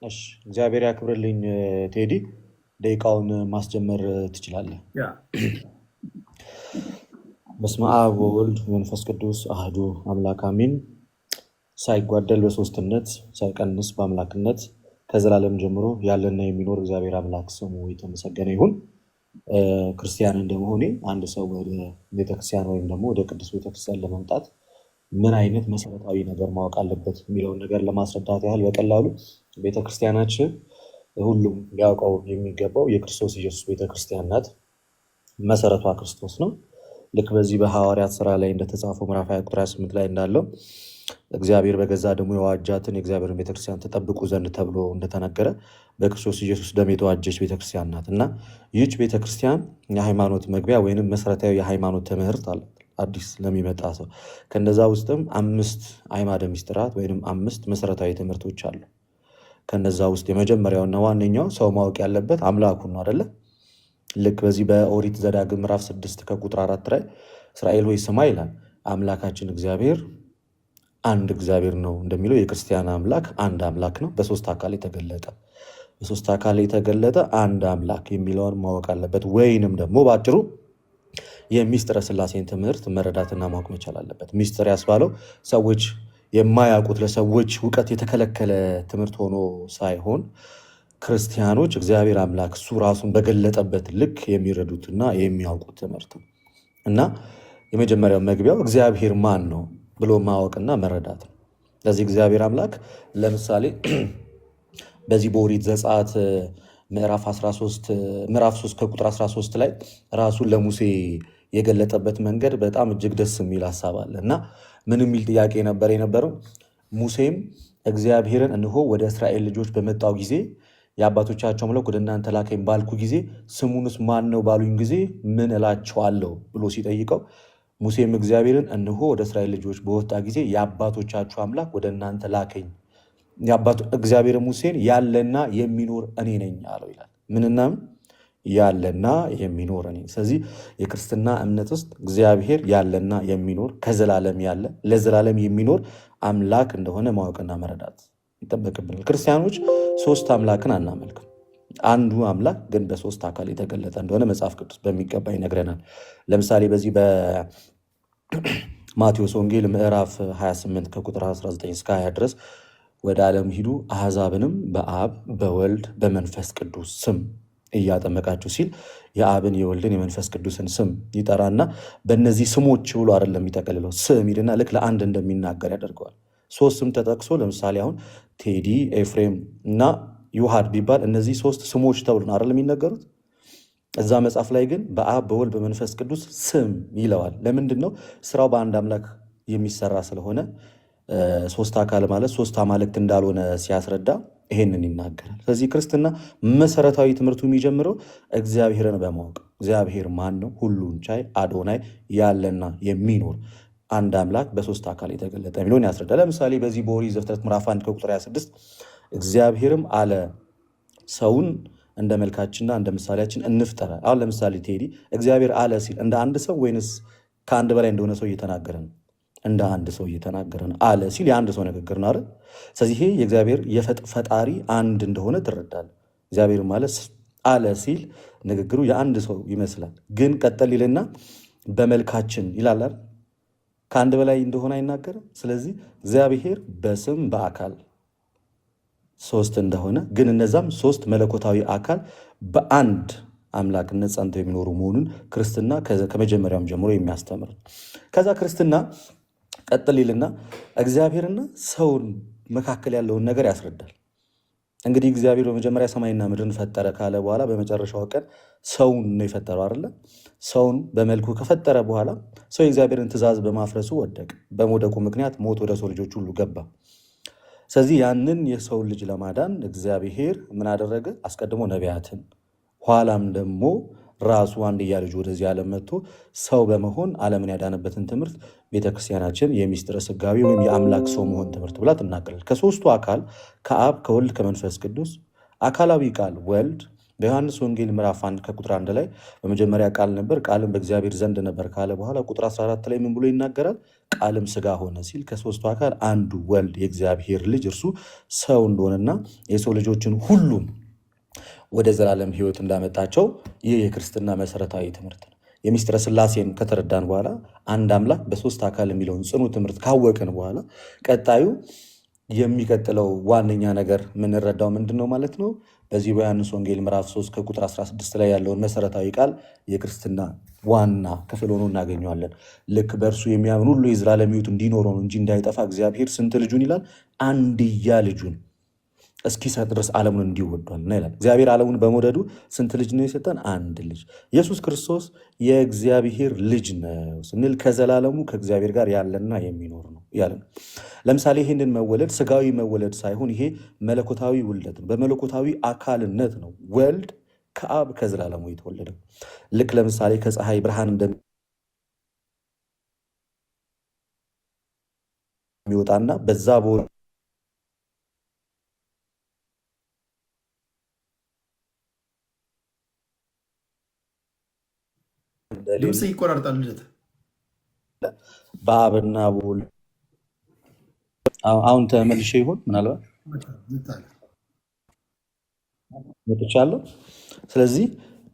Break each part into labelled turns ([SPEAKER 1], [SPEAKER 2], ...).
[SPEAKER 1] እሺ እግዚአብሔር ያክብርልኝ ቴዲ፣ ደቂቃውን ማስጀመር ትችላለህ። በስመ አብ ወወልድ ወመንፈስ ቅዱስ አህዱ አምላክ አሜን። ሳይጓደል በሶስትነት ሳይቀንስ በአምላክነት ከዘላለም ጀምሮ ያለና የሚኖር እግዚአብሔር አምላክ ስሙ የተመሰገነ ይሁን። ክርስቲያን እንደመሆኔ አንድ ሰው ወደ ቤተክርስቲያን ወይም ደግሞ ወደ ቅዱስ ቤተክርስቲያን ለመምጣት ምን አይነት መሰረታዊ ነገር ማወቅ አለበት የሚለውን ነገር ለማስረዳት ያህል በቀላሉ ቤተክርስቲያናችን ሁሉም ሊያውቀው የሚገባው የክርስቶስ ኢየሱስ ቤተክርስቲያን ናት። መሰረቷ ክርስቶስ ነው። ልክ በዚህ በሐዋርያት ስራ ላይ እንደተጻፈው ምዕራፍ 20 ቁጥር 28 ላይ እንዳለው እግዚአብሔር በገዛ ደሙ የዋጃትን የእግዚአብሔርን ቤተክርስቲያን ተጠብቁ ዘንድ ተብሎ እንደተነገረ በክርስቶስ ኢየሱስ ደም የተዋጀች ቤተክርስቲያን ናት እና ይህች ቤተክርስቲያን የሃይማኖት መግቢያ ወይንም መሰረታዊ የሃይማኖት ትምህርት አላት። አዲስ ለሚመጣ ሰው ከነዛ ውስጥም 5 አዕማደ ምስጢራት ወይንም 5 መሰረታዊ ትምህርቶች አሉ። ከነዛ ውስጥ የመጀመሪያውና ዋነኛው ሰው ማወቅ ያለበት አምላኩን ነው አይደለ? ልክ በዚህ በኦሪት ዘዳግም ምዕራፍ 6 ከቁጥር 4 ላይ እስራኤል ሆይ ስማ ይላል። አምላካችን እግዚአብሔር አንድ እግዚአብሔር ነው እንደሚለው የክርስቲያን አምላክ አንድ አምላክ ነው፣ በሶስት አካል የተገለጠ አንድ አምላክ የሚለውን ማወቅ አለበት። ወይንም ደግሞ በአጭሩ የሚስጥረ ስላሴን ትምህርት መረዳትና ማወቅ መቻል አለበት። ሚስጥር ያስባለው ሰዎች የማያውቁት ለሰዎች እውቀት የተከለከለ ትምህርት ሆኖ ሳይሆን ክርስቲያኖች እግዚአብሔር አምላክ እሱ ራሱን በገለጠበት ልክ የሚረዱትና የሚያውቁት ትምህርት ነው እና የመጀመሪያው መግቢያው እግዚአብሔር ማን ነው ብሎ ማወቅና መረዳት ነው። ለዚህ እግዚአብሔር አምላክ ለምሳሌ በዚህ በኦሪት ዘጸአት ምዕራፍ 3 ከቁጥር 13 ላይ ራሱን ለሙሴ የገለጠበት መንገድ በጣም እጅግ ደስ የሚል ሀሳብ አለ እና ምን የሚል ጥያቄ ነበር የነበረው? ሙሴም እግዚአብሔርን እንሆ ወደ እስራኤል ልጆች በመጣው ጊዜ የአባቶቻቸው አምላክ ወደ እናንተ ላከኝ ባልኩ ጊዜ ስሙንስ ማን ነው ባሉኝ ጊዜ ምን እላቸዋለሁ ብሎ ሲጠይቀው ሙሴም እግዚአብሔርን እንሆ ወደ እስራኤል ልጆች በወጣ ጊዜ የአባቶቻቸው አምላክ ወደ እናንተ ላከኝ፣ እግዚአብሔር ሙሴን ያለና የሚኖር እኔ ነኝ አለው ይላል። ምንና ያለና የሚኖር እኔ። ስለዚህ የክርስትና እምነት ውስጥ እግዚአብሔር ያለና የሚኖር ከዘላለም ያለ ለዘላለም የሚኖር አምላክ እንደሆነ ማወቅና መረዳት ይጠበቅብናል። ክርስቲያኖች 3 አምላክን አናመልክም። አንዱ አምላክ ግን በ3 አካል የተገለጠ እንደሆነ መጽሐፍ ቅዱስ በሚገባ ይነግረናል። ለምሳሌ በዚህ በማቴዎስ ወንጌል ምዕራፍ 28 ከቁጥር 19 እስከ 20 ድረስ ወደ ዓለም ሂዱ አሕዛብንም በአብ በወልድ በመንፈስ ቅዱስ ስም እያጠመቃችሁ ሲል የአብን የወልድን የመንፈስ ቅዱስን ስም ይጠራና በእነዚህ ስሞች ብሎ አይደለም የሚጠቀልለው፣ ስም ይልና ልክ ለአንድ እንደሚናገር ያደርገዋል። 3 ስም ተጠቅሶ ለምሳሌ አሁን ቴዲ፣ ኤፍሬም እና ዮሐድ ቢባል እነዚህ 3 ስሞች ተብሎ አይደለም የሚነገሩት። እዛ መጽሐፍ ላይ ግን በአብ በወልድ በመንፈስ ቅዱስ ስም ይለዋል። ለምንድን ነው? ስራው በአንድ አምላክ የሚሰራ ስለሆነ 3 አካል ማለት 3 አማልክት እንዳልሆነ ሲያስረዳ ይሄንን ይናገራል። ስለዚህ ክርስትና መሰረታዊ ትምህርቱ የሚጀምረው እግዚአብሔርን በማወቅ እግዚአብሔር ማን ነው፣ ሁሉን ቻይ አዶናይ፣ ያለና የሚኖር አንድ አምላክ በ3 አካል የተገለጠ የሚለውን ያስረዳል። ለምሳሌ በዚህ በኦሪት ዘፍጥረት ምዕራፍ 1 ከቁጥር 26 እግዚአብሔርም አለ ሰውን እንደ መልካችንና እንደ ምሳሌያችን እንፍጠረ። አሁን ለምሳሌ ቴዲ እግዚአብሔር አለ ሲል እንደ አንድ ሰው ወይንስ ከአንድ በላይ እንደሆነ ሰው እየተናገረ ነው? እንደ አንድ ሰው እየተናገረ ነው። አለ ሲል የአንድ ሰው ንግግር ነው አይደል? ስለዚህ ይሄ የእግዚአብሔር ፈጣሪ አንድ እንደሆነ ትረዳለህ። እግዚአብሔር ማለት አለ ሲል ንግግሩ የአንድ ሰው ይመስላል፣ ግን ቀጠል ይልና በመልካችን ይላል አይደል? ከአንድ በላይ እንደሆነ አይናገርም። ስለዚህ እግዚአብሔር በስም በአካል 3 እንደሆነ ግን እነዛም 3 መለኮታዊ አካል በአንድ አምላክነት ጸንተው የሚኖሩ መሆኑን ክርስትና ከመጀመሪያውም ጀምሮ የሚያስተምር። ከዛ ክርስትና ቀጥል ይልና እግዚአብሔርና ሰውን መካከል ያለውን ነገር ያስረዳል። እንግዲህ እግዚአብሔር በመጀመሪያ ሰማይና ምድርን ፈጠረ ካለ በኋላ በመጨረሻው ቀን ሰውን ነው የፈጠረው አይደለ? ሰውን በመልኩ ከፈጠረ በኋላ ሰው የእግዚአብሔርን ትእዛዝ በማፍረሱ ወደቀ። በመውደቁ ምክንያት ሞት ወደ ሰው ልጆች ሁሉ ገባ። ስለዚህ ያንን የሰውን ልጅ ለማዳን እግዚአብሔር ምን አደረገ? አስቀድሞ ነቢያትን፣ ኋላም ደግሞ ራሱ አንድያ ልጁ ወደዚህ ዓለም መጥቶ ሰው በመሆን ዓለምን ያዳነበትን ትምህርት ቤተክርስቲያናችን የሚስጥረ ስጋዌ ወይም የአምላክ ሰው መሆን ትምህርት ብላ ትናገራለች። ከ3ቱ አካል ከአብ ከወልድ ከመንፈስ ቅዱስ አካላዊ ቃል ወልድ በዮሐንስ ወንጌል ምዕራፍ 1 ከቁጥር 1 ላይ በመጀመሪያ ቃል ነበር፣ ቃልም በእግዚአብሔር ዘንድ ነበር ካለ በኋላ ቁጥር 14 ላይ ምን ብሎ ይናገራል? ቃልም ስጋ ሆነ ሲል ከሦስቱ አካል አንዱ ወልድ የእግዚአብሔር ልጅ እርሱ ሰው እንደሆነና የሰው ልጆችን ሁሉም ወደ ዘላለም ሕይወት እንዳመጣቸው ይህ የክርስትና መሰረታዊ ትምህርት ነው። የሚስጥረ ሥላሴን ከተረዳን በኋላ አንድ አምላክ በሦስት አካል የሚለውን ጽኑ ትምህርት ካወቅን በኋላ ቀጣዩ የሚቀጥለው ዋነኛ ነገር የምንረዳው ምንድን ነው ማለት ነው? በዚህ በዮሐንስ ወንጌል ምዕራፍ 3 ከቁጥር 16 ላይ ያለውን መሰረታዊ ቃል የክርስትና ዋና ክፍል ሆኖ እናገኘዋለን። ልክ በእርሱ የሚያምን ሁሉ የዘላለም ሕይወት እንዲኖረው እንጂ እንዳይጠፋ እግዚአብሔር ስንት ልጁን ይላል? አንድያ ልጁን እስኪሰጥ ድረስ ዓለሙን እንዲሁ ወዷልና ይላል። እግዚአብሔር ዓለሙን በመውደዱ ስንት ልጅ ነው የሰጠን? አንድ ልጅ። ኢየሱስ ክርስቶስ የእግዚአብሔር ልጅ ነው ስንል ከዘላለሙ ከእግዚአብሔር ጋር ያለና የሚኖር ነው ያለ ነው። ለምሳሌ ይህንን መወለድ ስጋዊ መወለድ ሳይሆን ይሄ መለኮታዊ ውልደት ነው። በመለኮታዊ አካልነት ነው ወልድ ከአብ ከዘላለሙ የተወለደው። ልክ ለምሳሌ ከፀሐይ ብርሃን እንደሚወጣና በዛ
[SPEAKER 2] ድምፅ ይቆራርጣል። ልደት
[SPEAKER 1] በአብና በወልድ አሁን ተመልሼ ይሆን ምናልባት መጥቻለሁ። ስለዚህ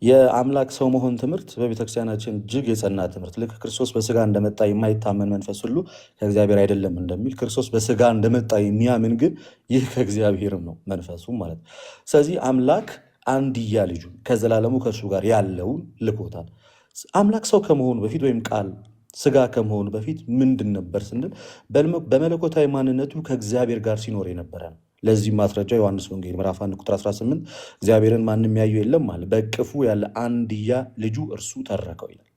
[SPEAKER 1] የአምላክ ሰው መሆን ትምህርት በቤተክርስቲያናችን እጅግ የጸና ትምህርት፣ ልክ ክርስቶስ በስጋ እንደመጣ የማይታመን መንፈስ ሁሉ ከእግዚአብሔር አይደለም እንደሚል ክርስቶስ በስጋ እንደመጣ የሚያምን ግን ይህ ከእግዚአብሔርም ነው መንፈሱም ማለት ነው። ስለዚህ አምላክ አንድያ ልጁን ከዘላለሙ ከእርሱ ጋር ያለውን ልኮታል። አምላክ ሰው ከመሆኑ በፊት ወይም ቃል ስጋ ከመሆኑ በፊት ምንድን ነበር ስንል በመለኮታዊ ማንነቱ ከእግዚአብሔር ጋር ሲኖር የነበረ ነው። ለዚህ ማስረጃ ዮሐንስ ወንጌል ምዕራፍ 1 ቁጥር 18 እግዚአብሔርን ማንም ያየው የለም አለ፣ በእቅፉ ያለ አንድያ ልጁ እርሱ ተረከው ይላል።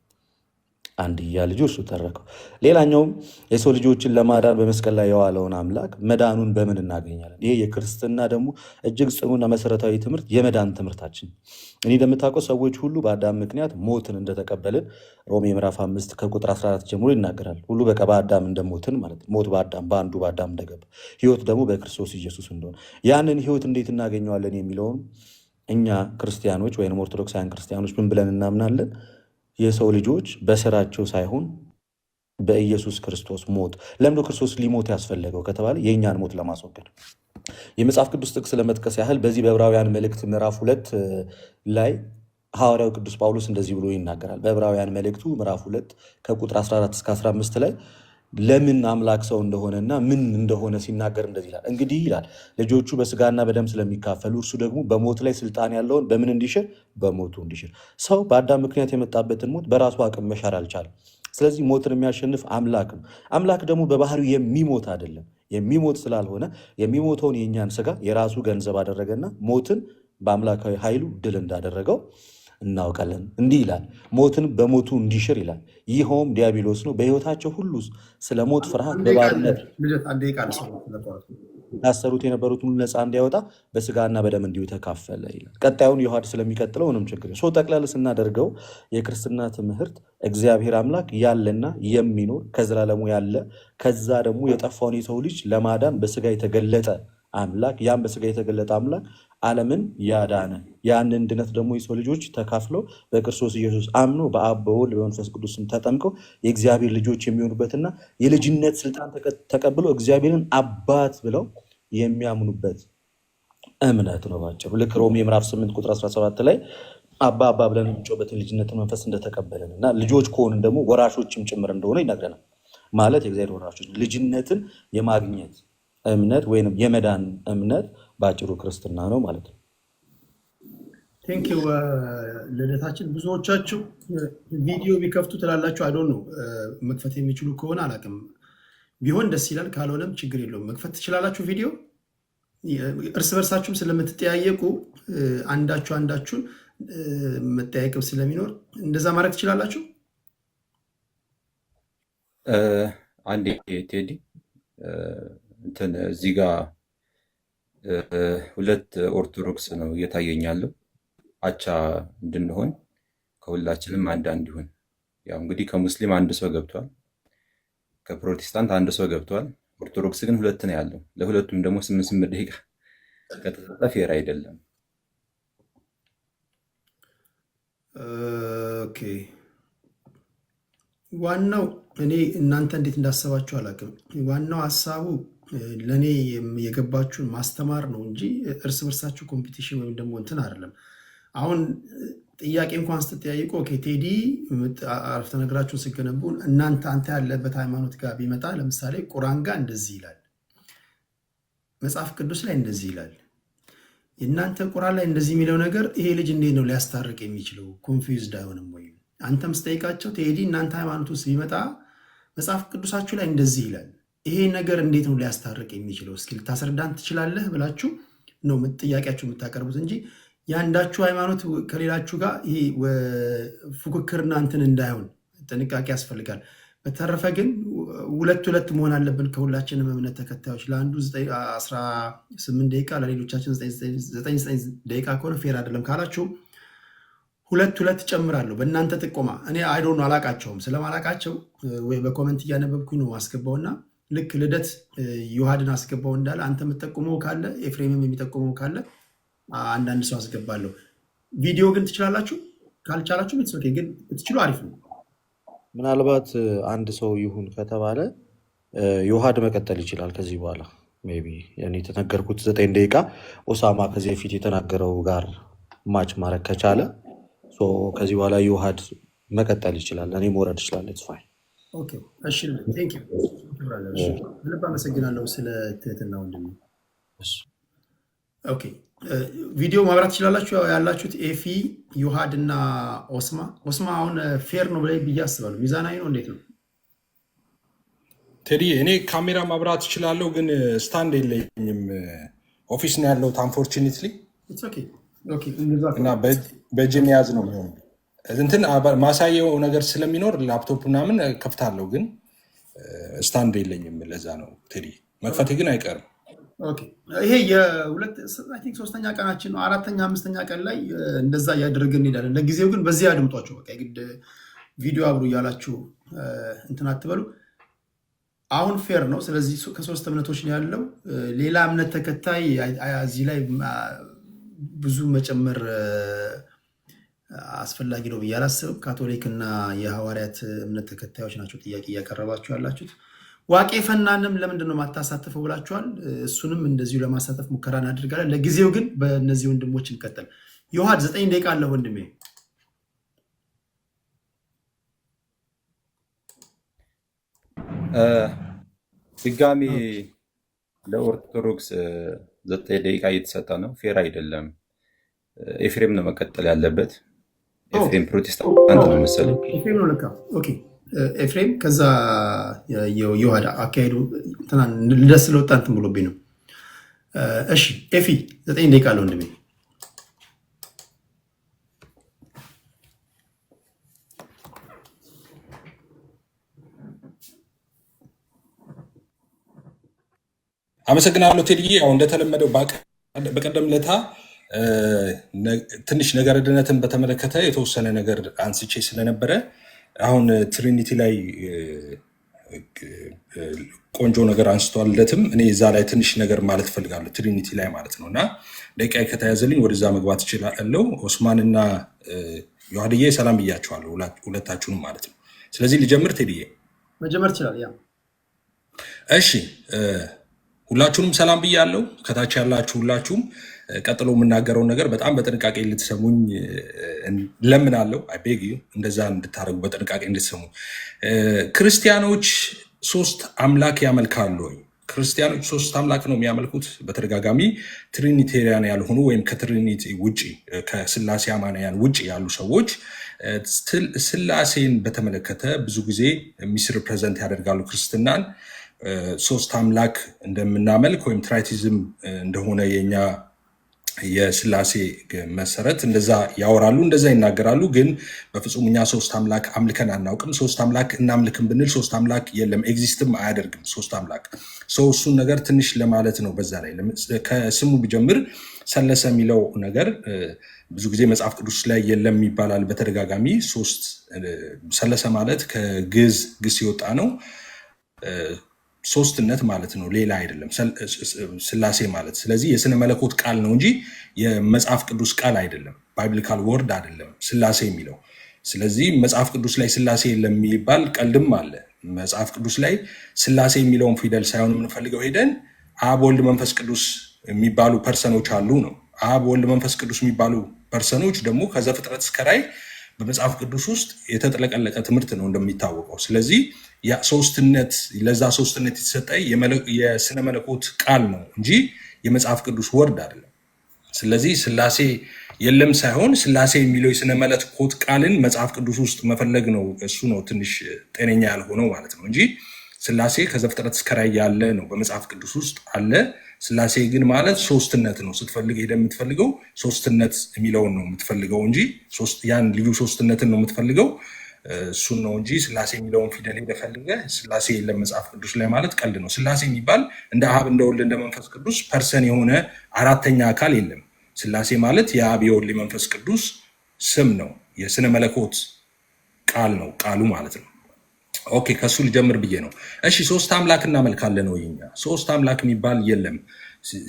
[SPEAKER 1] አንድያ ልጁ እርሱ ተረከው። ሌላኛውም የሰው ልጆችን ለማዳን በመስቀል ላይ የዋለውን አምላክ መዳኑን በምን እናገኛለን? ይሄ የክርስትና ደግሞ እጅግ ጽኑና መሰረታዊ ትምህርት የመዳን ትምህርታችን። እኔ እንደምታውቀው ሰዎች ሁሉ በአዳም ምክንያት ሞትን እንደተቀበልን ሮሜ ምዕራፍ 5 ከቁጥር 14 ጀምሮ ይናገራል። ሁሉ በቃ በአዳም እንደሞትን ማለት ሞት በአንዱ በአዳም እንደገባ ህይወት ደግሞ በክርስቶስ ኢየሱስ እንደሆነ ያንን ህይወት እንዴት እናገኘዋለን የሚለውን እኛ ክርስቲያኖች ወይም ኦርቶዶክሳውያን ክርስቲያኖች ምን ብለን እናምናለን? የሰው ልጆች በስራቸው ሳይሆን በኢየሱስ ክርስቶስ ሞት። ለምንድነው ክርስቶስ ሊሞት ያስፈለገው ከተባለ የእኛን ሞት ለማስወገድ። የመጽሐፍ ቅዱስ ጥቅስ ለመጥቀስ ያህል በዚህ በዕብራውያን መልእክት ምዕራፍ 2 ላይ ሐዋርያው ቅዱስ ጳውሎስ እንደዚህ ብሎ ይናገራል። በዕብራውያን መልእክቱ ምዕራፍ 2 ከቁጥር 14 እስከ 15 ላይ ለምን አምላክ ሰው እንደሆነና ምን እንደሆነ ሲናገር እንደዚህ ይላል። እንግዲህ ይላል ልጆቹ በስጋና በደም ስለሚካፈሉ እርሱ ደግሞ በሞት ላይ ስልጣን ያለውን በምን እንዲሽር? በሞቱ እንዲሽር። ሰው በአዳም ምክንያት የመጣበትን ሞት በራሱ አቅም መሻር አልቻለም። ስለዚህ ሞትን የሚያሸንፍ አምላክ ነው። አምላክ ደግሞ በባህሪው የሚሞት አይደለም። የሚሞት ስላልሆነ የሚሞተውን የእኛን ስጋ የራሱ ገንዘብ አደረገና ሞትን በአምላካዊ ኃይሉ ድል እንዳደረገው እናውቃለን። እንዲህ ይላል፣ ሞትን በሞቱ እንዲሽር ይላል። ይኸውም ዲያብሎስ ነው። በሕይወታቸው ሁሉ ስለ ሞት ፍርሃት በባርነት ታሰሩት የነበሩት ሁሉ ነፃ እንዲያወጣ በስጋና በደም እንዲሁ ተካፈለ ይላል። ቀጣዩን ዮሐድ ስለሚቀጥለው ምንም ችግር ሶ ጠቅላላ ስናደርገው የክርስትና ትምህርት እግዚአብሔር አምላክ ያለና የሚኖር ከዘላለሙ ያለ ከዛ ደግሞ የጠፋውን የሰው ልጅ ለማዳን በስጋ የተገለጠ አምላክ ያም በስጋ የተገለጠ አምላክ ዓለምን ያዳነ ያንን ድነት ደግሞ የሰው ልጆች ተካፍለው በክርስቶስ ኢየሱስ አምኖ በአብ በወልድ በመንፈስ ቅዱስም ተጠምቀው የእግዚአብሔር ልጆች የሚሆኑበትና የልጅነት ስልጣን ተቀብለው እግዚአብሔርን አባት ብለው የሚያምኑበት እምነት ነው ባጭሩ። ልክ ሮሜ ምዕራፍ 8 ቁጥር 17 ላይ አባ አባ ብለን የምንጮህበትን ልጅነትን መንፈስ እንደተቀበለን እና ልጆች ከሆንን ደግሞ ወራሾችም ጭምር እንደሆነ ይነግረናል። ማለት የእግዚአብሔር ወራሾች ልጅነትን የማግኘት እምነት ወይም የመዳን እምነት በአጭሩ ክርስትና ነው ማለት ነው።
[SPEAKER 2] ቴንኪው ልደታችን። ብዙዎቻችሁ ቪዲዮ ቢከፍቱ ትላላችሁ። አይዶን ነው መክፈት የሚችሉ ከሆነ አላውቅም፣ ቢሆን ደስ ይላል። ካልሆነም ችግር የለውም መክፈት ትችላላችሁ። ቪዲዮ እርስ በርሳችሁም ስለምትጠያየቁ አንዳችሁን መጠያየቅም ስለሚኖር እንደዛ ማድረግ ትችላላችሁ።
[SPEAKER 3] አንዴ ቴዲ እንትን እዚህ ጋር ሁለት ኦርቶዶክስ ነው እየታየኛለሁ። አቻ እንድንሆን ከሁላችንም አንድ ይሁን። ያው እንግዲህ ከሙስሊም አንድ ሰው ገብቷል፣ ከፕሮቴስታንት አንድ ሰው ገብቷል። ኦርቶዶክስ ግን ሁለት ነው ያለው። ለሁለቱም ደግሞ 8 ደቂቃ ከተሰጠ ፌር አይደለም።
[SPEAKER 2] ኦኬ ዋናው እኔ እናንተ እንዴት እንዳሰባችሁ አላውቅም። ዋናው ሀሳቡ ለእኔ የገባችሁን ማስተማር ነው እንጂ እርስ በርሳችሁ ኮምፒቲሽን ወይም ደግሞ እንትን አይደለም። አሁን ጥያቄ እንኳን ስትጠያይቁ ኦኬ ቴዲ አረፍተ ነገራችሁን ስገነቡ አንተ ያለበት ሃይማኖት ጋር ቢመጣ ለምሳሌ ቁርአን ጋር እንደዚህ ይላል፣ መጽሐፍ ቅዱስ ላይ እንደዚህ ይላል። የእናንተ ቁርአን ላይ እንደዚህ የሚለው ነገር ይሄ ልጅ እንዴት ነው ሊያስታርቅ የሚችለው? ኮንፊውዝድ አይሆንም ወይ? አንተም ስጠይቃቸው ቴዲ እናንተ ሃይማኖት ውስጥ ቢመጣ መጽሐፍ ቅዱሳችሁ ላይ እንደዚህ ይላል፣ ይሄ ነገር እንዴት ነው ሊያስታርቅ የሚችለው? እስኪ ልታስረዳን ትችላለህ ብላችሁ ነው ጥያቄያችሁ የምታቀርቡት እንጂ የአንዳችሁ ሃይማኖት ከሌላችሁ ጋር ይሄ ፉክክርና እንትን እንዳይሆን ጥንቃቄ ያስፈልጋል። በተረፈ ግን ሁለት መሆን አለብን ከሁላችንም እምነት ተከታዮች። ለአንዱ 18 ደቂቃ ለሌሎቻችን 9 ደቂቃ ከሆነ ፌር አይደለም ካላችሁ ሁለት ጨምራለሁ በእናንተ ጥቆማ። እኔ አይዶን አላቃቸውም፣ ስለማላቃቸው ወይ በኮመንት እያነበብኩኝ ነው አስገባውና ልክ ልደት ዮሐድን አስገባው እንዳለ አንተ የምትጠቁመው ካለ ኤፍሬምም የሚጠቁመው ካለ አንዳንድ ሰው አስገባለሁ። ቪዲዮ ግን ትችላላችሁ፣ ካልቻላችሁ ቤተሰብ ግን ትችሉ አሪፍ ነው።
[SPEAKER 1] ምናልባት አንድ ሰው ይሁን ከተባለ ዮሐድ መቀጠል ይችላል ከዚህ በኋላ ሜይ ቢ እኔ የተነገርኩት 9 ደቂቃ ኦሳማ ከዚህ በፊት የተናገረው ጋር ማች ማድረግ ከቻለ ከዚህ በኋላ ዮሐድ መቀጠል ይችላል። እኔ መውረድ ይችላል። ፋይ
[SPEAKER 2] እሺ፣ ቴንክ ዩ ልብ አመሰግናለሁ ስለ ትህትና ወንድሜ። ኦኬ ቪዲዮ ማብራት ትችላላችሁ ያላችሁት ኤፊ ዮሐድ እና ኦስማ አሁን ፌር ነው ብዬ አስባለሁ። ሚዛናዊ ነው። እንዴት ነው
[SPEAKER 4] ቴዲ? እኔ ካሜራ ማብራት እችላለሁ ግን ስታንድ የለኝም። ኦፊስ ነው ያለሁት አንፎርቹኔትሊ እና በእጅ መያዝ ነው የሚሆነው። እንትን ማሳየው ነገር ስለሚኖር ላፕቶፕ ምናምን ከፍታለሁ ግን ስታንድ የለኝም። ለዛ ነው ቴዲ። መክፈቴ ግን አይቀርም።
[SPEAKER 2] ይሄ ሶስተኛ ቀናችን ነው። 4ኛ 5ኛ ቀን ላይ እንደዛ እያደረግን እንሄዳለን። ለጊዜው ግን በዚህ አድምጧቸው። በቃ የግድ ቪዲዮ አብሩ እያላችሁ እንትን አትበሉ። አሁን ፌር ነው። ስለዚህ ከ3 እምነቶች ነው ያለው። ሌላ እምነት ተከታይ እዚህ ላይ ብዙ መጨመር አስፈላጊ ነው ብዬ አላስብም። ካቶሊክ እና የሐዋርያት እምነት ተከታዮች ናቸው ጥያቄ እያቀረባችሁ ያላችሁት። ዋቄ ፈናንም ለምንድን ነው ማታሳትፈው ብላችኋል። እሱንም እንደዚሁ ለማሳተፍ ሙከራ እናደርጋለን። ለጊዜው ግን በእነዚህ ወንድሞች እንቀጥል። ዮሐድ 9 ደቂቃ አለ ወንድሜ።
[SPEAKER 3] ድጋሚ ለኦርቶዶክስ 9 ደቂቃ እየተሰጠ ነው። ፌር አይደለም። ኤፍሬም ነው መቀጠል ያለበት። ኤፍሬም ፕሮቴስታንት ነው መሰለኝ።
[SPEAKER 2] ኤፍሬም ነው ለካ። ኦኬ ኤፍሬም፣ ከዛ ዮሐድ አካሄዱ ልደስ ስለወጣ እንትን ብሎብኝ ነው። እሺ ኤፊ 9 ደቂቃ አለ ወንድሜ።
[SPEAKER 4] አመሰግናለሁ ቴዲዬ። ያው እንደተለመደው በቀደም ለታ ትንሽ ነገረ ድነትን በተመለከተ የተወሰነ ነገር አንስቼ ስለነበረ አሁን ትሪኒቲ ላይ ቆንጆ ነገር አንስቷለትም። እኔ እዛ ላይ ትንሽ ነገር ማለት ፈልጋለሁ ትሪኒቲ ላይ ማለት ነው። እና ደቂቃ ከተያዘልኝ ወደዛ መግባት እችላለሁ። ኦስማንና ዮሐድዬ ሰላም ብያቸዋለሁ፣ ሁለታችሁንም ማለት ነው። ስለዚህ ልጀምር ቴዲዬ።
[SPEAKER 2] መጀመር ይችላል። ያ
[SPEAKER 4] እሺ፣ ሁላችሁንም ሰላም ብያለሁ። ከታች ያላችሁ ሁላችሁም ቀጥሎ የምናገረውን ነገር በጣም በጥንቃቄ ልትሰሙኝ ለምናለው። አይቤግ እንደዛ እንድታደርጉ በጥንቃቄ እንድትሰሙ። ክርስቲያኖች 3 አምላክ ያመልካሉ ወይ? ክርስቲያኖች 3 አምላክ ነው የሚያመልኩት። በተደጋጋሚ ትሪኒቴሪያን ያልሆኑ ወይም ከትሪኒቲ ውጭ ከስላሴ አማንያን ውጭ ያሉ ሰዎች ስላሴን በተመለከተ ብዙ ጊዜ ሚስሪፕሬዘንት ያደርጋሉ። ክርስትናን 3 አምላክ እንደምናመልክ ወይም ትራይቲዝም እንደሆነ የኛ የስላሴ መሰረት እንደዛ ያወራሉ፣ እንደዛ ይናገራሉ። ግን በፍጹም እኛ 3 አምላክ አምልከን አናውቅም። 3 አምላክ እናምልክም ብንል 3 አምላክ የለም፣ ኤግዚስትም አያደርግም 3 አምላክ። እሱን ነገር ትንሽ ለማለት ነው። በዛ ላይ ከስሙ ቢጀምር ሰለሰ የሚለው ነገር ብዙ ጊዜ መጽሐፍ ቅዱስ ላይ የለም ይባላል በተደጋጋሚ። ሰለሰ ማለት ከግዕዝ ግስ የወጣ ነው። ሶስትነት ማለት ነው፣ ሌላ አይደለም ስላሴ ማለት። ስለዚህ የስነ መለኮት ቃል ነው እንጂ የመጽሐፍ ቅዱስ ቃል አይደለም። ባይብሊካል ወርድ አይደለም ስላሴ የሚለው። ስለዚህ መጽሐፍ ቅዱስ ላይ ስላሴ የለም የሚባል ቀልድም አለ። መጽሐፍ ቅዱስ ላይ ስላሴ የሚለውን ፊደል ሳይሆን የምንፈልገው ሄደን አብ ወልድ መንፈስ ቅዱስ የሚባሉ ፐርሰኖች አሉ ነው። አብ ወልድ መንፈስ ቅዱስ የሚባሉ ፐርሰኖች ደግሞ ከዘፍጥረት እስከ ራዕይ በመጽሐፍ ቅዱስ ውስጥ የተጠለቀለቀ ትምህርት ነው እንደሚታወቀው። ስለዚህ ሶስትነት ለዛ ሶስትነት የተሰጠ የስነ መለኮት ቃል ነው እንጂ የመጽሐፍ ቅዱስ ወርድ አይደለም። ስለዚህ ስላሴ የለም ሳይሆን ስላሴ የሚለው የስነ መለኮት ቃልን መጽሐፍ ቅዱስ ውስጥ መፈለግ ነው። እሱ ነው ትንሽ ጤነኛ ያልሆነው ማለት ነው እንጂ ስላሴ ከዘፍጥረት እስከ ራዕይ ያለ ነው፣ በመጽሐፍ ቅዱስ ውስጥ አለ። ስላሴ ግን ማለት ሶስትነት ነው። ስትፈልግ ሄደህ የምትፈልገው ሶስትነት የሚለውን ነው የምትፈልገው እንጂ ያን ልዩ ሶስትነትን ነው የምትፈልገው፣ እሱን ነው እንጂ ስላሴ የሚለውን ፊደል ሄደህ ፈልገህ ስላሴ የለም መጽሐፍ ቅዱስ ላይ ማለት ቀልድ ነው። ስላሴ የሚባል እንደ አብ እንደ ወልድ እንደ መንፈስ ቅዱስ ፐርሰን የሆነ አራተኛ አካል የለም። ስላሴ ማለት የአብ የወልድ መንፈስ ቅዱስ ስም ነው፣ የስነ መለኮት ቃል ነው ቃሉ ማለት ነው። ኦኬ ከሱ ልጀምር ብዬ ነው። እሺ ሶስት አምላክ እናመልካለን ወይ? እኛ ሶስት አምላክ የሚባል የለም፣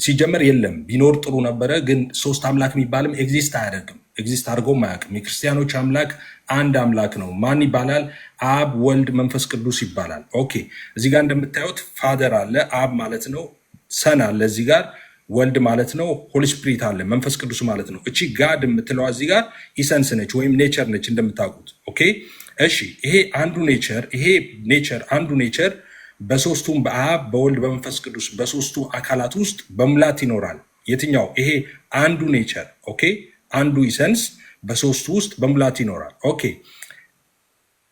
[SPEAKER 4] ሲጀመር የለም። ቢኖር ጥሩ ነበረ፣ ግን ሶስት አምላክ የሚባልም ኤግዚስት አያደርግም፣ ኤግዚስት አድርጎም አያውቅም። የክርስቲያኖች አምላክ አንድ አምላክ ነው። ማን ይባላል? አብ ወልድ መንፈስ ቅዱስ ይባላል። ኦኬ እዚህ ጋር እንደምታዩት ፋደር አለ፣ አብ ማለት ነው። ሰን አለ እዚህ ጋር፣ ወልድ ማለት ነው። ሆሊ ስፒሪት አለ፣ መንፈስ ቅዱስ ማለት ነው። እቺ ጋድ የምትለዋ እዚህ ጋር ኢሰንስ ነች ወይም ኔቸር ነች እንደምታውቁት። ኦኬ እሺ ይሄ አንዱ ኔቸር፣ ይሄ ኔቸር አንዱ ኔቸር በሶስቱም በአብ በወልድ በመንፈስ ቅዱስ በሶስቱ አካላት ውስጥ በሙላት ይኖራል። የትኛው? ይሄ አንዱ ኔቸር። ኦኬ አንዱ ኢሰንስ በሶስቱ ውስጥ በሙላት ይኖራል። ኦኬ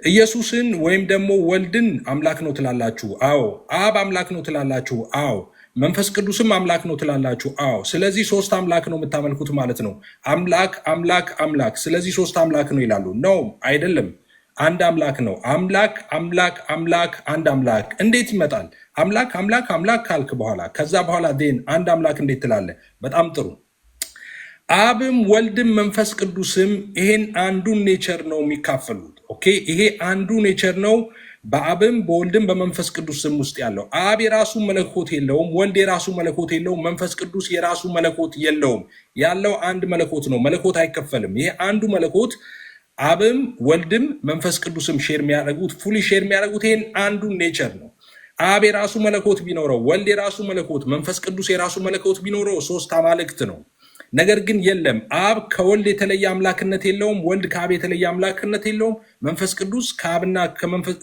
[SPEAKER 4] ኢየሱስን ወይም ደግሞ ወልድን አምላክ ነው ትላላችሁ? አዎ። አብ አምላክ ነው ትላላችሁ? አዎ። መንፈስ ቅዱስም አምላክ ነው ትላላችሁ? አዎ። ስለዚህ ሶስት አምላክ ነው የምታመልኩት ማለት ነው። አምላክ አምላክ አምላክ፣ ስለዚህ ሶስት አምላክ ነው ይላሉ። ነው አይደለም፣ አንድ አምላክ ነው። አምላክ አምላክ አምላክ አንድ አምላክ እንዴት ይመጣል? አምላክ አምላክ አምላክ ካልክ በኋላ ከዛ በኋላ ዴን አንድ አምላክ እንዴት ትላለህ? በጣም ጥሩ። አብም ወልድም መንፈስ ቅዱስም ይሄን አንዱን ኔቸር ነው የሚካፈሉት። ኦኬ ይሄ አንዱ ኔቸር ነው በአብም በወልድም በመንፈስ ቅዱስ ስም ውስጥ ያለው። አብ የራሱ መለኮት የለውም፣ ወልድ የራሱ መለኮት የለውም፣ መንፈስ ቅዱስ የራሱ መለኮት የለውም። ያለው አንድ መለኮት ነው። መለኮት አይከፈልም። ይሄ አንዱ መለኮት አብም ወልድም መንፈስ ቅዱስም ሼር የሚያደርጉት ፉሊ ሼር የሚያደርጉት ይሄን አንዱ ኔቸር ነው። አብ የራሱ መለኮት ቢኖረው፣ ወልድ የራሱ መለኮት፣ መንፈስ ቅዱስ የራሱ መለኮት ቢኖረው ሶስት አማልክት ነው። ነገር ግን የለም፣ አብ ከወልድ የተለየ አምላክነት የለውም፣ ወልድ ከአብ የተለየ አምላክነት የለውም፣ መንፈስ ቅዱስ ከአብና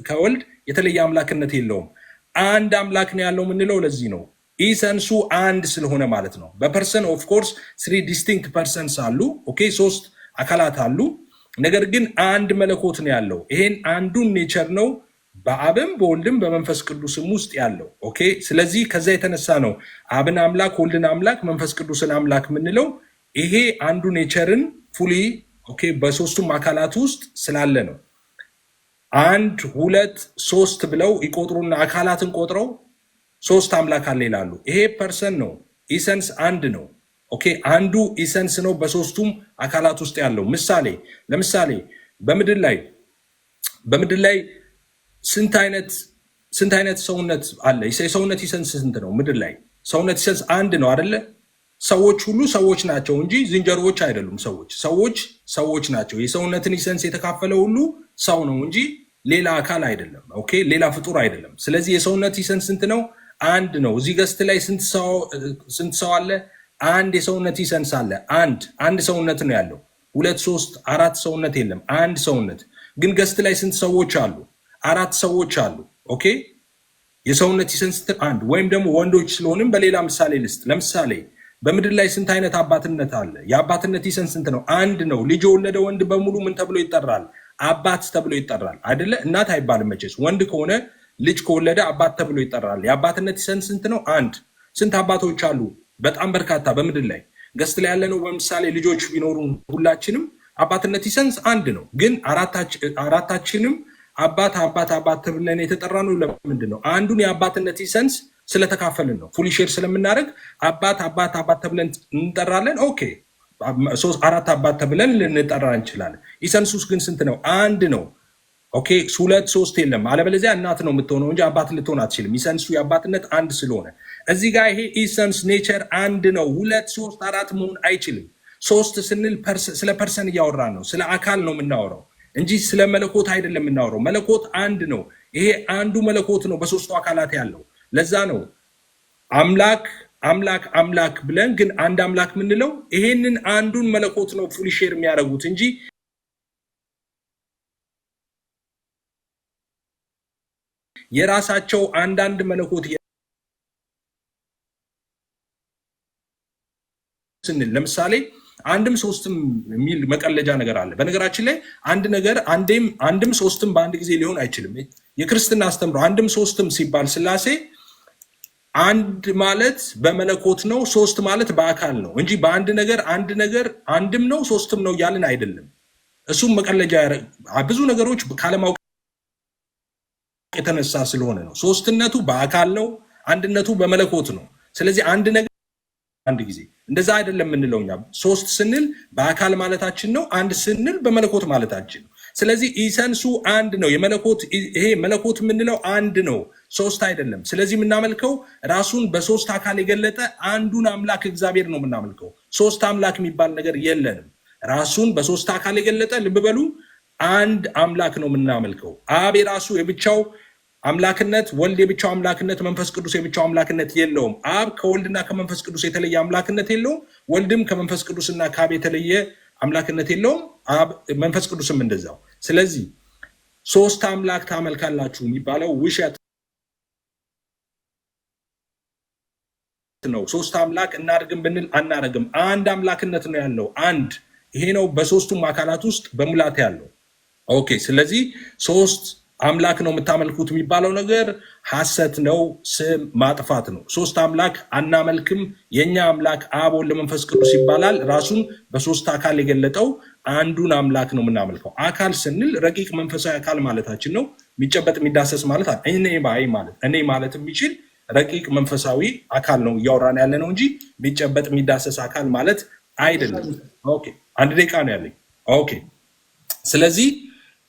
[SPEAKER 4] ከወልድ የተለየ አምላክነት የለውም። አንድ አምላክ ነው ያለው የምንለው ለዚህ ነው። ኢሰንሱ አንድ ስለሆነ ማለት ነው። በፐርሰን ኦፍኮርስ 3 ዲስቲንክት ፐርሰንስ አሉ። ኦኬ 3 አካላት አሉ። ነገር ግን አንድ መለኮት ነው ያለው። ይሄን አንዱን ኔቸር ነው በአብም በወልድም በመንፈስ ቅዱስም ውስጥ ያለው። ኦኬ ስለዚህ ከዛ የተነሳ ነው አብን አምላክ ወልድን አምላክ መንፈስ ቅዱስን አምላክ የምንለው። ይሄ አንዱ ኔቸርን ፉሊ ኦኬ በሶስቱም አካላት ውስጥ ስላለ ነው። 1 2 3 ብለው ይቆጥሩና አካላትን ቆጥረው ሶስት አምላክ አለ ይላሉ። ይሄ ፐርሰን ነው፣ ኢሰንስ አንድ ነው። ኦኬ አንዱ ኢሰንስ ነው በሶስቱም አካላት ውስጥ ያለው። ለምሳሌ በምድር ላይ ስንት አይነት ሰውነት አለ? የሰውነት ኢሰንስ ስንት ነው? ምድር ላይ ሰውነት ኢሰንስ አንድ ነው አይደለ? ሰዎች ሁሉ ሰዎች ናቸው እንጂ ዝንጀሮዎች አይደሉም። ሰዎች ናቸው። የሰውነትን ኢሰንስ የተካፈለ ሁሉ ሰው ነው እንጂ ሌላ አካል አይደለም። ኦኬ ሌላ ፍጡር አይደለም። ስለዚህ የሰውነት ኢሰንስ ስንት ነው? አንድ ነው። እዚህ ገስት ላይ ስንት ሰው አለ? አንድ የሰውነት ኢሰንስ አለ። አንድ ሰውነት ነው ያለው። 2 3 4 ሰውነት የለም። አንድ ሰውነት ግን ገስት ላይ ስንት ሰዎች አሉ? 4 ሰዎች አሉ። ኦኬ የሰውነት ኢሰንስ አንድ። ወይም ደግሞ ወንዶች ስለሆንም በሌላ ምሳሌ ልስጥ። ለምሳሌ በምድር ላይ ስንት አይነት አባትነት አለ? የአባትነት ኢሰንስ ስንት ነው? አንድ ነው። ልጅ የወለደ ወንድ በሙሉ ምን ተብሎ ይጠራል? አባት ተብሎ ይጠራል አይደለ? እናት አይባልም መቼስ። ወንድ ከሆነ ልጅ ከወለደ አባት ተብሎ ይጠራል። የአባትነት ኢሰንስ ስንት ነው? አንድ። ስንት አባቶች አሉ? በጣም በርካታ። በምድር ላይ ገስት ላይ ያለነው በምሳሌ ልጆች ቢኖሩ ሁላችንም አባትነት ኢሰንስ አንድ ነው። ግን አራታችንም አባት ተብለን የተጠራ ነው። ለምንድን ነው? አንዱን የአባትነት ኢሰንስ ስለተካፈልን ነው። ፉሊ ሼር ስለምናደርግ አባት ተብለን እንጠራለን። ኦኬ 4 አባት ተብለን ልንጠራ እንችላለን። ኢሰንሱስ ግን ስንት ነው? አንድ ነው። ኦኬ 2 3 የለም። አለበለዚያ እናት ነው የምትሆነው እንጂ አባት ልትሆን አትችልም። ኢሰንሱ የአባትነት አንድ ስለሆነ እዚህ ጋር ይሄ ኢሰንስ ኔቸር አንድ ነው። 2 3 4 መሆን አይችልም። ሶስት ስንል ስለ ፐርሰን እያወራን ነው፣ ስለ አካል ነው የምናወራው እንጂ ስለ መለኮት አይደለም የምናወራው። መለኮት አንድ ነው። ይሄ አንዱ መለኮት ነው በሶስቱ አካላት ያለው። ለዛ ነው አምላክ አምላክ አምላክ ብለን ግን አንድ አምላክ ምንለው ይሄንን አንዱን መለኮት ነው ፉሊ ሼር የሚያደርጉት እንጂ የራሳቸው አንዳንድ መለኮት ስንል ለምሳሌ አንድም ሶስትም የሚል መቀለጃ ነገር አለ። በነገራችን ላይ አንድ ነገር አንድም ሶስትም በአንድ ጊዜ ሊሆን አይችልም። የክርስትና አስተምሮ አንድም ሶስትም ሲባል ስላሴ አንድ ማለት በመለኮት ነው፣ ሶስት ማለት በአካል ነው እንጂ በአንድ ነገር አንድም ነው ሶስትም ነው እያልን አይደለም። እሱም መቀለጃ ብዙ ነገሮች ካለማወቅ የተነሳ ስለሆነ ነው። ሶስትነቱ በአካል ነው፣ አንድነቱ በመለኮት ነው። ስለዚህ አንድ ነገር አንድ ጊዜ እንደዛ አይደለም የምንለው እኛ። ሶስት ስንል በአካል ማለታችን ነው፣ አንድ ስንል በመለኮት ማለታችን ነው። ስለዚህ ኢሰንሱ አንድ ነው። የመለኮት ይሄ መለኮት የምንለው አንድ ነው፣ ሶስት አይደለም። ስለዚህ የምናመልከው ራሱን በሶስት አካል የገለጠ አንዱን አምላክ እግዚአብሔር ነው የምናመልከው። ሶስት አምላክ የሚባል ነገር የለንም። ራሱን በሶስት አካል የገለጠ ልብ በሉ አንድ አምላክ ነው የምናመልከው። አብ የራሱ የብቻው አምላክነት፣ ወልድ የብቻው አምላክነት፣ መንፈስ ቅዱስ የብቻው አምላክነት የለውም። አብ ከወልድና ከመንፈስ ቅዱስ የተለየ አምላክነት የለውም። ወልድም ከመንፈስ ቅዱስና ከአብ የተለየ አምላክነት የለውም። መንፈስ ቅዱስም እንደዛው። ስለዚህ ሶስት አምላክ ታመልካላችሁ የሚባለው ውሸት ነው። ሶስት አምላክ እናድርግም ብንል አናደርግም። አንድ አምላክነት ነው ያለው። አንድ ይሄ ነው በሶስቱም አካላት ውስጥ በሙላት ያለው። ኦኬ። ስለዚህ ሶስት አምላክ ነው የምታመልኩት የሚባለው ነገር ሐሰት ነው፣ ስም ማጥፋት ነው። ሶስት አምላክ አናመልክም። የኛ አምላክ አብ ወልድ መንፈስ ቅዱስ ይባላል። ራሱን በሶስት አካል የገለጠው አንዱን አምላክ ነው የምናመልከው። አካል ስንል ረቂቅ መንፈሳዊ አካል ማለታችን ነው። የሚጨበጥ የሚዳሰስ ማለት እኔ ማለት የሚችል ረቂቅ መንፈሳዊ አካል ነው እያወራን ያለ ነው እንጂ የሚጨበጥ የሚዳሰስ አካል ማለት አይደለም። ኦኬ፣ አንድ ደቂቃ ነው ያለኝ። ኦኬ፣ ስለዚህ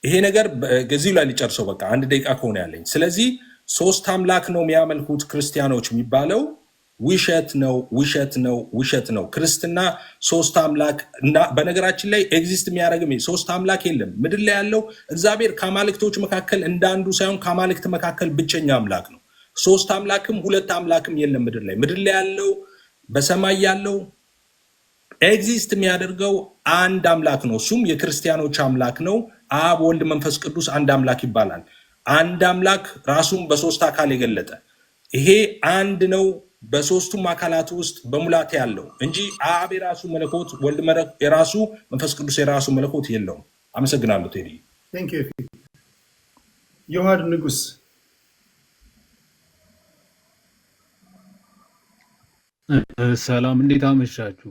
[SPEAKER 4] ይሄ ነገር ገዚሁ ላይ ሊጨርሰው በቃ አንድ ደቂቃ ከሆነ ያለኝ። ስለዚህ ሶስት አምላክ ነው የሚያመልኩት ክርስቲያኖች የሚባለው ውሸት ነው፣ ውሸት ነው፣ ውሸት ነው። ክርስትና ሶስት አምላክ እና በነገራችን ላይ ኤግዚስት የሚያደርግም ሶስት አምላክ የለም ምድር ላይ ያለው እግዚአብሔር ከአማልክቶች መካከል እንዳንዱ ሳይሆን ከአማልክት መካከል ብቸኛ አምላክ ነው። ሶስት አምላክም ሁለት አምላክም የለም ምድር ላይ ያለው በሰማይ ያለው ኤግዚስት የሚያደርገው አንድ አምላክ ነው። እሱም የክርስቲያኖች አምላክ ነው። አብ ወልድ መንፈስ ቅዱስ አንድ አምላክ ይባላል። አንድ አምላክ ራሱን በሶስት አካል የገለጠ ይሄ አንድ ነው በሶስቱም አካላት ውስጥ በሙላት ያለው እንጂ አብ የራሱ መለኮት፣ ወልድ የራሱ፣ መንፈስ ቅዱስ የራሱ መለኮት የለውም። አመሰግናለሁ ቴዲ።
[SPEAKER 2] ዮሐድ ንጉስ
[SPEAKER 5] ሰላም፣ እንዴት አመሻችሁ?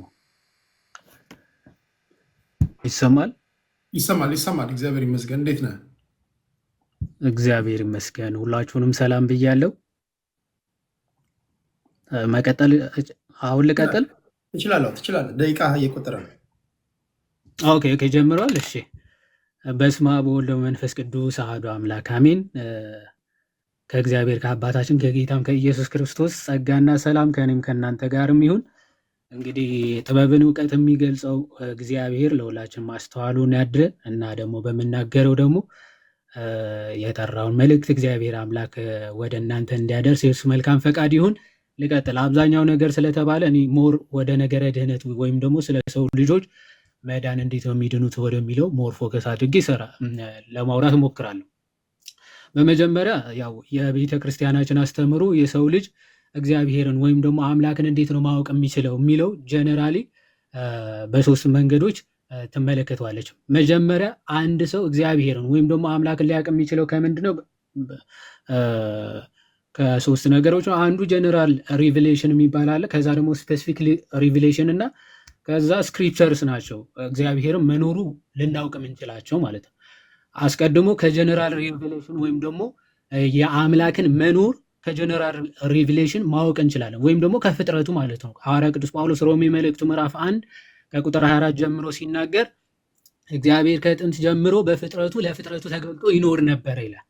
[SPEAKER 5] ይሰማል?
[SPEAKER 2] ይሰማል። እግዚአብሔር ይመስገን። እንዴት ነህ?
[SPEAKER 5] እግዚአብሔር ይመስገን። ሁላችሁንም ሰላም ብያለሁ። መቀጠል አሁን ልቀጥል?
[SPEAKER 2] ትችላለህ። ደቂቃ እየቆጠረ ነው።
[SPEAKER 5] ኦኬ፣ ጀምሯል። እሺ። በስመ አብ ወወልድ ወመንፈስ ቅዱስ አሐዱ አምላክ አሜን። ከእግዚአብሔር ከአባታችን ከጌታም ከኢየሱስ ክርስቶስ ጸጋና ሰላም ከእኔም ከእናንተ ጋርም ይሁን። እንግዲህ ጥበብን እውቀት የሚገልጸው እግዚአብሔር ለሁላችን ማስተዋሉን ያድረን እና ደግሞ በምናገረው ደግሞ የጠራውን መልእክት እግዚአብሔር አምላክ ወደ እናንተ እንዲያደርስ የእሱ መልካም ፈቃድ ይሁን። ልቀጥል። አብዛኛው ነገር ስለተባለ እኔ ሞር ወደ ነገረ ድህነት ወይም ደግሞ ስለ ሰው ልጆች መዳን እንዴት ነው የሚድኑት ወደሚለው ሞር ፎከስ አድርጌ ለማውራት እሞክራለሁ። በመጀመሪያ ያው የቤተ ክርስቲያናችን አስተምሮ የሰው ልጅ እግዚአብሔርን ወይም ደግሞ አምላክን እንዴት ነው ማወቅ የሚችለው የሚለው ጀነራሊ በሶስት መንገዶች ትመለከተዋለች። መጀመሪያ አንድ ሰው እግዚአብሔርን ወይም ደግሞ አምላክን ሊያውቅ የሚችለው ከምንድነው? ከሶስት ነገሮች ነው። አንዱ ጀነራል ሪቪሌሽን የሚባል አለ። ከዛ ደግሞ ስፔሲፊክ ሪቪሌሽን እና ከዛ ስክሪፕቸርስ ናቸው። እግዚአብሔርን መኖሩ ልናውቅ የምንችላቸው ማለት ነው። አስቀድሞ ከጀነራል ሪቪሌሽን ወይም ደግሞ የአምላክን መኖር ከጀነራል ሪቪሌሽን ማወቅ እንችላለን፣ ወይም ደግሞ ከፍጥረቱ ማለት ነው። ሐዋርያ ቅዱስ ጳውሎስ ሮሜ መልእክቱ ምዕራፍ 1 ከቁጥር 24 ጀምሮ ሲናገር እግዚአብሔር ከጥንት ጀምሮ በፍጥረቱ ለፍጥረቱ ተገልጦ ይኖር ነበር ይላል።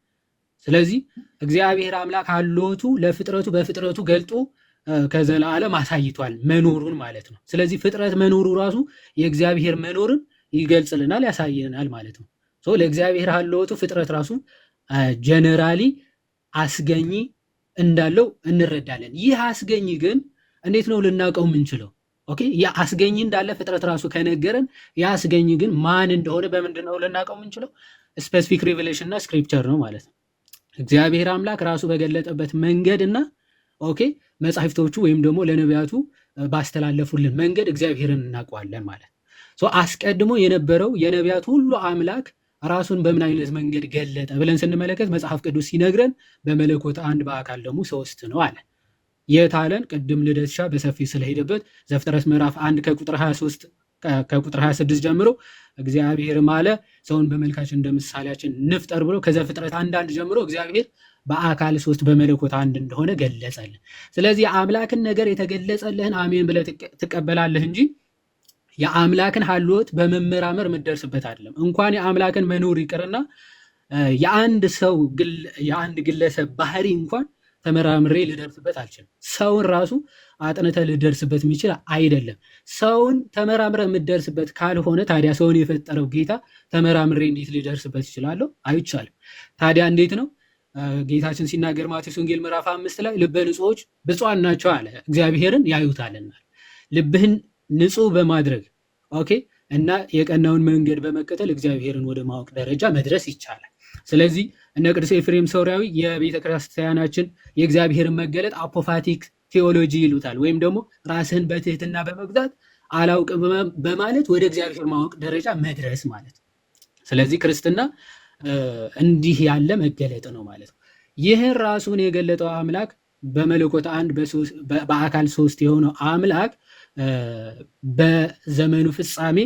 [SPEAKER 5] ስለዚህ እግዚአብሔር አምላክ አሎቱ ለፍጥረቱ በፍጥረቱ ገልጦ ከዘላለም አሳይቷል መኖሩን ማለት ነው። ስለዚህ ፍጥረት መኖሩ ራሱ የእግዚአብሔር መኖርን ይገልጽልናል፣ ያሳየናል ማለት ነው። ለእግዚአብሔር ሀልወቱ ፍጥረት ራሱ ጀነራሊ አስገኝ እንዳለው እንረዳለን። ይህ አስገኝ ግን እንዴት ነው ልናውቀው የምንችለው? ኦኬ ያ አስገኝ እንዳለ ፍጥረት ራሱ ከነገረን ያ አስገኝ ግን ማን እንደሆነ በምንድን ነው ልናውቀው የምንችለው? ስፔሲፊክ ሪቨሌሽን እና ስክሪፕቸር ነው ማለት ነው። እግዚአብሔር አምላክ ራሱ በገለጠበት መንገድ እና ኦኬ መጻሕፍቶቹ ወይም ደግሞ ለነቢያቱ ባስተላለፉልን መንገድ እግዚአብሔርን እናውቀዋለን ማለት ነው። አስቀድሞ የነበረው የነቢያት ሁሉ አምላክ ራሱን በምን አይነት መንገድ ገለጠ ብለን ስንመለከት መጽሐፍ ቅዱስ ሲነግረን በመለኮት አንድ በአካል ደግሞ ሶስት ነው አለ። የት አለን? ቅድም ልደትሻ በሰፊ ስለሄደበት ዘፍጥረት ምዕራፍ 1 ከቁጥር 23 ከቁጥር 26 ጀምሮ እግዚአብሔርም አለ ሰውን በመልካችን እንደ ምሳሌያችን እንፍጠር ብሎ ከዘፍጥረት 1 ጀምሮ እግዚአብሔር በአካል ሶስት በመለኮት አንድ እንደሆነ ገለጸልን። ስለዚህ የአምላክን ነገር የተገለጸልህን አሜን ብለህ ትቀበላለህ እንጂ የአምላክን ሀልወት በመመራመር የምትደርስበት አይደለም። እንኳን የአምላክን መኖር ይቅርና የአንድ ግለሰብ ባህሪ እንኳን ተመራምሬ ልደርስበት አልችልም። ሰውን ራሱ አጥንተ ልደርስበት የሚችል አይደለም። ሰውን ተመራምረ የምትደርስበት ካልሆነ ታዲያ ሰውን የፈጠረው ጌታ ተመራምሬ እንዴት ልደርስበት ይችላለሁ? አይቻልም። ታዲያ እንዴት ነው ጌታችን ሲናገር ማቴዎስ ወንጌል ምዕራፍ 5 ላይ ልበ ንጹሖች ብፁዓን ናቸው አለ፣ እግዚአብሔርን ያዩታልና። ልብህን ንጹህ በማድረግ ኦኬ እና የቀናውን መንገድ በመከተል እግዚአብሔርን ወደ ማወቅ ደረጃ መድረስ ይቻላል። ስለዚህ እነ ቅዱስ ኤፍሬም ሶርያዊ የቤተ ክርስቲያናችን የእግዚአብሔርን መገለጥ አፖፋቲክ ቴዎሎጂ ይሉታል፣ ወይም ደግሞ ራስህን በትህትና በመግዛት አላውቅም በማለት ወደ እግዚአብሔር ማወቅ ደረጃ መድረስ ማለት ነው። ስለዚህ ክርስትና እንዲህ ያለ መገለጥ ነው ማለት ነው። ይህን ራሱን የገለጠው አምላክ በመለኮት አንድ በአካል ሶስት የሆነው አምላክ በዘመኑ ፍጻሜ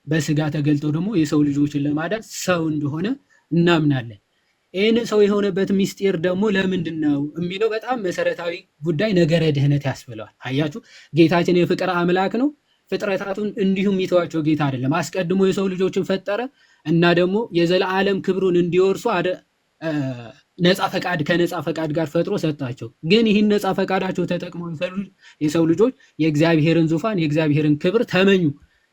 [SPEAKER 5] በስጋ ተገልጦ ደግሞ የሰው ልጆችን ለማዳን ሰው እንደሆነ እናምናለን። ይህን ሰው የሆነበት ምስጢር ደግሞ ለምንድን ነው የሚለው በጣም መሰረታዊ ጉዳይ ነገረ ድህነት ያስብለዋል። አያችሁ፣ ጌታችን የፍቅር አምላክ ነው። ፍጥረታቱን እንዲሁም የሚተዋቸው ጌታ አይደለም። አስቀድሞ የሰው ልጆችን ፈጠረ እና ደግሞ የዘላለም ክብሩን እንዲወርሱ ነፃ ፈቃድ ከነፃ ፈቃድ ጋር ፈጥሮ ሰጣቸው። ግን ይህን ነፃ ፈቃዳቸው ተጠቅመው የሰው ልጆች የእግዚአብሔርን ዙፋን የእግዚአብሔርን ክብር ተመኙ።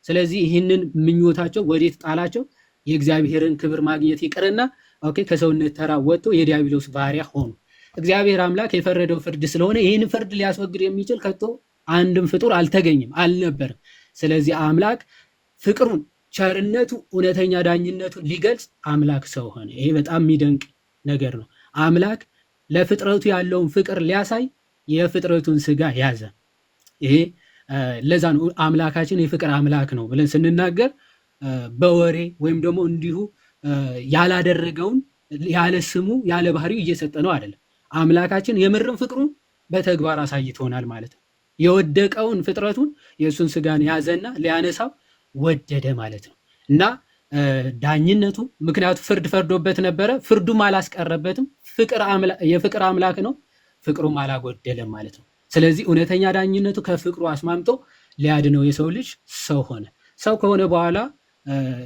[SPEAKER 5] ስለዚህ ይህንን ምኞታቸው ወዴት ጣላቸው? የእግዚአብሔርን ክብር ማግኘት ይቅርና ኦኬ ከሰውነት ተራ ወጥቶ የዲያብሎስ ባሪያ ሆኑ። እግዚአብሔር አምላክ የፈረደው ፍርድ ስለሆነ ይህን ፍርድ ሊያስወግድ የሚችል ከቶ አንድም ፍጡር አልተገኘም፣ አልነበርም። ስለዚህ አምላክ ፍቅሩን፣ ቸርነቱ፣ እውነተኛ ዳኝነቱን ሊገልጽ አምላክ ሰው ሆነ። ይሄ በጣም የሚደንቅ ነገር ነው። አምላክ ለፍጥረቱ ያለውን ፍቅር ሊያሳይ የፍጥረቱን ስጋ ያዘ። ይሄ ለዛ ነው አምላካችን የፍቅር አምላክ ነው ብለን ስንናገር በወሬ ወይም ደግሞ እንዲሁ ያላደረገውን ያለ ስሙ ያለ ባህሪው እየሰጠ ነው አይደለም። አምላካችን የምርም ፍቅሩን በተግባር አሳይቶናል ማለት ነው። የወደቀውን ፍጥረቱን የእሱን ስጋን ያዘና ሊያነሳው ወደደ ማለት ነው። እና ዳኝነቱ ምክንያቱ ፍርድ ፈርዶበት ነበረ፣ ፍርዱም አላስቀረበትም። የፍቅር አምላክ ነው፣ ፍቅሩም አላጎደለም ማለት ነው። ስለዚህ እውነተኛ ዳኝነቱ ከፍቅሩ አስማምቶ ሊያድነው የሰው ልጅ ሰው ሆነ። ሰው ከሆነ በኋላ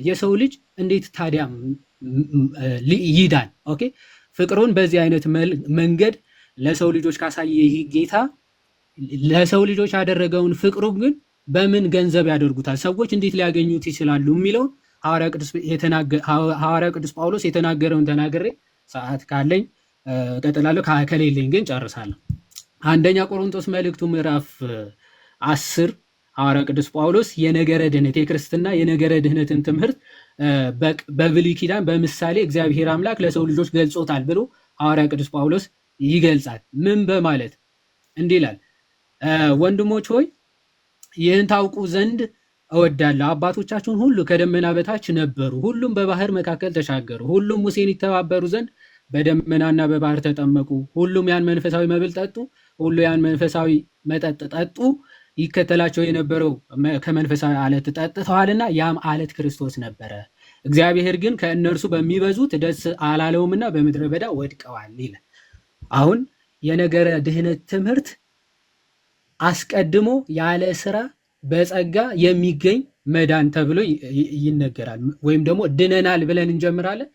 [SPEAKER 5] የሰው ልጅ እንዴት ታዲያ ይዳን? ኦኬ ፍቅሩን በዚህ አይነት መንገድ ለሰው ልጆች ካሳየ ይህ ጌታ ለሰው ልጆች ያደረገውን ፍቅሩ ግን በምን ገንዘብ ያደርጉታል? ሰዎች እንዴት ሊያገኙት ይችላሉ? የሚለውን ሐዋርያ ቅዱስ ጳውሎስ የተናገረውን ተናግሬ ሰዓት ካለኝ እቀጥላለሁ፣ ከሌለኝ ግን ጨርሳለሁ። አንደኛ ቆሮንቶስ መልእክቱ ምዕራፍ 10 ሐዋርያ ቅዱስ ጳውሎስ የነገረ ድህነት የክርስትና የነገረ ድህነትን ትምህርት በብሉይ ኪዳን በምሳሌ እግዚአብሔር አምላክ ለሰው ልጆች ገልጾታል ብሎ ሐዋርያ ቅዱስ ጳውሎስ ይገልጻል። ምን በማለት እንዲህ ይላል? ወንድሞች ሆይ ይህን ታውቁ ዘንድ እወዳለሁ። አባቶቻችሁን ሁሉ ከደመና በታች ነበሩ፣ ሁሉም በባህር መካከል ተሻገሩ፣ ሁሉም ሙሴን ይተባበሩ ዘንድ በደመናና በባህር ተጠመቁ፣ ሁሉም ያን መንፈሳዊ መብል ጠጡ፣ ሁሉ ያን መንፈሳዊ መጠጥ ጠጡ። ይከተላቸው የነበረው ከመንፈሳዊ አለት ጠጥተዋልና ያም አለት ክርስቶስ ነበረ። እግዚአብሔር ግን ከእነርሱ በሚበዙት ደስ አላለውምና በምድረ በዳ ወድቀዋል ይላል። አሁን የነገረ ድህነት ትምህርት አስቀድሞ ያለ ስራ በጸጋ የሚገኝ መዳን ተብሎ ይነገራል። ወይም ደግሞ ድነናል ብለን እንጀምራለን።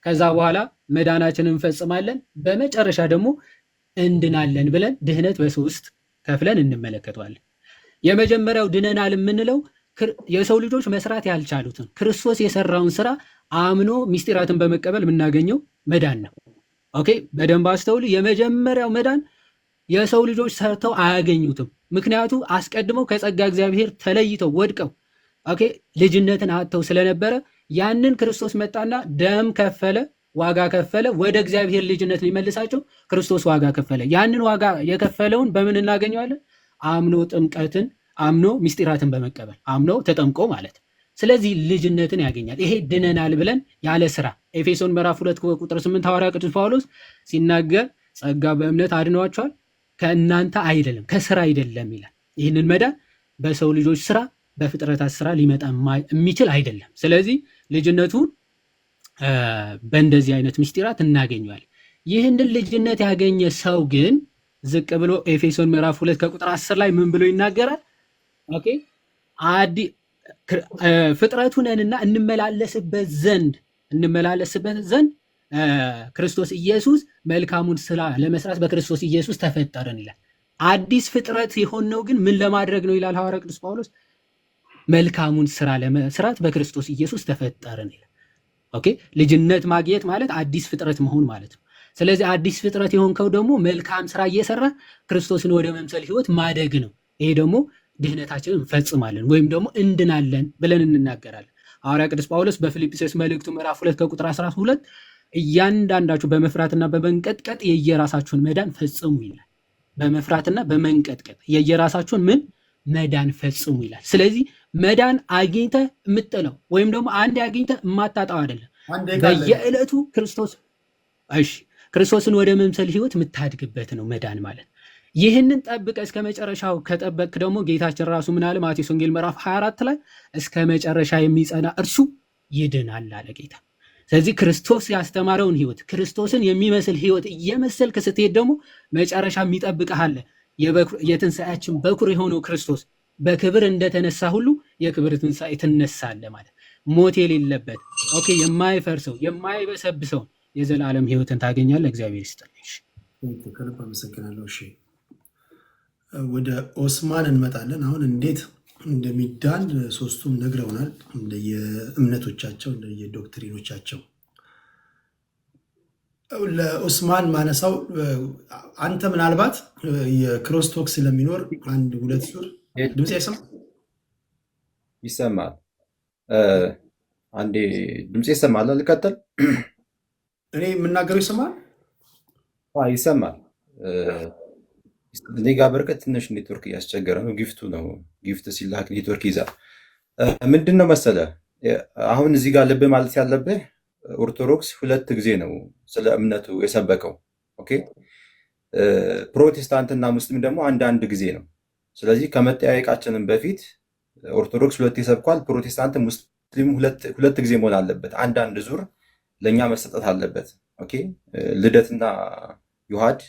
[SPEAKER 5] ከዛ በኋላ መዳናችንን እንፈጽማለን። በመጨረሻ ደግሞ እንድናለን ብለን ድህነት በሶስት ከፍለን እንመለከተዋለን። የመጀመሪያው ድነናል የምንለው የሰው ልጆች መስራት ያልቻሉትን ክርስቶስ የሰራውን ስራ አምኖ ምስጢራትን በመቀበል የምናገኘው መዳን ነው። ኦኬ፣ በደንብ አስተውሉ። የመጀመሪያው መዳን የሰው ልጆች ሰርተው አያገኙትም። ምክንያቱ አስቀድመው ከጸጋ እግዚአብሔር ተለይተው ወድቀው ኦኬ ልጅነትን አጥተው ስለነበረ ያንን ክርስቶስ መጣና ደም ከፈለ፣ ዋጋ ከፈለ፣ ወደ እግዚአብሔር ልጅነት ሊመልሳቸው ክርስቶስ ዋጋ ከፈለ። ያንን ዋጋ የከፈለውን በምን እናገኘዋለን? አምኖ ጥምቀትን አምኖ ምስጢራትን በመቀበል አምኖ ተጠምቆ ማለት። ስለዚህ ልጅነትን ያገኛል። ይሄ ድነናል ብለን ያለ ስራ ኤፌሶን ምዕራፍ 2 ቁጥር 8 ሐዋርያ ቅዱስ ጳውሎስ ሲናገር ጸጋ በእምነት አድኗቸዋል ከእናንተ አይደለም ከስራ አይደለም ይላል። ይህንን መዳን በሰው ልጆች ስራ በፍጥረታት ስራ ሊመጣ የሚችል አይደለም። ስለዚህ ልጅነቱን በእንደዚህ አይነት ምስጢራት እናገኘዋል። ይህንን ልጅነት ያገኘ ሰው ግን ዝቅ ብሎ ኤፌሶን ምዕራፍ 2 ከቁጥር 10 ላይ ምን ብሎ ይናገራል? ኦኬ ፍጥረቱ ነንና እንመላለስበት ዘንድ ክርስቶስ ኢየሱስ መልካሙን ስራ ለመስራት በክርስቶስ ኢየሱስ ተፈጠርን ይላል። አዲስ ፍጥረት የሆነው ግን ምን ለማድረግ ነው ይላል ሐዋርያ ቅዱስ ጳውሎስ? መልካሙን ስራ ለመስራት በክርስቶስ ኢየሱስ ተፈጠርን ይላል። ኦኬ ልጅነት ማግኘት ማለት አዲስ ፍጥረት መሆን ማለት ነው። ስለዚህ አዲስ ፍጥረት የሆንከው ደግሞ መልካም ስራ እየሰራ ክርስቶስን ወደ መምሰል ህይወት ማደግ ነው። ይሄ ደግሞ ድህነታችንን እንፈጽማለን ወይም ደግሞ እንድናለን ብለን እንናገራለን። ሐዋርያ ቅዱስ ጳውሎስ በፊልጵስዩስ መልእክቱ ምዕራፍ 2 ከቁጥር 12 እያንዳንዳችሁ በመፍራትና በመንቀጥቀጥ የየራሳችሁን መዳን ፈጽሙ ይላል። በመፍራትና በመንቀጥቀጥ የየራሳችሁን መዳን ፈጽሙ ይላል። ስለዚህ መዳን አግኝተ የምጥለው ወይም ደግሞ አንድ አግኝተ የማታጣው አይደለም። በየዕለቱ ክርስቶስን ወደ መምሰል ህይወት የምታድግበት ነው መዳን ማለት። ይህንን ጠብቀ እስከ መጨረሻው ከጠበቅ ደግሞ ጌታችን ራሱ ምን አለ? ማቴዎስ ወንጌል ምዕራፍ 24 ላይ እስከ መጨረሻ የሚጸና እርሱ ይድናል አለ ጌታ። ስለዚህ ክርስቶስ ያስተማረውን ህይወት ክርስቶስን የሚመስል ህይወት እየመሰልክ ስትሄድ ደግሞ መጨረሻ የሚጠብቅህ የትንሣኤያችን በኩር የሆነው ክርስቶስ በክብር እንደተነሳ ሁሉ የክብር ትንሣኤ ትነሳለህ ማለት። ሞት የሌለበት ኦኬ የማይፈርሰው የማይበሰብሰውን የዘላለም ህይወትን ታገኛለህ። እግዚአብሔር ይስጥልኝ።
[SPEAKER 2] ከልብ አመሰግናለሁ። እሺ ወደ ኦስማን እንመጣለን። አሁን እንዴት እንደሚዳን ሶስቱም ነግረውናል፣ እንደየእምነቶቻቸው እንደየዶክትሪኖቻቸው። ለኦስማን ማነሳው አንተ ምናልባት የክሮስቶክ ስለሚኖር አንድ ሁለት ሱር ድምፅ
[SPEAKER 3] ይሰማል። አንዴ ድምፅ ይሰማል። ልቀጥል።
[SPEAKER 2] እኔ የምናገረው ይሰማል
[SPEAKER 3] ይሰማል። እኔ ጋር በርቀት ትንሽ ኔትወርክ እያስቸገረ ነው። ጊፍቱ ነው። ጊፍት ሲላክ ኔትወርክ ይዛል። ምንድን ነው መሰለ አሁን እዚህ ጋር ልብ ማለት ያለብህ ኦርቶዶክስ 2 ጊዜ ነው ስለ እምነቱ የሰበከው። ኦኬ ፕሮቴስታንትና ሙስሊም ደግሞ አንድ ጊዜ ነው። ስለዚህ ከመጠያየቃችንም በፊት ኦርቶዶክስ 2 ሰብኳል፣ ፕሮቴስታንት ሙስሊም 2 ጊዜ መሆን አለበት። አንድ ዙር ለእኛ መሰጠት አለበት። ኦኬ ልደትና ዮሐድ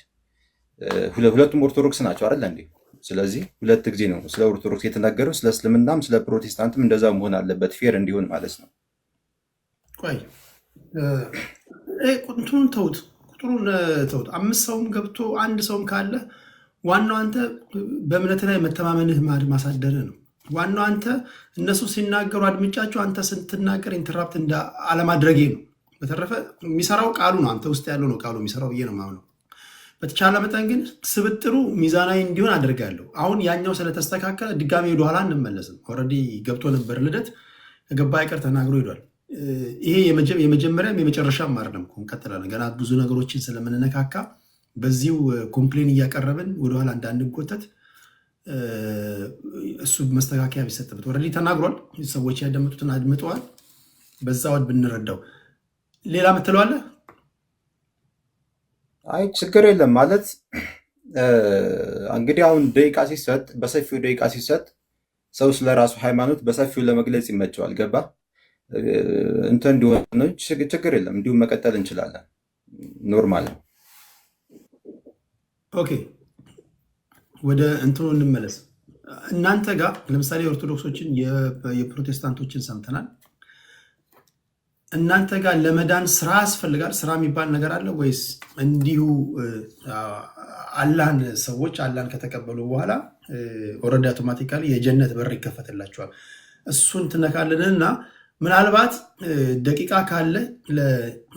[SPEAKER 3] ሁለቱም ኦርቶዶክስ ናቸው አይደል እንዴ? ስለዚህ 2 ጊዜ ነው ስለ ኦርቶዶክስ የተናገረው። ስለ እስልምናም ስለ ፕሮቴስታንትም እንደዛ መሆን አለበት፣ ፌር እንዲሆን ማለት ነው።
[SPEAKER 2] ቆይ ቁጥሩን ተውት፣ 5 ሰውም ገብቶ 1 ሰውም ካለ ዋናው አንተ በእምነት ላይ መተማመንህ ማሳደር ነው። ዋናው አንተ እነሱ ሲናገሩ አድምጫቸው አንተ ስትናገር ኢንተራፕት አለማድረጌ ነው። በተረፈ የሚሰራው ቃሉ ነው፣ አንተ ውስጥ ያለው ነው ቃሉ የሚሰራው ብዬ ነው የማምነው። በተቻለ መጠን ግን ስብጥሩ ሚዛናዊ እንዲሆን አድርጋለሁ። አሁን ያኛው ስለተስተካከለ ድጋሚ ወደኋላ እንመለስም። ኦልሬዲ ገብቶ ነበር ልደት ከገባ አይቀር ተናግሮ ሄዷል። ይሄ የመጀመሪያም የመጨረሻም አይደለም። እንቀጥላለን ገና ብዙ ነገሮችን ስለምንነካካ በዚሁ ኮምፕሌን እያቀረብን ወደኋላ እንዳንጎተት እሱ መስተካከያ ቢሰጥበት። ኦልሬዲ ተናግሯል። ሰዎች ያደመጡትን አድምጠዋል። በዛ ወድ ብንረዳው። ሌላ ምትለዋለህ?
[SPEAKER 3] አይ ችግር የለም ማለት እንግዲህ አሁን ደቂቃ ሲሰጥ በሰፊው ደቂቃ ሲሰጥ ሰው ስለራሱ ሃይማኖት በሰፊው ለመግለጽ ይመቸዋል። ገባ እንትን እንዲሆነ ችግር የለም። እንዲሁም መቀጠል እንችላለን። ኖርማል ነው።
[SPEAKER 2] ኦኬ ወደ እንትኑ እንመለስ። እናንተ ጋር ለምሳሌ የኦርቶዶክሶችን የፕሮቴስታንቶችን ሰምተናል። እናንተ ጋር ለመዳን ስራ ያስፈልጋል? ስራ የሚባል ነገር አለ ወይስ እንዲሁ አላህን ሰዎች አላህን ከተቀበሉ በኋላ ኦልሬዲ አውቶማቲካሊ የጀነት በር ይከፈትላቸዋል? እሱን ትነካልንና ምናልባት ደቂቃ ካለ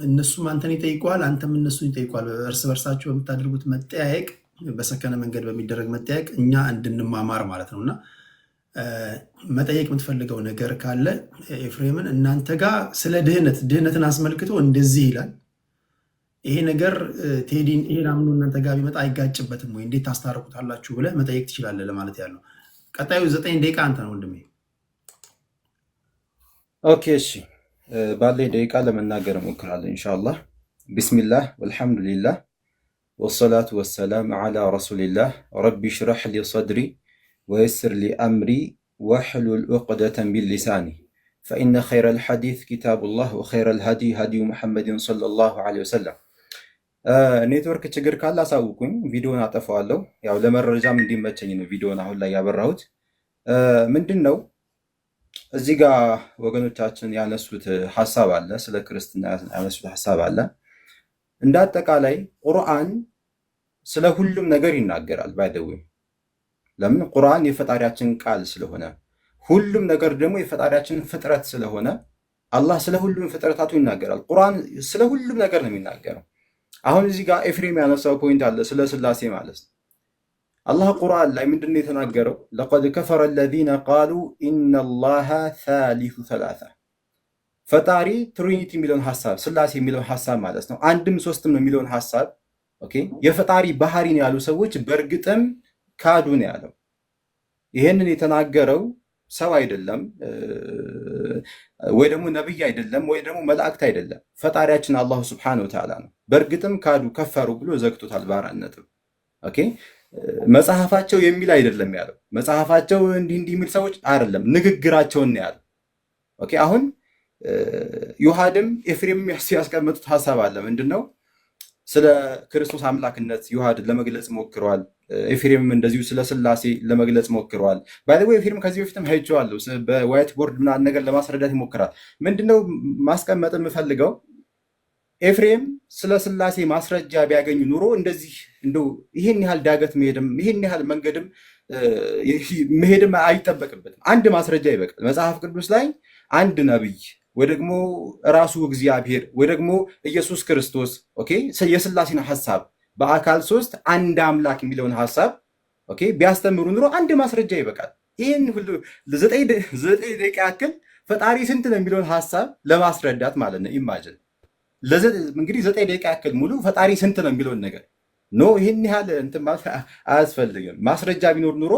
[SPEAKER 2] እነሱም አንተን ይጠይቀዋል፣ አንተም እነሱን ይጠይቀዋል። እርስ በርሳቸው በምታደርጉት መጠያየቅ፣ በሰከነ መንገድ በሚደረግ መጠያየቅ እኛ እንድንማማር ማለት ነው። እና መጠየቅ የምትፈልገው ነገር ካለ ኤፍሬምን፣ እናንተ ጋር ስለ ድህነትን አስመልክቶ እንደዚህ ይላል ይሄ ነገር ቴዲን ይሄን አምኖ እናንተ ጋር ቢመጣ አይጋጭበትም ወይ እንዴት ታስታርቁታላችሁ ብለህ መጠየቅ ትችላለህ ለማለት ያለው። ቀጣዩ 9 ደቂቃ አንተ ነው ወንድሜ።
[SPEAKER 3] ኦኬ እሺ፣ ባለኝ ደቂቃ ለመናገር እሞክራለሁ ኢንሻአላህ። ቢስሚላህ ወልሐምዱሊላህ ወሰላቱ ወሰላም ዐላ ረሱሊላህ ረቢ ሽረሕ ሊ ሰድሪ ወየስር ሊ አምሪ ወሕሉል ዑቅደተን ሚን ሊሳኒ ፈኢነ ኸይረል ሐዲስ ኪታቡላህ ወኸይረል ሀዲይ ሀዲዩ ሙሐመድን ሰለላሁ ዐለይሂ ወሰለም። ኔትወርክ ችግር ካለ አሳውቁኝ፣ ቪዲዮን አጠፋዋለሁ። ያው ለመረጃም እንዲመቸኝ ነው ቪዲዮን አሁን ላይ ያበራሁት። ምንድን ነው እዚህ ጋር ወገኖቻችን ያነሱት ሀሳብ አለ፣ ስለ ክርስትና ያነሱት ሀሳብ አለ። እንደ አጠቃላይ ቁርአን ስለ ሁሉም ነገር ይናገራል። ባይደዌ ለምን? ቁርአን የፈጣሪያችን ቃል ስለሆነ፣ ሁሉም ነገር ደግሞ የፈጣሪያችን ፍጥረት ስለሆነ አላህ ስለ ሁሉም ፍጥረታቱ ይናገራል። ቁርአን ስለ ሁሉም ነገር ነው የሚናገረው። አሁን እዚህ ጋር ኤፍሬም ያነሳው ፖይንት አለ፣ ስለ ስላሴ ማለት ነው። አላህ ቁርአን ላይ ምንድን ነው የተናገረው? ለቀድ ከፈረ አለዚነ ቃሉ ኢነላሃ ሳሊሱ ሰላሳ። ፈጣሪ ትሪኒቲ የሚለውን ሀሳብ፣ ስላሴ የሚለውን ሀሳብ ማለት ነው፣ አንድም ሶስትም ነው የሚለውን ሀሳብ የፈጣሪ ባህሪ ነው ያሉ ሰዎች በእርግጥም ካዱ ነው ያለው። ይህንን የተናገረው ሰው አይደለም ወይ ደግሞ ነብይ አይደለም ወይ ደግሞ መላእክት አይደለም፣ ፈጣሪያችን አላሁ ስብሐነሁ ወተዓላ ነው። በእርግጥም ካዱ ከፈሩ ብሎ ዘግቶታል በአራት ነጥብ። መጽሐፋቸው የሚል አይደለም ያለው፣ መጽሐፋቸው እንዲህ የሚል ሰዎች አይደለም፣ ንግግራቸውን ነው ያለው። አሁን ዮሐድም ኤፍሬምም ያስቀመጡት ሀሳብ አለ። ምንድነው? ስለ ክርስቶስ አምላክነት ዮሐድ ለመግለጽ ሞክረዋል። ኤፍሬምም እንደዚሁ ስለ ስላሴ ለመግለጽ ሞክረዋል። ባይዘው ኤፍሬም ከዚህ በፊትም ሄጄዋለሁ፣ በዋይት ቦርድ ምናምን ነገር ለማስረዳት ይሞክራል። ምንድነው ማስቀመጥ የምፈልገው? ኤፍሬም ስለ ስላሴ ማስረጃ ቢያገኙ ኑሮ እንደዚህ እንደው ይሄን ያህል ዳገት መሄድም ይሄን ያህል መንገድም መሄድም አይጠበቅበትም። አንድ ማስረጃ ይበቃል። መጽሐፍ ቅዱስ ላይ አንድ ነብይ ወይ ደግሞ ራሱ እግዚአብሔር ወይ ደግሞ ኢየሱስ ክርስቶስ የስላሴን ሐሳብ በአካል ሶስት አንድ አምላክ የሚለውን ሐሳብ ቢያስተምሩ ኑሮ አንድ ማስረጃ ይበቃል። ይህን ሁሉ ዘጠኝ ደቂቃ ያክል ፈጣሪ ስንት ነው የሚለውን ሐሳብ ለማስረዳት ማለት ነው። ኢማጅን እንግዲህ 9 ደቂቃ ያክል ሙሉ ፈጣሪ ስንት ነው የሚለውን ነገር ይህን ያህል እንትን ማለት አያስፈልግም። ማስረጃ ቢኖር ኑሮ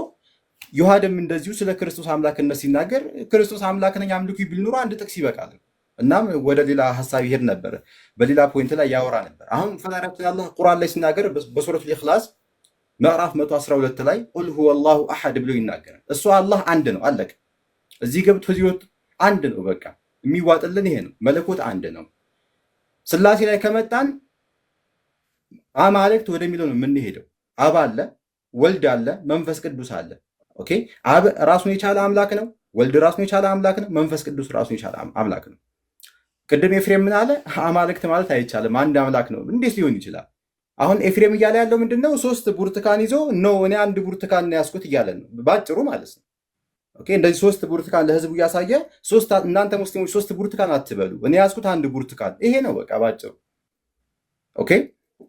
[SPEAKER 3] ዮሐድም እንደዚሁ ስለ ክርስቶስ አምላክነት ሲናገር ክርስቶስ አምላክ ነኝ አምልኩ ቢል ኑሮ አንድ ጥቅስ ይበቃል። እናም ወደ ሌላ ሐሳብ ይሄድ ነበር፣ በሌላ ፖይንት ላይ ያወራ ነበር። አሁን ፈጣሪያችን አላህ ቁርአን ላይ ሲናገር በሱረቱል ኢኽላስ ምዕራፍ 112 ላይ ቁል ሁወላሁ አሐድ ብሎ ይናገራል። እሱ አላህ አንድ ነው፣ አለቀ። እዚህ ገብቶ ህይወት አንድ ነው፣ በቃ የሚዋጥልን ይሄ ነው። መለኮት አንድ ነው። ስላሴ ላይ ከመጣን አማልክት ወደሚለው ነው የምንሄደው። አብ አለ፣ ወልድ አለ፣ መንፈስ ቅዱስ አለ። አብ ራሱን የቻለ አምላክ ነው። ወልድ ራሱን የቻለ አምላክ ነው። መንፈስ ቅዱስ ራሱን የቻለ አምላክ ነው። ቅድም ኤፍሬም ምን አለ? አማልክት ማለት አይቻልም፣ አንድ አምላክ ነው። እንዴት ሊሆን ይችላል? አሁን ኤፍሬም እያለ ያለው ምንድነው? 3 ብርቱካን ይዞ እኔ አንድ ብርቱካን ያስኩት እያለ ነው ባጭሩ ማለት ነው። እንደዚህ 3 ብርቱካን ለህዝቡ እያሳየ እናንተ ሙስሊሞች 3 ብርቱካን አትበሉ፣ እኔ ያስኩት አንድ ብርቱካን፣ ይሄ ነው በቃ ባጭሩ።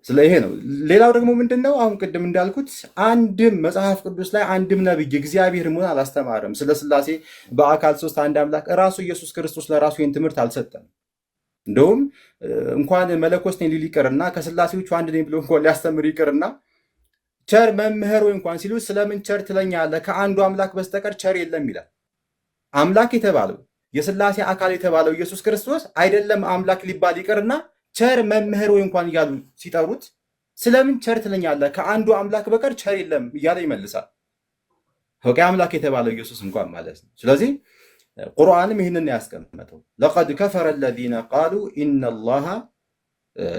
[SPEAKER 3] ስለ ይሄ ነው። ሌላው ደግሞ ምንድነው? አሁን ቅድም እንዳልኩት አንድም መጽሐፍ ቅዱስ ላይ አንድም ነብይ እግዚአብሔር መሆን አላስተማረም። ስለ ስላሴ በአካል 3 አንድ አምላክ ራሱ ኢየሱስ ክርስቶስ ለራሱ ይህን ትምህርት አልሰጠም። እንደውም እንኳን መለኮት ነኝ ሊል ይቅርና ከስላሴዎቹ አንድ ነኝ ብሎ እንኳን ሊያስተምር ይቅርና ቸር መምህር ወይ እንኳን ሲሉ ስለምን ቸር ትለኛለህ? ከአንዱ አምላክ በስተቀር ቸር የለም ይላል። አምላክ የተባለው የስላሴ አካል የተባለው ኢየሱስ ክርስቶስ አይደለም አምላክ ሊባል ይቅርና ቸር መምህር ወይ እንኳን እያሉ ሲጠሩት ስለምን ቸር ትለኛለህ? ከአንዱ አምላክ በቀር ቸር የለም እያለ ይመልሳል። አምላክ የተባለው ኢየሱስ እንኳን ማለት ነው። ስለዚህ ቁርአንም ይህንን ያስቀመጠው ለቀድ ከፈረ አለዚነ ቃሉ ኢነላሃ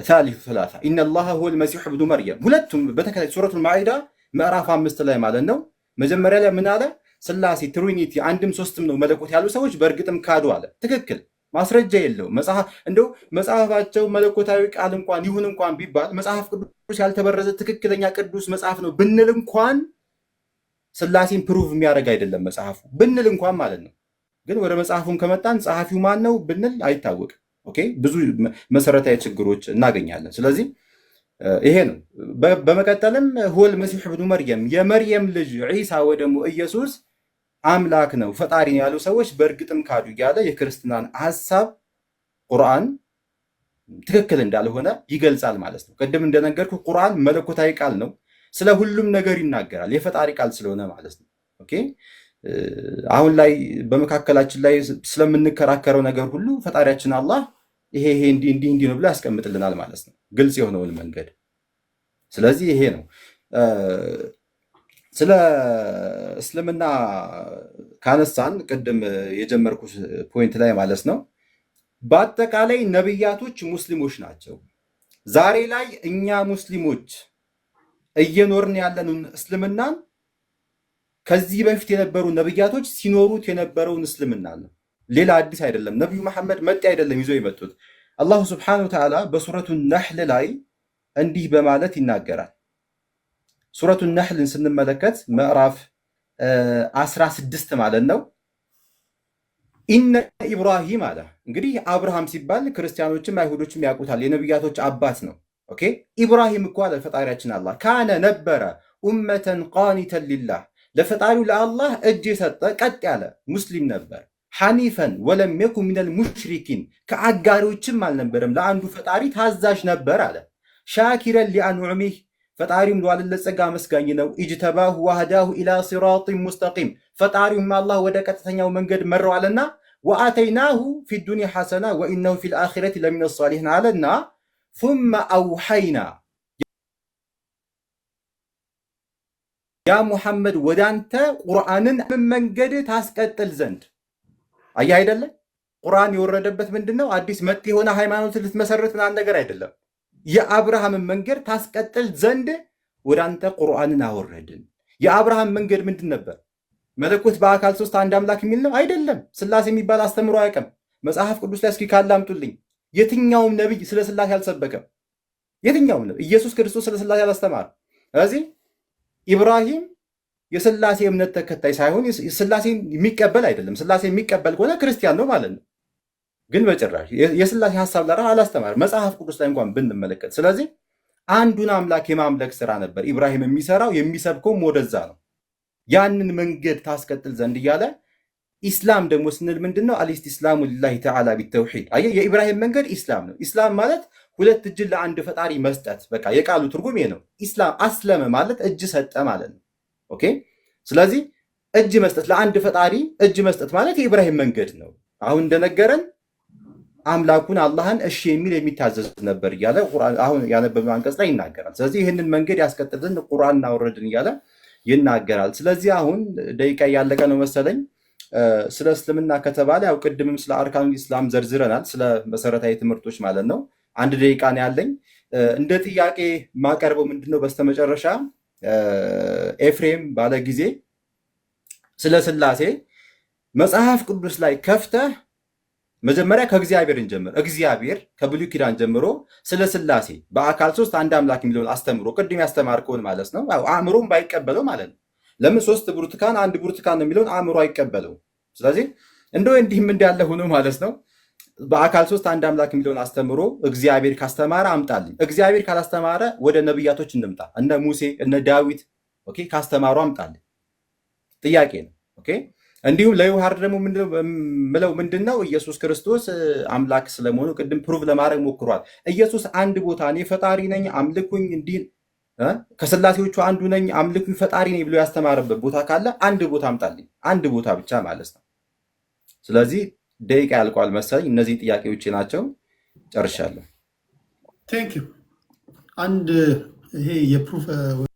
[SPEAKER 3] ሳሊሱ ሰላሳ ኢነላሃ ሁወል መሲሑ ብኑ መርየም። ሁለቱም በተከታታይ ሱረቱል ማኢዳ ምዕራፍ 5 ላይ ማለት ነው። መጀመሪያ ላይ ምን አለ? ስላሴ ትሪኒቲ አንድም ሶስትም ነው መለኮት ያሉ ሰዎች በእርግጥም ካዱ አለ። ትክክል። ማስረጃ የለውም። እንደው መጽሐፋቸው መለኮታዊ ቃል እንኳን ይሁን እንኳን ቢባል መጽሐፍ ቅዱስ ያልተበረዘ ትክክለኛ ቅዱስ መጽሐፍ ነው ብንል እንኳን ስላሴን ፕሩቭ የሚያደርግ አይደለም መጽሐፉ ብንል እንኳን ማለት ነው። ግን ወደ መጽሐፉም ከመጣን ጸሐፊው ማን ነው ብንል አይታወቅም። ኦኬ፣ ብዙ መሰረታዊ ችግሮች እናገኛለን። ስለዚህ ይሄ ነው። በመቀጠልም ሁወል መሲሕ ብኑ መርየም የመርየም ልጅ ዒሳ ወይ ደግሞ ኢየሱስ አምላክ ነው ፈጣሪ ነው ያሉ ሰዎች በእርግጥም ካዱ እያለ የክርስትናን ሐሳብ ቁርአን ትክክል እንዳልሆነ ይገልጻል ማለት ነው። ቅድም እንደነገርኩ ቁርአን መለኮታዊ ቃል ነው። ስለ ሁሉም ነገር ይናገራል የፈጣሪ ቃል ስለሆነ ማለት ነው። ኦኬ፣ አሁን ላይ በመካከላችን ላይ ስለምንከራከረው ነገር ሁሉ ፈጣሪያችን አላህ ይሄ እንዲህ ነው ብሎ ያስቀምጥልናል ማለት ነው፣ ግልጽ የሆነውን መንገድ። ስለዚህ ይሄ ነው ስለ እስልምና ካነሳን ቅድም የጀመርኩት ፖይንት ላይ ማለት ነው። በአጠቃላይ ነብያቶች ሙስሊሞች ናቸው። ዛሬ ላይ እኛ ሙስሊሞች እየኖርን ያለንን እስልምናን ከዚህ በፊት የነበሩ ነብያቶች ሲኖሩት የነበረውን እስልምና ነው። ሌላ አዲስ አይደለም። ነቢዩ መሐመድ መጤ አይደለም ይዞ የመጡት። አላሁ ስብሐነሁ ወተዓላ በሱረቱ ነሕል ላይ እንዲህ በማለት ይናገራል። ሱረቱ ነሕልን ስንመለከት ምዕራፍ 16 ማለት ነው። ኢነ ኢብራሂም አለ። እንግዲህ አብርሃም ሲባል ክርስቲያኖችም አይሁዶችም ያውቁታል፣ የነቢያቶች አባት ነው። ኦኬ፣ ኢብራሂም እኮ አለ ፈጣሪያችን አላህ ካነ ነበረ ኡመተን ቃኒተን ሊላህ ለፈጣሪው ለአላህ እጅ የሰጠ ቀጥ ያለ ሙስሊም ነበር። ሐኒፈን ወለም የኩ ሚነል ሙሽሪኪን ከአጋሪዎችም አልነበረም፣ ለአንዱ ፈጣሪ ታዛዥ ነበር አለ። ሻኪረን ሊአንዑሚህ ፈጣሪውም ለዋለለት ጸጋ አመስጋኝ ነው። ኢጅተባሁ ወህዳሁ ኢላ ሲራጢን ሙስተቂም ፈጣሪውም አላህ ወደ ቀጥተኛው መንገድ መረዋልና ወአተይናሁ ፊዱንያ ሐሰና ወኢነሁ ፊል አኺረቲ ለሚነ ሷሊሒን አለና ሱመ አውሐይና ያ ሙሐመድ ወዳንተ ቁርአንን መንገድ ታስቀጥል ዘንድ። አየህ አይደለ? ቁርአን የወረደበት ምንድነው? አዲስ መጤ የሆነ ሃይማኖት ልትመሰረት ምናምን ነገር አይደለም። የአብርሃምን መንገድ ታስቀጥል ዘንድ ወዳንተ ቁርአንን አወረድን። የአብርሃም መንገድ ምንድን ነበር? መለኮት በአካል ሶስት አንድ አምላክ የሚል ነው አይደለም። ስላሴ የሚባል አስተምሮ አያውቅም። መጽሐፍ ቅዱስ ላይ እስኪ ካለ አምጡልኝ። የትኛውም ነብይ ስለ ስላሴ አልሰበከም። የትኛውም ነብይ ኢየሱስ ክርስቶስ ስለ ስላሴ አላስተማረም። ስለዚህ ኢብራሂም የስላሴ እምነት ተከታይ ሳይሆን ስላሴን የሚቀበል አይደለም። ስላሴ የሚቀበል ከሆነ ክርስቲያን ነው ማለት ነው። ግን በጭራሽ የስላሴ ሐሳብ ለራ አላስተማረም መጽሐፍ ቅዱስ ላይ እንኳን ብንመለከት። ስለዚህ አንዱን አምላክ የማምለክ ስራ ነበር ኢብራሂም የሚሰራው፣ የሚሰብከውም ወደዛ ነው። ያንን መንገድ ታስቀጥል ዘንድ እያለ ኢስላም ደግሞ ስንል ምንድነው? አልኢስቲስላሙ ሊላሂ ተዓላ ቢተውሂድ። አየህ፣ የኢብራሂም መንገድ ኢስላም ነው። ኢስላም ማለት ሁለት እጅን ለአንድ ፈጣሪ መስጠት። በቃ የቃሉ ትርጉም ይሄ ነው። ኢስላም አስለመ ማለት እጅ ሰጠ ማለት ነው። ኦኬ፣ ስለዚህ እጅ መስጠት ለአንድ ፈጣሪ እጅ መስጠት ማለት የኢብራሂም መንገድ ነው። አሁን እንደነገረን አምላኩን አላህን እሺ የሚል የሚታዘዝ ነበር እያለ አሁን ያነበብነው አንቀጽ ላይ ይናገራል። ስለዚህ ይህንን መንገድ ያስቀጥል ዘንድ ቁርአን እናወረድን እያለ ይናገራል። ስለዚህ አሁን ደቂቃ ያለቀ ነው መሰለኝ። ስለ እስልምና ከተባለ ያው ቅድምም ስለ አርካኑል ኢስላም ዘርዝረናል፣ ስለ መሰረታዊ ትምህርቶች ማለት ነው። አንድ ደቂቃ ነው ያለኝ። እንደ ጥያቄ ማቀርበው ምንድነው በስተመጨረሻ ኤፍሬም ባለ ጊዜ ስለ ስላሴ መጽሐፍ ቅዱስ ላይ ከፍተህ መጀመሪያ ከእግዚአብሔር እንጀምር። እግዚአብሔር ከብሉይ ኪዳን ጀምሮ ስለ ስላሴ በአካል ሶስት አንድ አምላክ የሚለውን አስተምሮ ቅድም ያስተማርከውን ማለት ነው። አእምሮም ባይቀበለው ማለት ነው። ለምን ሶስት ብርቱካን አንድ ብርቱካን ነው የሚለውን አእምሮ አይቀበለው። ስለዚህ እንደው እንዲህም እንዳለ ሆኖ ማለት ነው በአካል ሶስት አንድ አምላክ የሚለውን አስተምሮ እግዚአብሔር ካስተማረ አምጣልኝ። እግዚአብሔር ካላስተማረ ወደ ነብያቶች እንምጣ። እነ ሙሴ እነ ዳዊት ኦኬ ካስተማሩ አምጣልኝ። ጥያቄ ነው። ኦኬ እንዲሁም ለዮሐር ደግሞ ምለው ምንድነው ኢየሱስ ክርስቶስ አምላክ ስለመሆኑ ቅድም ፕሩቭ ለማድረግ ሞክሯል። ኢየሱስ አንድ ቦታ እኔ ፈጣሪ ነኝ አምልኩኝ፣ እንዲህ ከስላሴዎቹ አንዱ ነኝ አምልኩኝ ፈጣሪ ነኝ ብሎ ያስተማረበት ቦታ ካለ አንድ ቦታ አምጣልኝ። አንድ ቦታ ብቻ ማለት ነው። ስለዚህ ደቂቃ ያልቋል መሰለኝ። እነዚህ ጥያቄዎች ናቸው። ጨርሻለሁ።
[SPEAKER 2] ቴንክ ዩ። አንድ ይሄ የፕሩፍ ወይም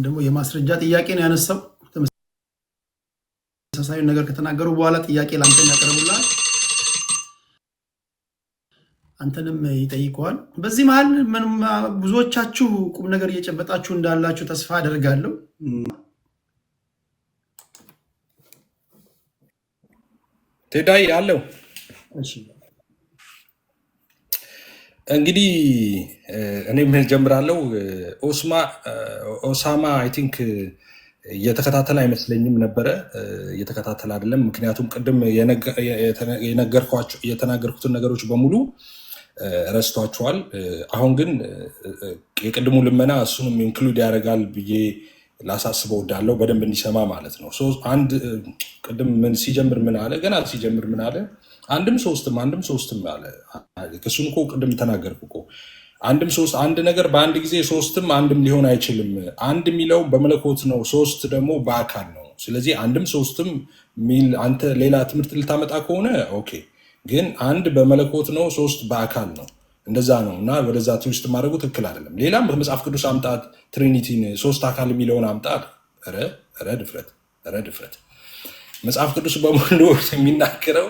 [SPEAKER 2] ደግሞ የማስረጃ ጥያቄ ነው ያነሳው። ተመሳሳይ ነገር ከተናገሩ በኋላ ጥያቄ ለአንተን ያቀርቡልሃል፣ አንተንም ይጠይቀዋል። በዚህ መሀል ብዙዎቻችሁ ቁም ነገር እየጨበጣችሁ እንዳላችሁ ተስፋ አደርጋለሁ።
[SPEAKER 4] ቴዳይ አለው።
[SPEAKER 2] እሺ
[SPEAKER 4] እንግዲህ እኔም ጀምራለሁ። ኦሳማ አይ ቲንክ እየተከታተለ አይመስለኝም ነበረ፣ እየተከታተለ አይደለም። ምክንያቱም ቅድም የተናገርኩትን ነገሮች በሙሉ ረስቷቸዋል። አሁን ግን የቅድሙ ልመና እሱንም ኢንክሉድ ያደርጋል ብዬ ላሳስበው እወዳለሁ፣ በደንብ እንዲሰማ ማለት ነው። አንድ ቅድም ሲጀምር ምን አለ? ገና ሲጀምር ምን አለ? አንድም ሶስትም አለ። እሱን እኮ ቅድም ተናገርኩ እኮ። አንድም ሶስት አንድ ነገር በአንድ ጊዜ ሶስትም አንድም ሊሆን አይችልም። አንድ የሚለው በመለኮት ነው፣ ሶስት ደግሞ በአካል ነው። ስለዚህ አንድም ሶስትም ሚል አንተ ሌላ ትምህርት ልታመጣ ከሆነ ኦኬ፣ ግን አንድ በመለኮት ነው፣ ሶስት በአካል ነው። እንደዛ ነው እና ወደዛ ትዊስት ማድረጉ ትክክል አይደለም። ሌላም በመጽሐፍ ቅዱስ አምጣት፣ ትሪኒቲን ሶስት አካል የሚለውን አምጣት። ኧረ ድፍረት! መጽሐፍ ቅዱስ በሙሉ የሚናገረው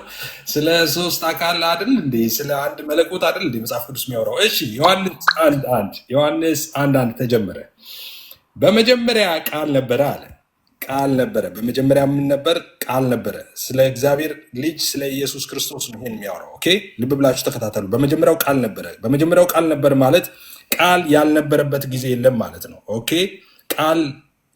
[SPEAKER 4] ስለ ሶስት አካል አይደል እንዴ? ስለ አንድ መለኮት አይደል እንዴ መጽሐፍ ቅዱስ የሚያወራው? እሺ ዮሐንስ 1:1 ተጀመረ። በመጀመሪያ ቃል ነበረ አለ። ቃል ነበረ፣ በመጀመሪያ ምን ነበር? ቃል ነበረ። ስለ እግዚአብሔር ልጅ ስለ ኢየሱስ ክርስቶስ ነው ይሄን የሚያወራው። ኦኬ፣ ልብ ብላችሁ ተከታተሉ። በመጀመሪያው ቃል ነበረ። በመጀመሪያው ቃል ነበር ማለት ቃል ያልነበረበት ጊዜ የለም ማለት ነው። ኦኬ፣ ቃል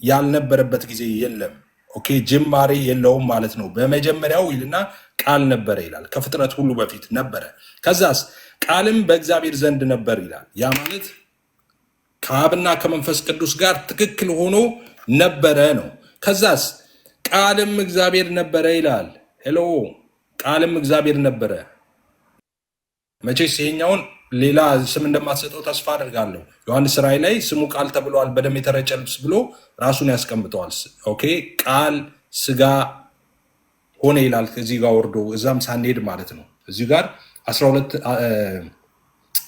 [SPEAKER 4] ያልነበረበት ጊዜ የለም። ኦኬ፣ ጅማሬ የለውም ማለት ነው። በመጀመሪያው ይልና ቃል ነበረ ይላል። ከፍጥረት ሁሉ በፊት ነበረ። ከዛስ ቃልም በእግዚአብሔር ዘንድ ነበር ይላል። ያ ማለት ከአብና ከመንፈስ ቅዱስ ጋር ትክክል ሆኖ ነበረ ነው። ከዛስ ቃልም እግዚአብሔር ነበረ ይላል። ሄሎ፣ ቃልም እግዚአብሔር ነበረ። መቼስ ይሄኛውን ሌላ ስም እንደማትሰጠው ተስፋ አደርጋለሁ። ዮሐንስ ራእይ ላይ ስሙ ቃል ተብሏል፣ በደም የተረጨ ልብስ ብሎ ራሱን ያስቀምጠዋል። ኦኬ፣ ቃል ስጋ ሆነ ይላል። እዚህ ጋር ወርዶ እዛም ሳንሄድ ማለት ነው። እዚህ ጋር 12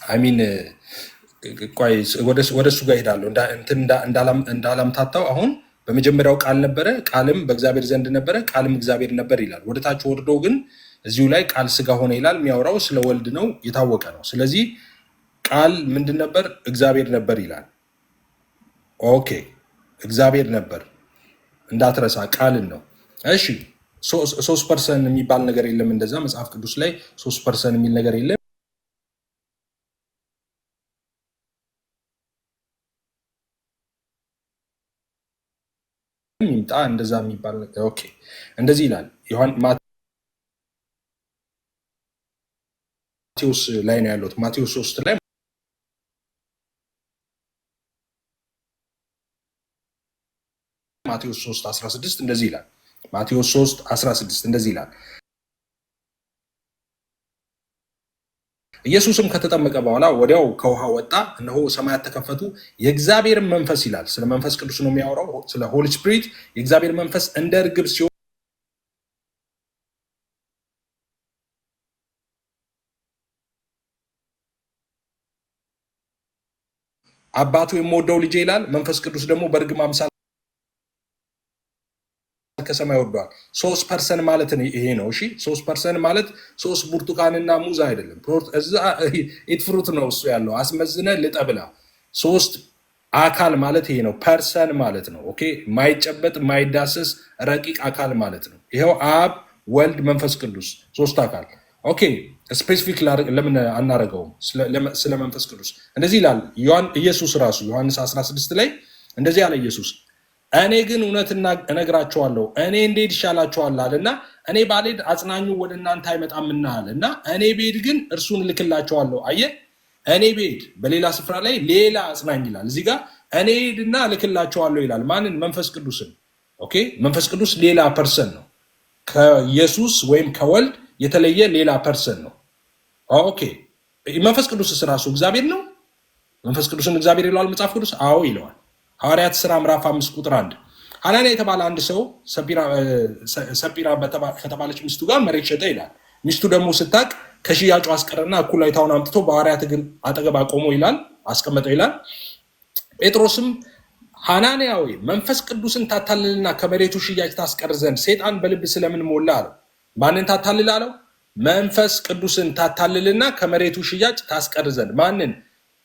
[SPEAKER 4] አሚን ቆይ ወደ እሱ ጋር ሄዳለሁ እንዳላምታታው። አሁን በመጀመሪያው ቃል ነበረ፣ ቃልም በእግዚአብሔር ዘንድ ነበረ፣ ቃልም እግዚአብሔር ነበር ይላል። ወደ ታች ወርዶ ግን እዚሁ ላይ ቃል ስጋ ሆነ ይላል። የሚያወራው ስለ ወልድ ነው፣ የታወቀ ነው። ስለዚህ ቃል ምንድን ነበር? እግዚአብሔር ነበር ይላል። ኦኬ፣ እግዚአብሔር ነበር እንዳትረሳ፣ ቃልን ነው። እሺ፣ 3% የሚባል ነገር የለም እንደዛ መጽሐፍ ቅዱስ ላይ 3% የሚል ነገር የለም። ይምጣ እንደዛ የሚባል ነገር። ኦኬ፣ እንደዚህ ይላል ማቴዎስ ላይ ነው ያለሁት። ማቴዎስ 3 ላይ ማቴዎስ 3:16 እንደዚህ ይላል። ማቴዎስ 3:16 እንደዚህ ይላል። ኢየሱስም ከተጠመቀ በኋላ ወዲያው ከውሃ ወጣ፣ እነሆ ሰማያት ተከፈቱ፣ የእግዚአብሔር መንፈስ ይላል። ስለ መንፈስ ቅዱስ ነው የሚያወራው፣ ስለ ሆሊ ስፒሪት። የእግዚአብሔር መንፈስ እንደ ርግብ ሲሆን አባቱ የምወደው ልጄ ይላል። መንፈስ ቅዱስ ደግሞ በርግብ አምሳል ከሰማይ ወርዷል። 3% ማለት ይሄ ነው። እሺ 3% ማለት 3 ብርቱካንና ሙዝ አይደለም። እዛ ኢት ፍሩት ነው እሱ ያለው። አስመዝነ ልጠብላ 3 አካል ማለት ይሄ ነው። ፐርሰን ማለት ነው። ኦኬ፣ ማይጨበጥ ማይዳሰስ ረቂቅ አካል ማለት ነው። ይሄው አብ፣ ወልድ፣ መንፈስ ቅዱስ 3 አካል። ኦኬ፣ ስፔሲፊክ ለምን አናረገውም? ስለ መንፈስ ቅዱስ እንደዚህ ይላል ኢየሱስ ራሱ ዮሐንስ 16 ላይ እንደዚህ ያለ ኢየሱስ እኔ ግን እውነት እነግራቸዋለሁ፣ እኔ እንዴት ይሻላቸዋል አለና እኔ ባልሄድ አጽናኙ ወደ እናንተ አይመጣምና አለና እኔ ብሄድ ግን እርሱን እልክላቸዋለሁ። አየህ፣ እኔ ብሄድ በሌላ ስፍራ ላይ ሌላ አጽናኝ ይላል። እዚህ ጋር እኔ ሄድና እልክላቸዋለሁ ይላል። ማንን? መንፈስ ቅዱስን። ኦኬ፣ መንፈስ ቅዱስ ሌላ ፐርሰን ነው። ከኢየሱስ ወይም ከወልድ የተለየ ሌላ ፐርሰን ነው። ኦኬ፣ መንፈስ ቅዱስስ ራሱ እግዚአብሔር ነው። መንፈስ ቅዱስን እግዚአብሔር ይለዋል መጽሐፍ ቅዱስ? አዎ ይለዋል። ሐዋርያት ሥራ ምዕራፍ 5:1 ሐናንያ የተባለ አንድ ሰው ሰጲራ ከተባለች ሚስቱ ጋር መሬት ሸጠ ይላል። ሚስቱ ደግሞ ስታቅ ከሽያጩ አስቀረና እኩሌታውን አምጥቶ በሐዋርያት እግር አጠገብ አቆመው ይላል፣ አስቀመጠው ይላል። ጴጥሮስም ሐናንያ ሆይ መንፈስ ቅዱስን ታታልልና ከመሬቱ ሽያጭ ታስቀር ዘንድ ሰይጣን በልብ ስለምን ሞላ አለው። ማንን ታታልል አለው? መንፈስ ቅዱስን ታታልልና ከመሬቱ ሽያጭ ታስቀር ዘንድ። ማንን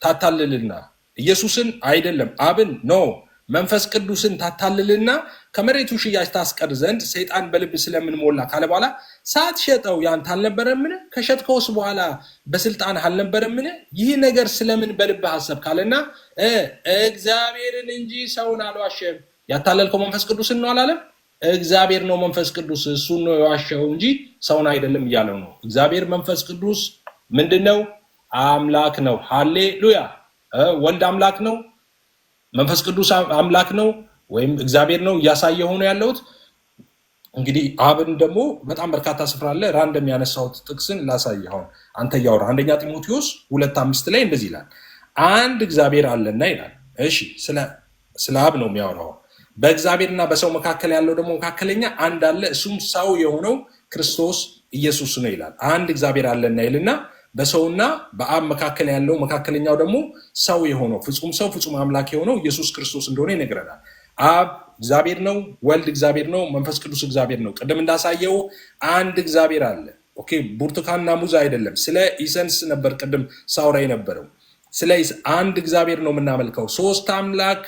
[SPEAKER 4] ታታልልና? ኢየሱስን አይደለም፣ አብን ኖ። መንፈስ ቅዱስን ታታልልና ከመሬቱ ሽያጭ ታስቀር ዘንድ ሰይጣን በልብ ስለምን ሞላ ካለ በኋላ ሳትሸጠው ያንተ አልነበረምን? ከሸጥከውስ በኋላ በስልጣን አልነበረምን? ይህ ነገር ስለምን በልብህ አሰብ ካለና እግዚአብሔርን እንጂ ሰውን አልዋሸም። ያታለልከው መንፈስ ቅዱስን ነው አላለም? እግዚአብሔር ነው መንፈስ ቅዱስ፣ እሱን ነው የዋሸው እንጂ ሰውን አይደለም እያለው ነው። እግዚአብሔር መንፈስ ቅዱስ ምንድነው? አምላክ ነው። ሃሌሉያ። ወልድ አምላክ ነው፣ መንፈስ ቅዱስ አምላክ ነው ወይም እግዚአብሔር ነው እያሳየ ሆኖ ያለውት። እንግዲህ አብን ደግሞ በጣም በርካታ ስፍራ አለ። ራንደም ያነሳሁት ጥቅስን ላሳይ። አሁን አንተ እያወራ አንደኛ ጢሞቴዎስ 2:5 ላይ እንደዚህ ይላል፣ አንድ እግዚአብሔር አለና ይላል። እሺ ስለ አብ ነው የሚያወራው። በእግዚአብሔርና በሰው መካከል ያለው ደግሞ መካከለኛ አንድ አለ፣ እሱም ሰው የሆነው ክርስቶስ ኢየሱስ ነው ይላል። አንድ እግዚአብሔር አለና ይልና በሰውና በአብ መካከል ያለው መካከለኛው ደግሞ ሰው የሆነው ፍጹም ሰው ፍጹም አምላክ የሆነው ኢየሱስ ክርስቶስ እንደሆነ ይነግረናል። አብ እግዚአብሔር ነው፣ ወልድ እግዚአብሔር ነው፣ መንፈስ ቅዱስ እግዚአብሔር ነው። ቅድም እንዳሳየው አንድ እግዚአብሔር አለ። ኦኬ፣ ብርቱካንና ሙዝ አይደለም። ስለ ኢሰንስ ነበር ቅድም ሳውራ የነበረው። ስለ አንድ እግዚአብሔር ነው የምናመልከው። ሶስት አምላክ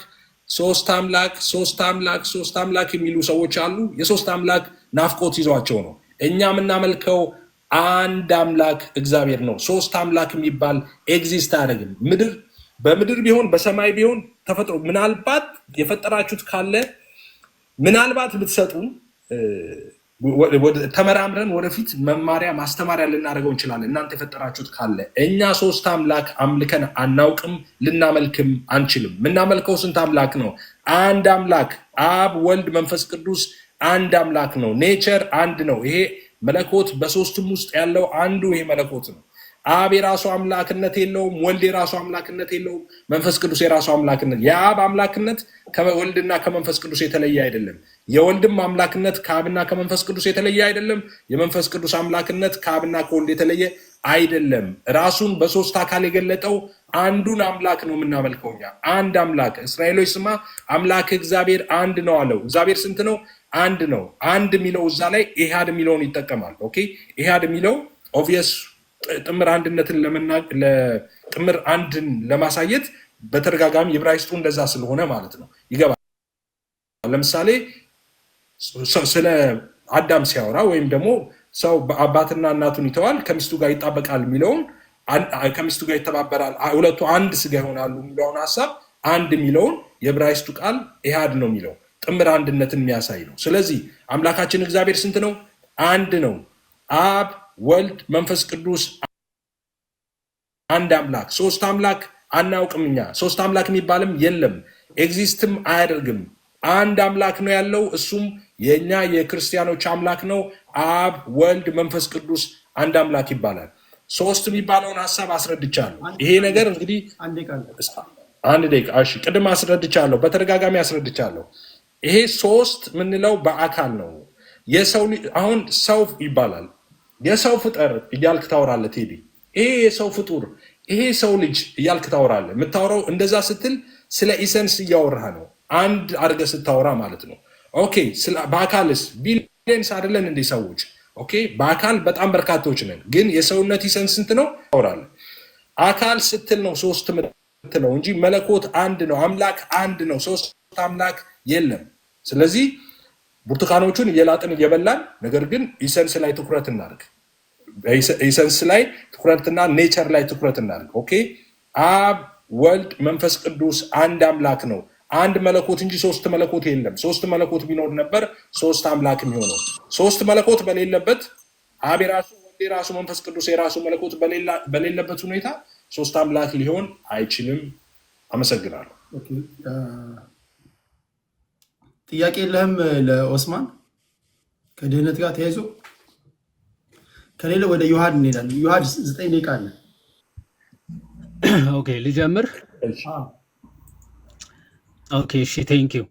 [SPEAKER 4] የሚሉ ሰዎች አሉ። የሶስት አምላክ ናፍቆት ይዟቸው ነው። እኛ የምናመልከው አንድ አምላክ እግዚአብሔር ነው። ሶስት አምላክ የሚባል ኤግዚስት አያደርግም። በምድር ቢሆን በሰማይ ቢሆን ተፈጥሮ ምናልባት የፈጠራችሁት ካለ ምናልባት ብትሰጡን ተመራምረን ወደፊት መማሪያ ማስተማሪያ ልናደርገው እንችላለን። እናንተ የፈጠራችሁት ካለ እኛ ሶስት አምላክ አምልከን አናውቅም፣ ልናመልክም አንችልም። የምናመልከው ስንት አምላክ ነው? አንድ አምላክ አብ፣ ወልድ፣ መንፈስ ቅዱስ አንድ አምላክ ነው። ኔቸር አንድ ነው። ይሄ መለኮት በሶስቱም ውስጥ ያለው አንዱ ይሄ መለኮት ነው። አብ የራሱ አምላክነት የለውም። ወልድ የራሱ አምላክነት የለውም። መንፈስ ቅዱስ የራሱ አምላክነት። የአብ አምላክነት ከወልድና ከመንፈስ ቅዱስ የተለየ አይደለም። የወልድም አምላክነት ከአብና ከመንፈስ ቅዱስ የተለየ አይደለም። የመንፈስ ቅዱስ አምላክነት ከአብና ከወልድ የተለየ አይደለም። ራሱን በሶስት አካል የገለጠው አንዱን አምላክ ነው የምናመልከው እኛ። አንድ አምላክ። እስራኤሎች ስማ አምላክ እግዚአብሔር አንድ ነው አለው። እግዚአብሔር ስንት ነው? አንድ ነው። አንድ የሚለው እዛ ላይ ኢሃድ የሚለውን ይጠቀማል። ኦኬ፣ ኢሃድ የሚለው ኦብቪየስ ጥምር አንድነትን ጥምር አንድን ለማሳየት በተደጋጋሚ ዕብራይስጡ እንደዛ ስለሆነ ማለት ነው ይገባል። ለምሳሌ ስለ አዳም ሲያወራ ወይም ደግሞ ሰው አባትና እናቱን ይተዋል ከሚስቱ ጋር ይጣበቃል የሚለውን ከሚስቱ ጋር ይተባበራል፣ ሁለቱ አንድ ስጋ ይሆናሉ የሚለውን ሀሳብ አንድ የሚለውን የዕብራይስጡ ቃል ኢሃድ ነው የሚለው ጥምር አንድነትን የሚያሳይ ነው። ስለዚህ አምላካችን እግዚአብሔር ስንት ነው? አንድ ነው። አብ፣ ወልድ፣ መንፈስ ቅዱስ አንድ አምላክ። ሶስት አምላክ አናውቅም እኛ። ሶስት አምላክ የሚባልም የለም፣ ኤግዚስትም አያደርግም። አንድ አምላክ ነው ያለው፣ እሱም የእኛ የክርስቲያኖች አምላክ ነው። አብ፣ ወልድ፣ መንፈስ ቅዱስ አንድ አምላክ ይባላል። ሶስት የሚባለውን ሀሳብ አስረድቻለሁ። ይሄ ነገር እንግዲህ አንድ ደቂቃ እሺ፣ ቅድም አስረድቻለሁ፣ በተደጋጋሚ አስረድቻለሁ። ይሄ ሶስት የምንለው በአካል ነው። የሰው አሁን ሰው ይባላል። የሰው ፍጠር እያልክ ታወራለህ ቴዲ። ይሄ የሰው ፍጡር፣ ይሄ ሰው ልጅ እያልክ ታወራለህ። የምታወራው እንደዛ ስትል ስለ ኢሰንስ እያወራህ ነው፣ አንድ አድርገህ ስታወራ ማለት ነው። ኦኬ፣ በአካልስ ቢሊየንስ አይደለን እንዴ ሰዎች? ኦኬ፣ በአካል በጣም በርካቶች ነን፣ ግን የሰውነት ኢሰንስ ስንት ነው ታወራለህ? አካል ስትል ነው ሶስት ምትለው እንጂ መለኮት አንድ ነው፣ አምላክ አንድ ነው፣ ሶስት አምላክ የለም። ስለዚህ ብርቱካኖቹን እየላጥን እየበላን፣ ነገር ግን ኢሰንስ ላይ ትኩረት እናድርግ። ኢሰንስ ላይ ትኩረትና ኔቸር ላይ ትኩረት እናድርግ። ኦኬ፣ አብ፣ ወልድ፣ መንፈስ ቅዱስ አንድ አምላክ ነው። አንድ መለኮት እንጂ ሶስት መለኮት የለም። ሶስት መለኮት ቢኖር ነበር ሶስት አምላክ የሚሆነው። ሶስት መለኮት በሌለበት አብ የራሱ፣ ወልድ የራሱ፣ መንፈስ ቅዱስ የራሱ መለኮት በሌለበት ሁኔታ ሶስት አምላክ ሊሆን አይችልም። አመሰግናለሁ።
[SPEAKER 2] ጥያቄ የለህም ለኦስማን? ከድህነት ጋር ተያይዞ ከሌለ ወደ ዮሐድ እንሄዳለን። ዮሐድ 9 ደቂቃ አለ።
[SPEAKER 5] ኦኬ ልጀምር። ኦኬ እሺ፣ ቴንኪው።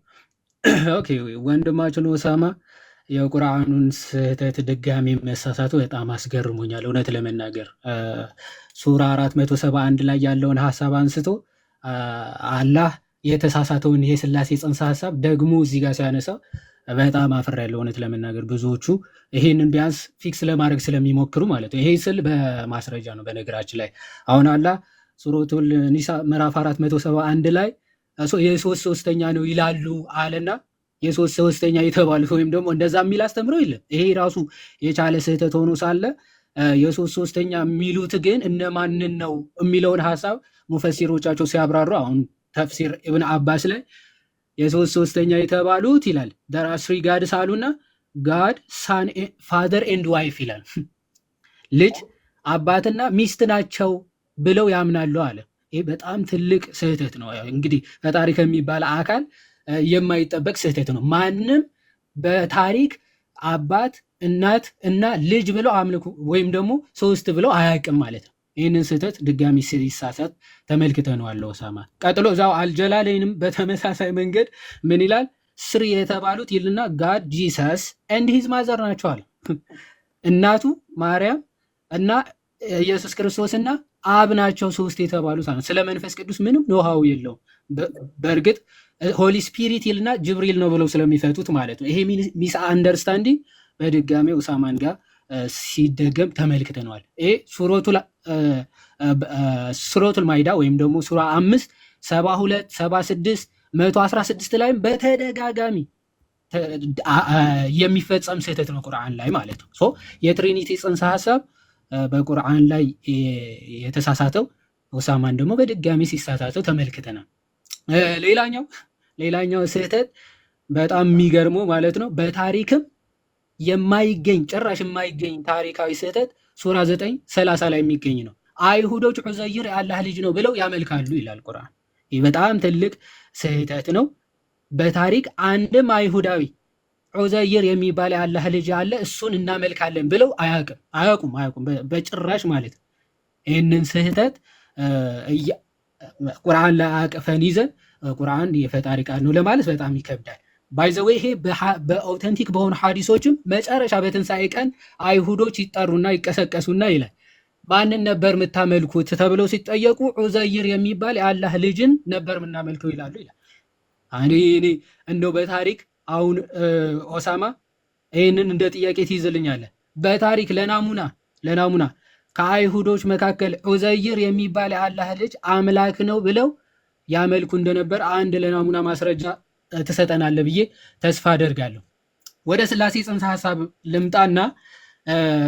[SPEAKER 5] ኦኬ ወንድማችን ኦሳማ የቁርአኑን ስህተት ድጋሚ መሳሳቱ በጣም አስገርሞኛል። እውነት ለመናገር ሱራ 471 ላይ ያለውን ሀሳብ አንስቶ አላህ የተሳሳተውን የስላሴ ጽንሰ ሀሳብ ደግሞ እዚህ ጋር ሲያነሳ በጣም አፍሬያለሁ። እውነት ለመናገር ብዙዎቹ ይሄንን ቢያንስ ፊክስ ለማድረግ ስለሚሞክሩ ማለት ነው። ይሄ ስል በማስረጃ ነው። በነገራችን ላይ አሁን አላህ ሱረቱል ኒሳ ምዕራፍ 471 ላይ የሶስት ሶስተኛ ነው ይላሉ አለና የሶስት ሶስተኛ የተባሉት ወይም ደግሞ እንደዛ የሚል አስተምረው የለም። ይሄ ራሱ የቻለ ስህተት ሆኖ ሳለ የሶስት ሶስተኛ የሚሉት ግን እነማንን ነው የሚለውን ሀሳብ ሙፈሲሮቻቸው ሲያብራሩ አሁን ተፍሲር ኢብን አባስ ላይ የሶስት ሶስተኛ የተባሉት ይላል there are three gods አሉና God son father and wife ይላል። ልጅ አባትና ሚስት ናቸው ብለው ያምናሉ አለ። ይህ በጣም ትልቅ ስህተት ነው። እንግዲህ ፈጣሪ ከሚባል አካል የማይጠበቅ ስህተት ነው። ማንም በታሪክ አባት እናት እና ልጅ ብለው አምልኩ ወይም ደግሞ ሶስት ብለው አያውቅም ማለት ነው። ይህንን ስህተት ድጋሚ ሲሳሳት ተመልክተነዋል ኦሳማ። ቀጥሎ እዛው አልጀላለይንም በተመሳሳይ መንገድ ምን ይላል? ስሪ የተባሉት ይልና ጋድ ጂሰስ ኤንድ ሂዝ ማዘር ናቸው አለ። እናቱ ማርያም እና ኢየሱስ ክርስቶስና አብ ናቸው ሶስት የተባሉት አለ። ስለ መንፈስ ቅዱስ ምንም ኖሃው የለውም። በእርግጥ ሆሊ ስፒሪት ይልና ጅብሪል ነው ብለው ስለሚፈቱት ማለት ነው። ይሄ ሚስ አንደርስታንዲንግ በድጋሚ ኡሳማን ጋር ሲደገም ተመልክተነዋል። ይሄ ሱረቱል ማይዳ ወይም ደግሞ ሱራ 5 72 76 116 ላይም በተደጋጋሚ የሚፈጸም ስህተት ነው ቁርአን ላይ ማለት ነው። የትሪኒቲ ጽንሰ ሀሳብ በቁርአን ላይ የተሳሳተው ኡሳማን ደግሞ በድጋሚ ሲሳሳተው ተመልክተናል። ሌላኛው ስህተት በጣም የሚገርመው ማለት ነው በታሪክም የማይገኝ ጭራሽ የማይገኝ ታሪካዊ ስህተት ሱራ 9:30 ላይ የሚገኝ ነው። አይሁዶች ዑዘይር የአላህ ልጅ ነው ብለው ያመልካሉ ይላል ቁርአን። ይህ በጣም ትልቅ ስህተት ነው። በታሪክ አንድም አይሁዳዊ ዑዘይር የሚባል የአላህ ልጅ አለ እሱን እናመልካለን ብለው አያውቁም በጭራሽ ማለት ነው። ይህንን ስህተት ቁርአን ላይ አቅፈን ይዘን ቁርአን የፈጣሪ ቃል ነው ለማለት በጣም ይከብዳል። ባይዘዌ ይሄ በኦተንቲክ በሆኑ ሐዲሶችም መጨረሻ በትንሣኤ ቀን አይሁዶች ይጠሩና ይቀሰቀሱና ይላል ማንን ነበር የምታመልኩት ተብለው ሲጠየቁ ዑዘይር የሚባል የአላህ ልጅን ነበር የምናመልከው ይላሉ ይላል። እኔ እንደው በታሪክ አሁን ኦሳማ ይህንን እንደ ጥያቄ ትይዝልኛለህ። በታሪክ ለናሙና ከአይሁዶች መካከል ዑዘይር የሚባል የአላህ ልጅ አምላክ ነው ብለው ያመልኩ እንደነበር አንድ ለናሙና ማስረጃ ትሰጠናለህ ብዬ ተስፋ አደርጋለሁ። ወደ ስላሴ ጽንሰ ሐሳብ ልምጣና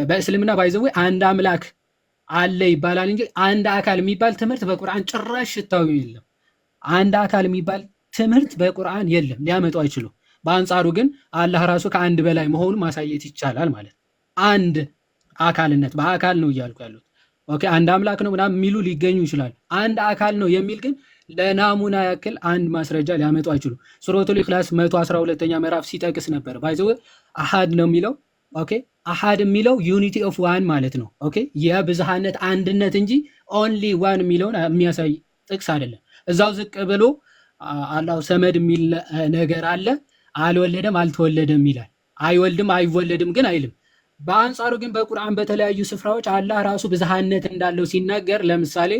[SPEAKER 5] በእስልምና ባይዘው አንድ አምላክ አለ ይባላል እንጂ አንድ አካል የሚባል ትምህርት በቁርአን ጭራሽ ሽታው የለም። አንድ አካል የሚባል ትምህርት በቁርአን የለም፣ ሊያመጡ አይችሉም። በአንጻሩ ግን አላህ ራሱ ከአንድ በላይ መሆኑን ማሳየት ይቻላል ማለት ነው። አንድ አካልነት በአካል ነው እያልኩ ያሉት ኦኬ፣ አንድ አምላክ ነው ምናምን የሚሉ ሊገኙ ይችላል። አንድ አካል ነው የሚል ግን ለናሙና ያክል አንድ ማስረጃ ሊያመጡ አይችሉም። ሱረቱል ኢኽላስ 112ኛ ምዕራፍ ሲጠቅስ ነበር ባይዘው አሃድ ነው የሚለው ኦኬ፣ አሃድ የሚለው ዩኒቲ ኦፍ ዋን ማለት ነው ኦኬ፣ የብዝሃነት አንድነት እንጂ ኦንሊ ዋን የሚለውን የሚያሳይ ጥቅስ አይደለም። እዛው ዝቅ ብሎ አላሁ ሰመድ የሚል ነገር አለ፣ አልወለደም አልተወለደም ይላል። አይወልድም አይወለድም ግን አይልም። በአንጻሩ ግን በቁርአን በተለያዩ ስፍራዎች አላህ ራሱ ብዝሃነት እንዳለው ሲናገር ለምሳሌ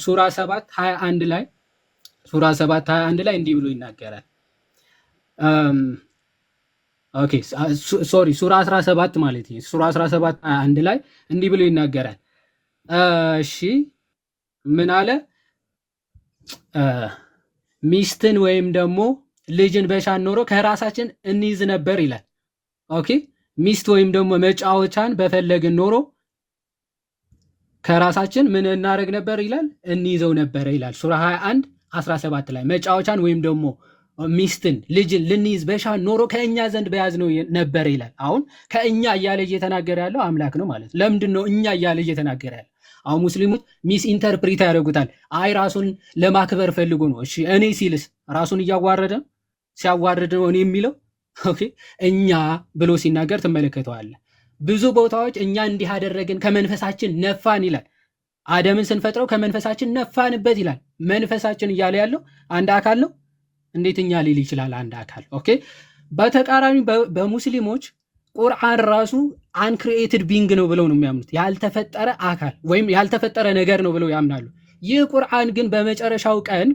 [SPEAKER 5] ሱራ 7:21 ላይ እንዲህ ብሎ ይናገራል። ኦኬ ሶሪ ሱራ 17 ማለት ነው። ሱራ 17:21 ላይ እንዲህ ብሎ ይናገራል። እሺ ምን አለ? ሚስትን ወይም ደግሞ ልጅን በሻን ኖሮ ከራሳችን እንይዝ ነበር ይላል። ኦኬ ሚስት ወይም ደግሞ መጫወቻን በፈለግን ኖሮ ከራሳችን ምን እናደርግ ነበር ይላል? እንይዘው ነበር ይላል። ሱራ 21:17 ላይ መጫወቻን ወይም ደግሞ ሚስትን ልጅን ልንይዝ በሻን ኖሮ ከእኛ ዘንድ በያዝነው ነበር ይላል። አሁን ከእኛ እያለ እየተናገረ ያለው አምላክ ነው ማለት። ለምንድን ነው እኛ እያለ እየተናገረ ያለው? አሁን ሙስሊሞች ሚስ ኢንተርፕሪት ያደርጉታል። አይ ራሱን ለማክበር ፈልጎ ነው። እሺ እኔ ሲልስ ራሱን እያዋረደ ሲያዋርድ ነው እኔ የሚለው ኦኬ፣ እኛ ብሎ ሲናገር ትመለከተዋለህ። ብዙ ቦታዎች እኛ እንዲህ አደረግን ከመንፈሳችን ነፋን ይላል። አደምን ስንፈጥረው ከመንፈሳችን ነፋንበት ይላል። መንፈሳችን እያለ ያለው አንድ አካል ነው። እንዴት እኛ ሊል ይችላል አንድ አካል? ኦኬ። በተቃራኒ በሙስሊሞች ቁርአን ራሱ አንክሪኤትድ ቢንግ ነው ብለው ነው የሚያምኑት። ያልተፈጠረ አካል ወይም ያልተፈጠረ ነገር ነው ብለው ያምናሉ። ይህ ቁርአን ግን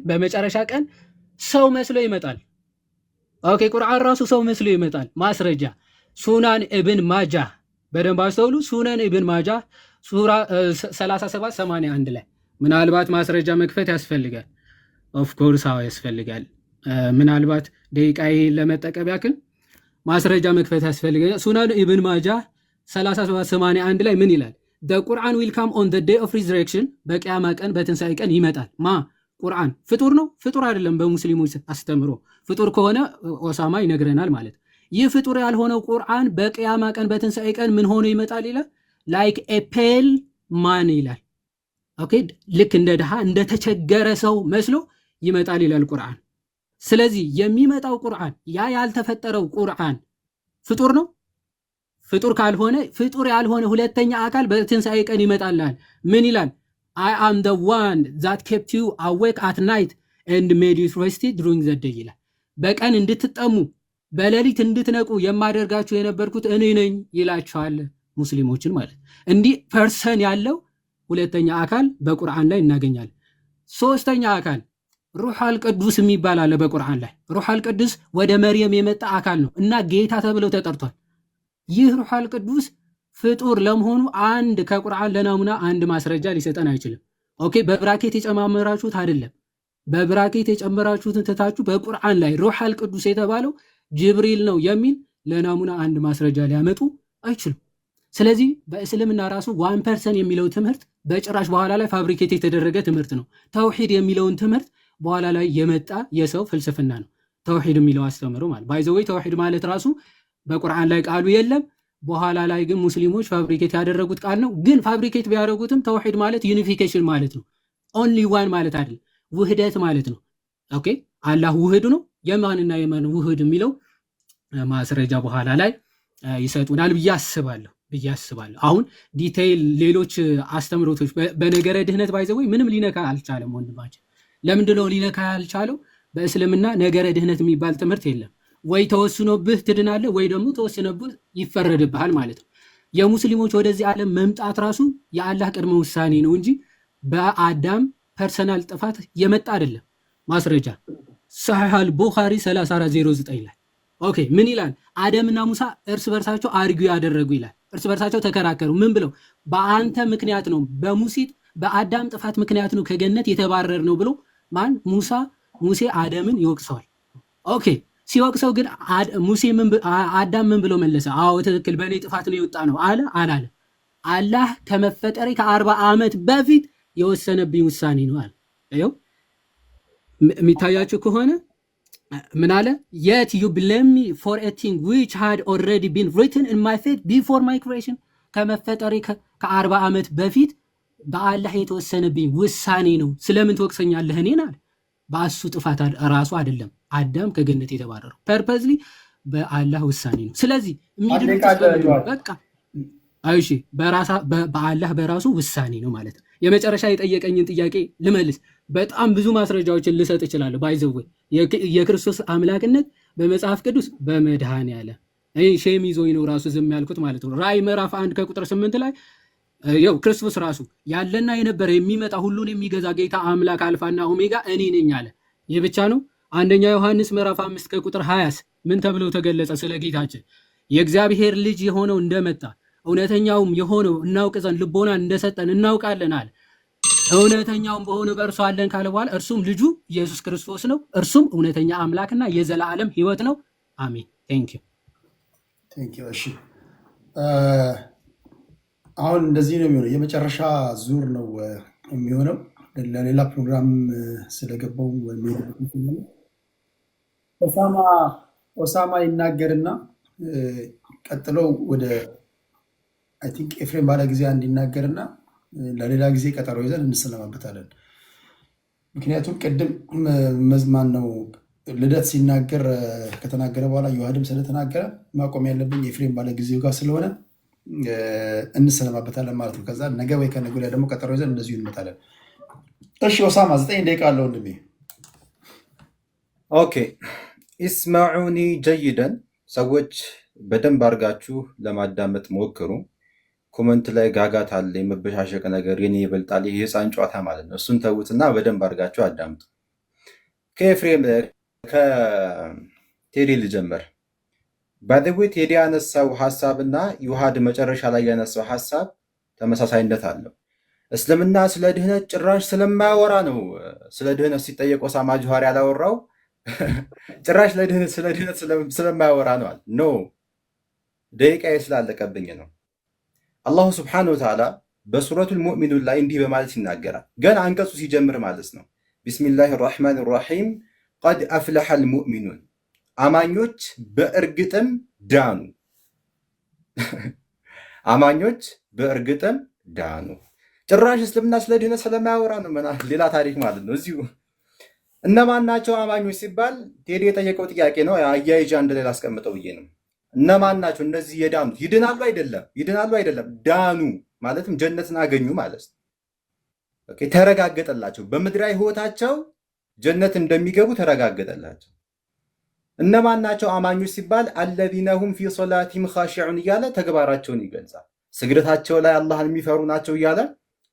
[SPEAKER 5] በመጨረሻ ቀን ሰው መስሎ ይመጣል። ኦኬ፣ ቁርአን ራሱ ሰው መስሎ ይመጣል። ማስረጃ ሱናን ኢብን ማጃህ፣ በደንብ አስተውሉ። ሱናን ኢብን ማጃህ ሱራ 37:81 ላይ ምናልባት ማስረጃ መክፈት ያስፈልጋል። ኦፍኮርስ አዎ ያስፈልጋል። ምናልባት ደቂቃዬ ለመጠቀም ያክል ማስረጃ መክፈት ያስፈልገኛል። ሱናን ኢብን ማጃ 3781 ላይ ምን ይላል? the Quran will come on the day of resurrection በቂያማ ቀን በትንሣኤ ቀን ይመጣል። ቁርአን ፍጡር ነው? ፍጡር አይደለም። በሙስሊሞች አስተምሮ ፍጡር ከሆነ ኦሳማ ይነግረናል ማለት። ይህ ፍጡር ያልሆነው ቁርአን በቂያማ ቀን በትንሣኤ ቀን ምን ሆኖ ይመጣል ይላል? ላይክ ኤ ፔል ማን ይላል። ኦኬ ልክ እንደ ድሃ እንደ ተቸገረ ሰው መስሎ ይመጣል ይላል ቁርአን። ስለዚህ የሚመጣው ቁርአን ያ ያልተፈጠረው ቁርአን ፍጡር ነው? ፍጡር ካልሆነ ፍጡር ያልሆነ ሁለተኛ አካል በትንሣኤ ቀን ይመጣልሃል። ምን ይላል? I am the one that kept you awake at night and made you rested during the day ይላል። በቀን እንድትጠሙ በሌሊት እንድትነቁ የማደርጋችሁ የነበርኩት እኔ ነኝ ይላቸዋል ሙስሊሞችን ማለት። እንዲህ ፐርሰን ያለው ሁለተኛ አካል በቁርአን ላይ እናገኛለን። ሶስተኛ አካል ሩሐል ቅዱስ የሚባል አለ በቁርአን ላይ። ሩሐል ቅዱስ ወደ መርየም የመጣ አካል ነው እና ጌታ ተብለው ተጠርቷል። ይህ ሩሐል ቅዱስ ፍጡር ለመሆኑ አንድ ከቁርአን ለናሙና አንድ ማስረጃ ሊሰጠን አይችልም። ኦኬ በብራኬት የጨማመራችሁት አይደለም። በብራኬት የጨመራችሁትን ትታችሁ በቁርአን ላይ ሩሐል ቅዱስ የተባለው ጅብሪል ነው የሚል ለናሙና አንድ ማስረጃ ሊያመጡ አይችሉም። ስለዚህ በእስልምና ራሱ 1% የሚለው ትምህርት በጭራሽ በኋላ ላይ ፋብሪኬት የተደረገ ትምህርት ነው። ተውሂድ የሚለውን ትምህርት በኋላ ላይ የመጣ የሰው ፍልስፍና ነው። ተውሂድ የሚለው አስተምሮ ማለት ባይዘው ተውሂድ ማለት ራሱ በቁርአን ላይ ቃሉ የለም። በኋላ ላይ ግን ሙስሊሞች ፋብሪኬት ያደረጉት ቃል ነው። ግን ፋብሪኬት ቢያደርጉትም ተውሂድ ማለት ዩኒፊኬሽን ማለት ነው። ኦንሊ ዋን ማለት አይደል፣ ውህደት ማለት ነው። ኦኬ አላህ ውህድ ነው። የማንና የማን ውህድ የሚለው ማስረጃ በኋላ ላይ ይሰጡናል ብዬ አስባለሁ። አሁን ዲቴይል ሌሎች አስተምሮቶች በነገረ ድህነት ባይዘው ምንም ሊነካ አልቻለም ወንድማችን። ለምንድነው ሊነካ ያልቻለው? በእስልምና ነገረ ድህነት የሚባል ትምህርት የለም። ወይ ተወስኖብህ ትድናለህ ወይ ደግሞ ተወስኖብህ ይፈረድብሃል ማለት ነው። የሙስሊሞች ወደዚህ ዓለም መምጣት ራሱ የአላህ ቅድመ ውሳኔ ነው እንጂ በአዳም ፐርሰናል ጥፋት የመጣ አይደለም። ማስረጃ ሰሒህ አልቡኻሪ 3409 ላይ ኦኬ ምን ይላል? አደምና ሙሳ እርስ በርሳቸው አርጊው ያደረጉ ይላል። እርስ በርሳቸው ተከራከሩ። ምን ብለው? በአንተ ምክንያት ነው በአዳም ጥፋት ምክንያት ነው ከገነት የተባረር ነው ብሎ ሙሴ አደምን ይወቅሰዋል። ኦኬ ሲወቅሰው ግን አዳም ምን ብሎ መለሰ? አዎ ትክክል በእኔ ጥፋት ነው የወጣ ነው አለ አላለ? አላህ ከመፈጠሪ ከ40 ዓመት በፊት የወሰነብኝ ውሳኔ ነው አለ። ይኸው የሚታያችሁ ከሆነ ምን አለ? yet you blame me for a thing which had already been written in my fate before my creation ከመፈጠሪ ከ40 ዓመት በፊት በአላህ የተወሰነብኝ ውሳኔ ነው። ስለምን ትወቅሰኛለህ እኔን አለ። በአሱ ጥፋት ራሱ አይደለም አዳም ከገነት የተባረረው ፐርፐዝሊ በአላህ ውሳኔ ነው። ስለዚህ በቃ አይሺ በአላህ በራሱ ውሳኔ ነው ማለት ነው። የመጨረሻ የጠየቀኝን ጥያቄ ልመልስ። በጣም ብዙ ማስረጃዎችን ልሰጥ እችላለሁ። ባይዘው የክርስቶስ አምላክነት በመጽሐፍ ቅዱስ በመድኃኔዓለም ሼም ይዞኝ ነው ራሱ ዝም ያልኩት ማለት ነው። ራእይ ምዕራፍ 1 ከቁጥር 8 ላይ ያው ክርስቶስ ራሱ ያለና የነበረ የሚመጣ ሁሉን የሚገዛ ጌታ አምላክ አልፋና ኦሜጋ እኔ ነኝ አለ። ይህ ብቻ ነው? አንደኛ ዮሐንስ ምዕራፍ 5 ከቁጥር 20 ምን ተብሎ ተገለጸ? ስለ ጌታችን የእግዚአብሔር ልጅ የሆነው እንደመጣ እውነተኛውም የሆነው እናውቅ ዘንድ ልቦናን እንደሰጠን እናውቃለን አለ። እውነተኛውም በሆነ በእርሱ አለን ካለ በኋላ እርሱም ልጁ ኢየሱስ ክርስቶስ ነው። እርሱም እውነተኛ አምላክና የዘላለም ሕይወት ነው። አሜን። ቴንኪው።
[SPEAKER 2] እሺ አሁን እንደዚህ ነው የሚሆነው። የመጨረሻ ዙር ነው የሚሆነው። ለሌላ ፕሮግራም ስለገባው ኦሳማ ይናገርና ቀጥለው ወደ አይ ቲንክ ኤፍሬም ባለ ጊዜ እንዲናገርና ለሌላ ጊዜ ቀጠሮ ይዘን እንሰለማበታለን። ምክንያቱም ቅድም መዝማን ነው ልደት ሲናገር ከተናገረ በኋላ ዮሐድም ስለተናገረ ማቆም ያለብኝ ኤፍሬም ባለ ጊዜው ጋር ስለሆነ እንሰለማበታለን ማለት ነው። ከዛ ነገ ወይ ከነገ ወዲያ ደግሞ ቀጠሮ ይዘን እንደዚሁ እንመጣለን። እሺ ኦሳማ 9 ደቂቃ አለው ወንድሜ።
[SPEAKER 3] ኦኬ ኢስማዑኒ ጀይደን። ሰዎች በደንብ አድርጋችሁ ለማዳመጥ ሞክሩ። ኮመንት ላይ ጋጋት አለ፣ የመበሻሸቅ ነገር፣ የኔ ይበልጣል፣ ይህ የህፃን ጨዋታ ማለት ነው። እሱን ተዉትና በደንብ አድርጋችሁ አዳምጡ። ከኤፍሬም ከቴዲ ልጀምር። ባደዌ ቴዲ ያነሳው ሀሳብ እና ዩሃድ መጨረሻ ላይ ያነሳው ሀሳብ ተመሳሳይነት አለው። እስልምና ስለ ድህነት ጭራሽ ስለማያወራ ነው። ስለ ድህነት ሲጠየቅ ኦሳማ ጆሃር ያላወራው ጭራሽ ስለ ድህነት ስለማያወራ ነው አለ። ኖ ደቂቃዬ ስላለቀብኝ ነው። አላሁ ስብሓነሁ ወተዓላ በሱረቱል ሙእሚኑን ላይ እንዲህ በማለት ይናገራል። ገና አንቀጹ ሲጀምር ማለት ነው። ቢስሚላህ ራሕማን ራሒም ቀድ አፍለሐል ሙእሚኑን፣ አማኞች በእርግጥም ዳኑ። አማኞች በእርግጥም ዳኑ። ጭራሽ እስልምና ስለ ድህነት ስለማያወራ ነው። ሌላ ታሪክ ማለት ነው። እዚሁ እነማን ናቸው አማኞች ሲባል ቴዲ የጠየቀው ጥያቄ ነው። አያይዣ አንድ ላይ ላስቀምጠው ብዬ ነው። እነማን ናቸው እነዚህ የዳኑት? ይድናሉ አይደለም? ይድናሉ አይደለም? ዳኑ ማለትም ጀነትን አገኙ ማለት ነው። ኦኬ፣ ተረጋገጠላቸው። በምድራዊ ህይወታቸው ጀነት እንደሚገቡ ተረጋገጠላቸው። እነማን ናቸው አማኞች ሲባል አለዚነ ሁም ፊ ሶላቲሂም ኻሺዑን እያለ ተግባራቸውን ይገልጻል። ስግደታቸው ላይ አላህን የሚፈሩ ናቸው እያለ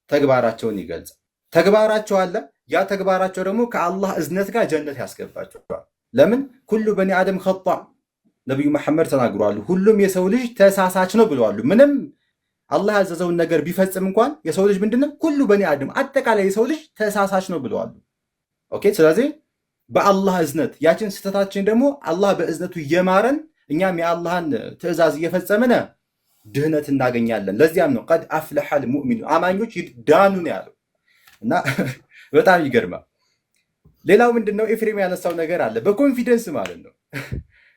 [SPEAKER 3] ተግባራቸውን ይገልጻል። ተግባራቸው አለ። ያ ተግባራቸው ደግሞ ከአላህ እዝነት ጋር ጀነት ያስገባቸዋል። ለምን? ኩሉ በኒ አደም ኸጣ ነቢዩ መሐመድ ተናግረዋል። ሁሉም የሰው ልጅ ተሳሳች ነው ብለዋል። ምንም አላህ ያዘዘውን ነገር ቢፈጽም እንኳን የሰው ልጅ ምንድነው? ኩሉ በኒ አደም አጠቃላይ የሰው ልጅ ተሳሳች ነው ብለዋል። ኦኬ። ስለዚህ በአላህ እዝነት ያችን ስህተታችን ደግሞ አላህ በእዝነቱ እየማረን እኛም የአላህን ትእዛዝ እየፈጸምን ድህነት እናገኛለን። ለዚያም ነው ቀድ አፍለሐል ሙእሚኑን አማኞች ዳኑ ነው ያለው እና በጣም ይገርማል። ሌላው ምንድነው? ኤፍሬም ያነሳው ነገር አለ በኮንፊደንስ ማለት ነው።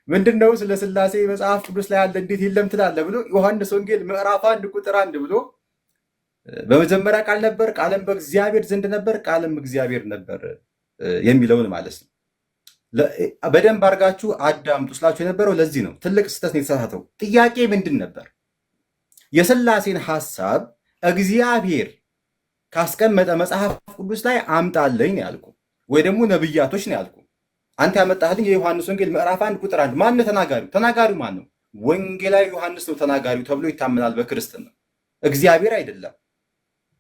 [SPEAKER 3] ምንድነው? ስለ ስላሴ መጽሐፍ ቅዱስ ላይ አለ እንዴት የለም ትላለ ብሎ ዮሐንስ ወንጌል ምዕራፍ 1 ቁጥር 1 ብሎ በመጀመሪያ ቃል ነበር፣ ቃልም በእግዚአብሔር ዘንድ ነበር፣ ቃልም እግዚአብሔር ነበር የሚለውን ማለት ነው። በደንብ አድርጋችሁ አዳምጡ ስላችሁ የነበረው ለዚህ ነው። ትልቅ ስህተት ነው የተሳሳተው። ጥያቄ ምንድን ነበር? የስላሴን ሐሳብ እግዚአብሔር ካስቀመጠ መጽሐፍ ቅዱስ ላይ አምጣለኝ ነው ያልኩ፣ ወይ ደግሞ ነብያቶች ነው ያልኩ። አንተ ያመጣህልኝ የዮሐንስ ወንጌል ምዕራፍ 1 ቁጥር 1 ማን ነው ተናጋሪው? ተናጋሪው ማን ነው? ወንጌላዊ ዮሐንስ ነው ተናጋሪው ተብሎ ይታመናል በክርስትና። እግዚአብሔር አይደለም።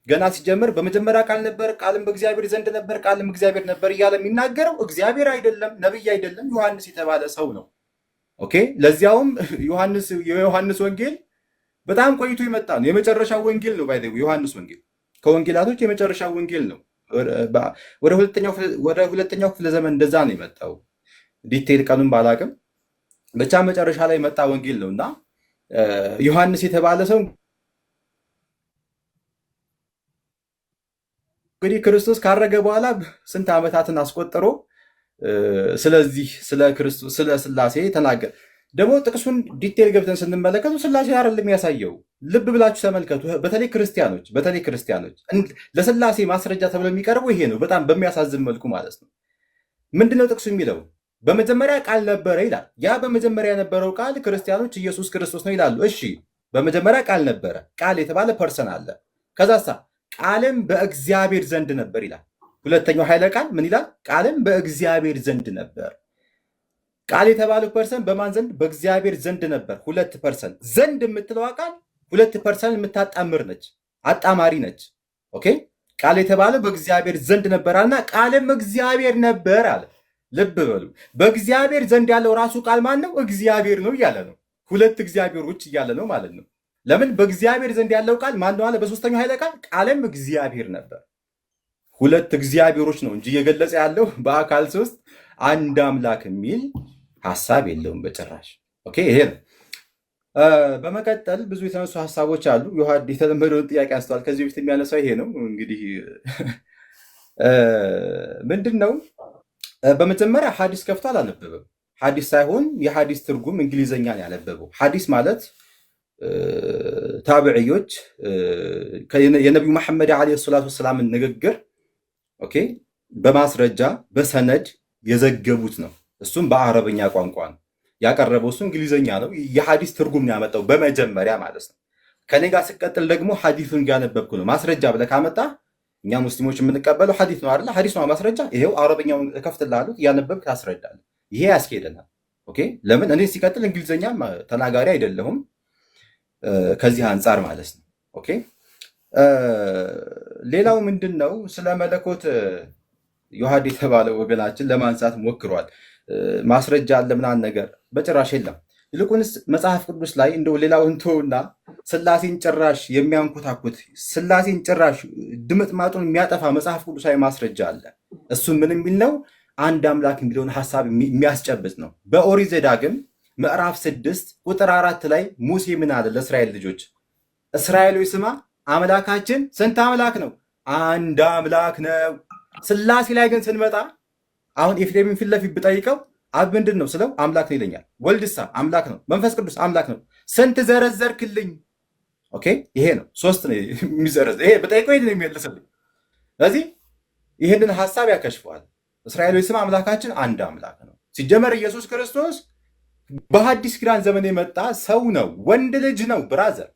[SPEAKER 3] ገና ሲጀምር በመጀመሪያ ቃል ነበር፣ ቃልም በእግዚአብሔር ዘንድ ነበር፣ ቃልም እግዚአብሔር ነበር እያለ የሚናገረው እግዚአብሔር አይደለም፣ ነብይ አይደለም፣ ዮሐንስ የተባለ ሰው ነው። ኦኬ። ለዚያውም የዮሐንስ ወንጌል በጣም ቆይቶ የመጣ ነው። የመጨረሻው ወንጌል ነው። ባይ ዮሐንስ ወንጌል ከወንጌላቶች የመጨረሻው ወንጌል ነው። ወደ ሁለተኛው ክፍለ ዘመን እንደዛ ነው የመጣው። ዲቴል ቀኑን ባላቅም ብቻ መጨረሻ ላይ የመጣ ወንጌል ነው እና ዮሐንስ የተባለ ሰው እንግዲህ ክርስቶስ ካረገ በኋላ ስንት ዓመታትን አስቆጥሮ ስለዚህ ስለ ክርስቶስ ስለ ስላሴ ተናገረ። ደግሞ ጥቅሱን ዲቴል ገብተን ስንመለከቱ ስላሴ አይደለም የሚያሳየው። ልብ ብላችሁ ተመልከቱ። በተለይ ክርስቲያኖች ለስላሴ ማስረጃ ተብሎ የሚቀርበው ይሄ ነው፣ በጣም በሚያሳዝን መልኩ ማለት ነው። ምንድነው ጥቅሱ የሚለው? በመጀመሪያ ቃል ነበረ ይላል። ያ በመጀመሪያ የነበረው ቃል ክርስቲያኖች ኢየሱስ ክርስቶስ ነው ይላሉ። እሺ፣ በመጀመሪያ ቃል ነበረ። ቃል የተባለ ፐርሰን አለ። ከዛሳ ቃልም በእግዚአብሔር ዘንድ ነበር ይላል። ሁለተኛው ኃይለ ቃል ምን ይላል? ቃልም በእግዚአብሔር ዘንድ ነበር። ቃል የተባለው ፐርሰን በማን ዘንድ? በእግዚአብሔር ዘንድ ነበር። ሁለት ፐርሰን ዘንድ የምትለዋ ቃል ሁለት ፐርሰን የምታጣምር ነች፣ አጣማሪ ነች። ኦኬ። ቃል የተባለው በእግዚአብሔር ዘንድ ነበርና ቃልም እግዚአብሔር ነበር አለ። ልብ በሉ። በእግዚአብሔር ዘንድ ያለው ራሱ ቃል ማን ነው? እግዚአብሔር ነው እያለ ነው። ሁለት እግዚአብሔሮች እያለ ነው ማለት ነው። ለምን? በእግዚአብሔር ዘንድ ያለው ቃል ማን ነው አለ። በሶስተኛው ኃይለ ቃል ቃልም እግዚአብሔር ነበር። ሁለት እግዚአብሔሮች ነው እንጂ እየገለጸ ያለው በአካል ሶስት አንድ አምላክ የሚል ሐሳብ የለውም በጭራሽ። ኦኬ። ይሄ ነው። በመቀጠል ብዙ የተነሱ ሐሳቦች አሉ። ዮሐድ የተለመደውን ጥያቄ አንስተዋል። ከዚህ በፊት የሚያነሳው ይሄ ነው። እንግዲህ ምንድን ነው? በመጀመሪያ ሐዲስ ከፍቶ አላነበበም። ሐዲስ ሳይሆን የሐዲስ ትርጉም እንግሊዘኛን ያነበበው። ሐዲስ ማለት ታቢዕዮች የነቢዩ መሐመድ ዓለይሂ ሰላቱ ወሰላምን ንግግር ኦኬ በማስረጃ በሰነድ የዘገቡት ነው። እሱም በአረበኛ ቋንቋ ነው ያቀረበው። እሱ እንግሊዘኛ ነው። የሐዲስ ትርጉም ነው ያመጣው በመጀመሪያ ማለት ነው። ከኔ ጋር ስቀጥል ደግሞ ሐዲሱን ያነበብኩ ነው። ማስረጃ ብለህ ካመጣ እኛ ሙስሊሞች የምንቀበለው ሐዲስ ነው አይደል? ሐዲስ ነው ማስረጃ። ይሄው አረበኛውን እከፍትልሃለሁ እያነበብክ ታስረዳለህ። ይሄ ያስኬደናል። ኦኬ። ለምን እኔ ሲቀጥል እንግሊዘኛ ተናጋሪ አይደለሁም ከዚህ አንጻር ማለት ነው። ኦኬ። ሌላው ምንድን ነው? ስለ መለኮት ዮሐድ የተባለው ወገናችን ለማንሳት ሞክሯል። ማስረጃ አለ ምናምን ነገር በጭራሽ የለም። ይልቁንስ መጽሐፍ ቅዱስ ላይ እንደው ሌላውን ተውና ስላሴን ጭራሽ የሚያንኮታኩት ስላሴን ጭራሽ ድምጥማጡን የሚያጠፋ መጽሐፍ ቅዱሳዊ ማስረጃ አለ። እሱም ምን የሚል ነው? አንድ አምላክ የሚለውን ሐሳብ የሚያስጨብጥ ነው። በኦሪት ዘዳግም ምዕራፍ 6 ቁጥር 4 ላይ ሙሴ ምን አለ ለእስራኤል ልጆች? እስራኤሎች ስማ፣ አምላካችን ስንት አምላክ ነው? አንድ አምላክ ነው። ስላሴ ላይ ግን ስንመጣ አሁን ኤፍሬምን ፊት ለፊት ብጠይቀው አብ ምንድን ነው ስለው አምላክ ነው ይለኛል። ወልድሳ አምላክ ነው፣ መንፈስ ቅዱስ አምላክ ነው። ስንት ዘረዘርክልኝ? ኦኬ ይሄ ነው ሶስት ነው የሚዘረዝ። ይሄ በጠይቀው ይሄን የሚመልስልኝ። ስለዚህ ይህንን ሐሳብ ያከሽፈዋል። እስራኤሎች ስም አምላካችን አንድ አምላክ ነው። ሲጀመር ኢየሱስ ክርስቶስ በሐዲስ ኪዳን ዘመን የመጣ ሰው ነው፣ ወንድ ልጅ ነው። ብራዘር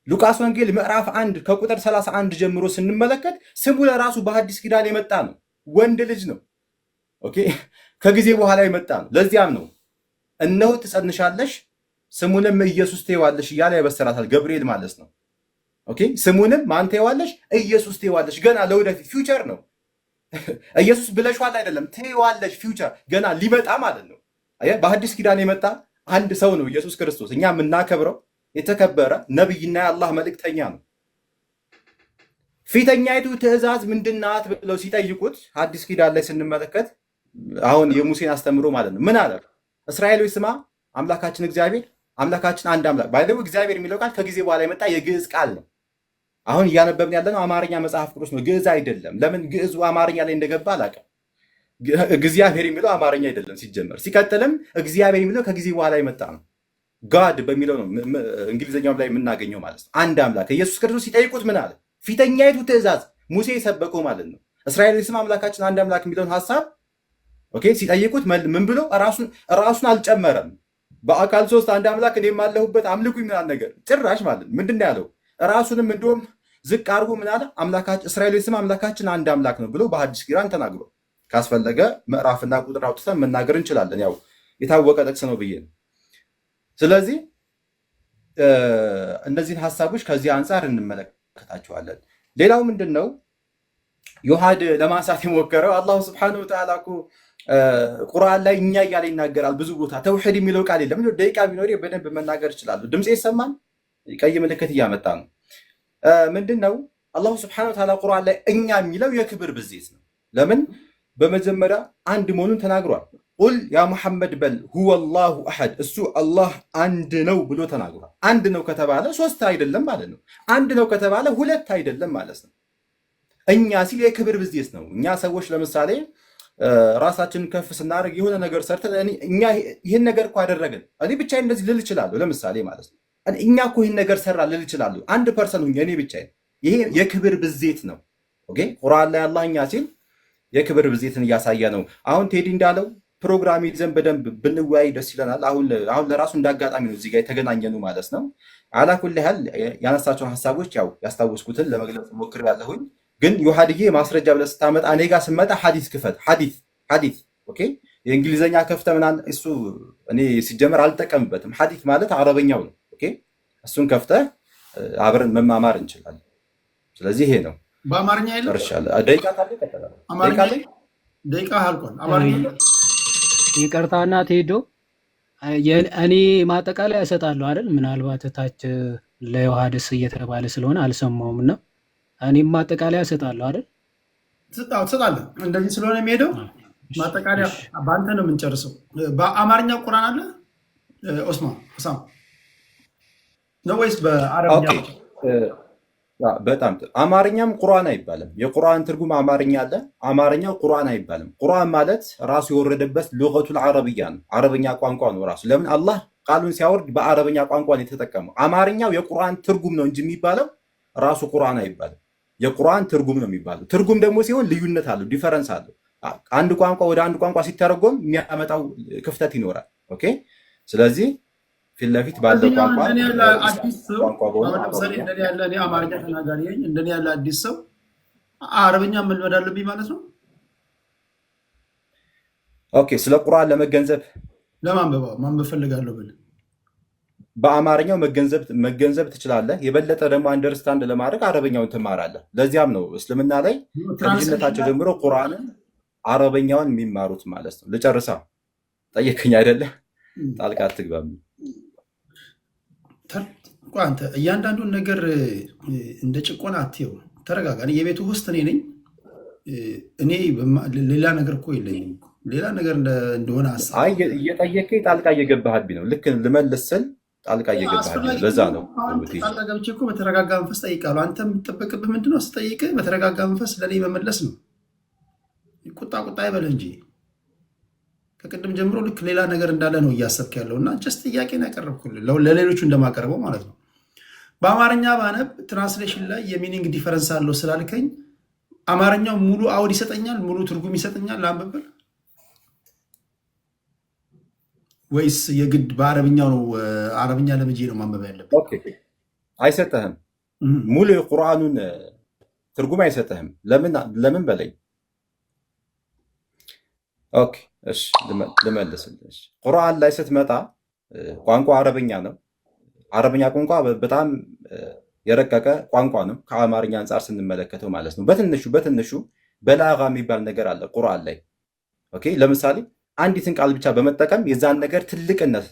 [SPEAKER 3] ሉቃስ ወንጌል ምዕራፍ 1 ከቁጥር 31 ጀምሮ ስንመለከት ስሙ ለራሱ በሐዲስ ኪዳን የመጣ ነው፣ ወንድ ልጅ ነው። ኦኬ ከጊዜ በኋላ የመጣ ነው። ለዚያም ነው እነሆ ትጸንሻለሽ ስሙንም ኢየሱስ ትይዋለሽ እያለ ያበሰራታል ገብርኤል ማለት ነው። ኦኬ ስሙንም ማን ትይዋለሽ? ኢየሱስ ትይዋለሽ። ገና ለወደፊት ፊውቸር ነው። ኢየሱስ ብለሽዋል አይደለም፣ ትይዋለሽ ፊውቸር ገና ሊመጣ ማለት ነው። በሐዲስ ኪዳን የመጣ አንድ ሰው ነው ኢየሱስ ክርስቶስ። እኛ የምናከብረው የተከበረ ነብይና የአላህ መልእክተኛ ነው። ፊተኛይቱ ትእዛዝ ምንድናት ብለው ሲጠይቁት ሐዲስ ኪዳን ላይ ስንመለከት አሁን የሙሴን አስተምሮ ማለት ነው ምን አለ? እስራኤሎች ስማ አምላካችን እግዚአብሔር አምላካችን አንድ አምላክ። ባይደው እግዚአብሔር የሚለው ቃል ከጊዜ በኋላ የመጣ የግዕዝ ቃል ነው። አሁን እያነበብን ያለነው አማርኛ መጽሐፍ ቅዱስ ነው፣ ግዕዝ አይደለም። ለምን ግዕዙ አማርኛ ላይ እንደገባ አላውቅም። እግዚአብሔር የሚለው አማርኛ አይደለም ሲጀመር። ሲቀጥልም እግዚአብሔር የሚለው ከጊዜ በኋላ የመጣ ነው። ጋድ በሚለው ነው እንግሊዝኛው ላይ የምናገኘው ማለት ነው። አንድ አምላክ ኢየሱስ ክርስቶስ ሲጠይቁት ምን አለ? ፊተኛይቱ ትእዛዝ ሙሴ የሰበከው ማለት ነው። እስራኤል ስም አምላካችን አንድ አምላክ የሚለውን ሐሳብ ኦኬ ሲጠይቁት ምን ብሎ ራሱን አልጨመረም። በአካል ሶስት አንድ አምላክ እኔም አለሁበት አምልኩኝ ምናምን ነገር ጭራሽ ማለት ነው። ምንድን ነው ያለው? ራሱንም እንደውም ዝቅ አድርጎ ምን አለ? አምላካችን እስራኤል ስም አምላካችን አንድ አምላክ ነው ብሎ በሐዲስ ኪዳን ተናግሯል። ካስፈለገ ምዕራፍና ቁጥር አውጥተን መናገር እንችላለን። ያው የታወቀ ጥቅስ ነው ብዬ ነው። ስለዚህ እነዚህን ሐሳቦች ከዚህ አንጻር እንመለከታቸዋለን። ሌላው ምንድን ነው ዮሐድ ለማንሳት የሞከረው አላሁ ስብሐነሁ ወተዓላ እኮ ቁርአን ላይ እኛ እያለ ይናገራል። ብዙ ቦታ ተውሂድ የሚለው ቃል የለም። ደቂቃ ቢኖር በደንብ መናገር ይችላሉ። ድምፅ ይሰማል። ቀይ ምልክት እያመጣ ነው። ምንድን ነው አላሁ ስብሐነሁ ወተዓላ ቁርአን ላይ እኛ የሚለው የክብር ብዜት ነው። ለምን? በመጀመሪያ አንድ መሆኑን ተናግሯል። ቁል ያ ሙሐመድ በል ሁወ አላሁ አሐድ፣ እሱ አላህ አንድ ነው ብሎ ተናግሯል። አንድ ነው ከተባለ ሶስት አይደለም ማለት ነው። አንድ ነው ከተባለ ሁለት አይደለም ማለት ነው። እኛ ሲል የክብር ብዜት ነው። እኛ ሰዎች ለምሳሌ ራሳችንን ከፍ ስናደርግ የሆነ ነገር ሰርተን እኛ ይህን ነገር እኮ አደረግን እኔ ብቻዬን እንደዚህ ልል እችላለሁ። ለምሳሌ ማለት ነው እኛ እኮ ይህን ነገር ሰራ ልል እችላለሁ። አንድ ፐርሰን ሁኜ እኔ ብቻዬን። ይሄ የክብር ብዜት ነው። ኦኬ ቁርአን ላይ አላህ እኛ ሲል የክብር ብዜትን እያሳየ ነው። አሁን ቴዲ እንዳለው ፕሮግራም ይዘን በደንብ ብንወያይ ደስ ይለናል። አሁን ለራሱ እንዳጋጣሚ ነው እዚህ ጋር የተገናኘኑ ማለት ነው። አላኩል ያህል ያነሳቸውን ሀሳቦች ያው ያስታወስኩትን ለመግለጽ ሞክሬያለሁኝ። ግን ዮሐድዬ ማስረጃ ብለህ ስታመጣ እኔ ጋር ስመጣ ሐዲስ ክፈት። ሐዲስ ኦኬ። የእንግሊዝኛ ከፍተ ምናምን እሱ እኔ ሲጀመር አልጠቀምበትም። ሐዲስ ማለት አረበኛው ነው። ኦኬ እሱን ከፍተህ አብረን መማማር እንችላለን። ስለዚህ ይሄ ነው።
[SPEAKER 2] በአማርኛ የለም።
[SPEAKER 3] ጨርሻለሁ። ደቂቃ ካለ ይቀጥላል።
[SPEAKER 2] ደቂቃ አልቋል። አማርኛ
[SPEAKER 5] ይቅርታና ቴዶ እኔ ማጠቃለያ እሰጣለሁ አይደል? ምናልባት ታች ለዮሐድስ እየተባለ ስለሆነ አልሰማውም እና እኔም ማጠቃለያ እሰጣለሁ አይደል?
[SPEAKER 2] ትሰጣለህ። እንደዚህ ስለሆነ የሚሄደው ማጠቃለያ በአንተ ነው የምንጨርሰው። በአማርኛ ቁርአን አለ ኦስማን ሳም ነው ወይስ በአረብኛ?
[SPEAKER 3] በጣም አማርኛም ቁርአን አይባልም። የቁርአን ትርጉም አማርኛ አለ፣ አማርኛው ቁርአን አይባልም። ቁርአን ማለት ራሱ የወረደበት ሉገቱል አረብያ ነው፣ አረበኛ ቋንቋ ነው ራሱ። ለምን አላህ ቃሉን ሲያወርድ በአረበኛ ቋንቋ ነው የተጠቀመው። አማርኛው የቁርአን ትርጉም ነው እንጂ የሚባለው ራሱ ቁርአን አይባልም። የቁርአን ትርጉም ነው የሚባለው። ትርጉም ደግሞ ሲሆን ልዩነት አለው፣ ዲፈረንስ አለው። አንድ ቋንቋ ወደ አንድ ቋንቋ ሲተረጎም የሚያመጣው ክፍተት ይኖራል። ኦኬ ስለዚህ ፊት ለፊት ባለው ቋንቋ
[SPEAKER 2] አማርኛ ተናጋሪ ነኝ። እንደኔ ያለ አዲስ ሰው አረብኛ መልመድ አለብኝ ማለት ነው።
[SPEAKER 3] ኦኬ ስለ ቁርአን ለመገንዘብ
[SPEAKER 2] ማንበብ ፈልጋለሁ ብል
[SPEAKER 3] በአማርኛው መገንዘብ ትችላለህ። የበለጠ ደግሞ አንደርስታንድ ለማድረግ አረበኛውን ትማራለህ። ለዚያም ነው እስልምና ላይ ከልጅነታቸው ጀምሮ ቁርአንን አረበኛውን የሚማሩት ማለት ነው። ልጨርሳ ጠየቀኝ አይደለ? ጣልቃ አትግባም።
[SPEAKER 2] አንተ እያንዳንዱን ነገር እንደ ጭቆና አትየው። ተረጋጋ። የቤቱ ውስጥ እኔ ነኝ። እኔ ሌላ ነገር እኮ የለኝም። ሌላ ነገር እንደሆነ
[SPEAKER 3] አይ እየጠየቀኝ ጣልቃ እየገባህብኝ ነው። ልክ ልመልስ ስል ጣልቃ እየገባህብኝ ነው። ለዛ ነው
[SPEAKER 2] ጣልቃ ገብቼ እኮ በተረጋጋ መንፈስ ጠይቃለሁ። አንተ የምትጠበቅብህ ምንድን ነው? ስጠይቅህ በተረጋጋ መንፈስ ለእኔ መመለስ ነው። ቁጣ አይበል እንጂ ከቅድም ጀምሮ ልክ ሌላ ነገር እንዳለ ነው እያሰብክ ያለው እና ጀስት ጥያቄን ያቀረብኩልህ ለሌሎቹ እንደማቀርበው ማለት ነው። በአማርኛ ባነብ ትራንስሌሽን ላይ የሚኒንግ ዲፈረንስ አለው ስላልከኝ አማርኛው ሙሉ አውድ ይሰጠኛል፣ ሙሉ ትርጉም ይሰጠኛል ለአንብብል ወይስ የግድ በአረብኛው ነው? አረብኛ ለምጄ ነው ማንበብ ያለብን?
[SPEAKER 3] አይሰጠህም። ሙሉ የቁርአኑን ትርጉም አይሰጠህም። ለምን በለኝ። ኦኬ እሺ ልመልስልሽ። ቁርአን ላይ ስትመጣ ቋንቋ አረብኛ ነው። አረብኛ ቋንቋ በጣም የረቀቀ ቋንቋ ነው ከአማርኛ አንጻር ስንመለከተው ማለት ነው። በትንሹ በላጋ የሚባል ነገር አለ ቁርአን ላይ። ኦኬ ለምሳሌ አንዲትን ቃል ብቻ በመጠቀም የዛን ነገር ትልቅነት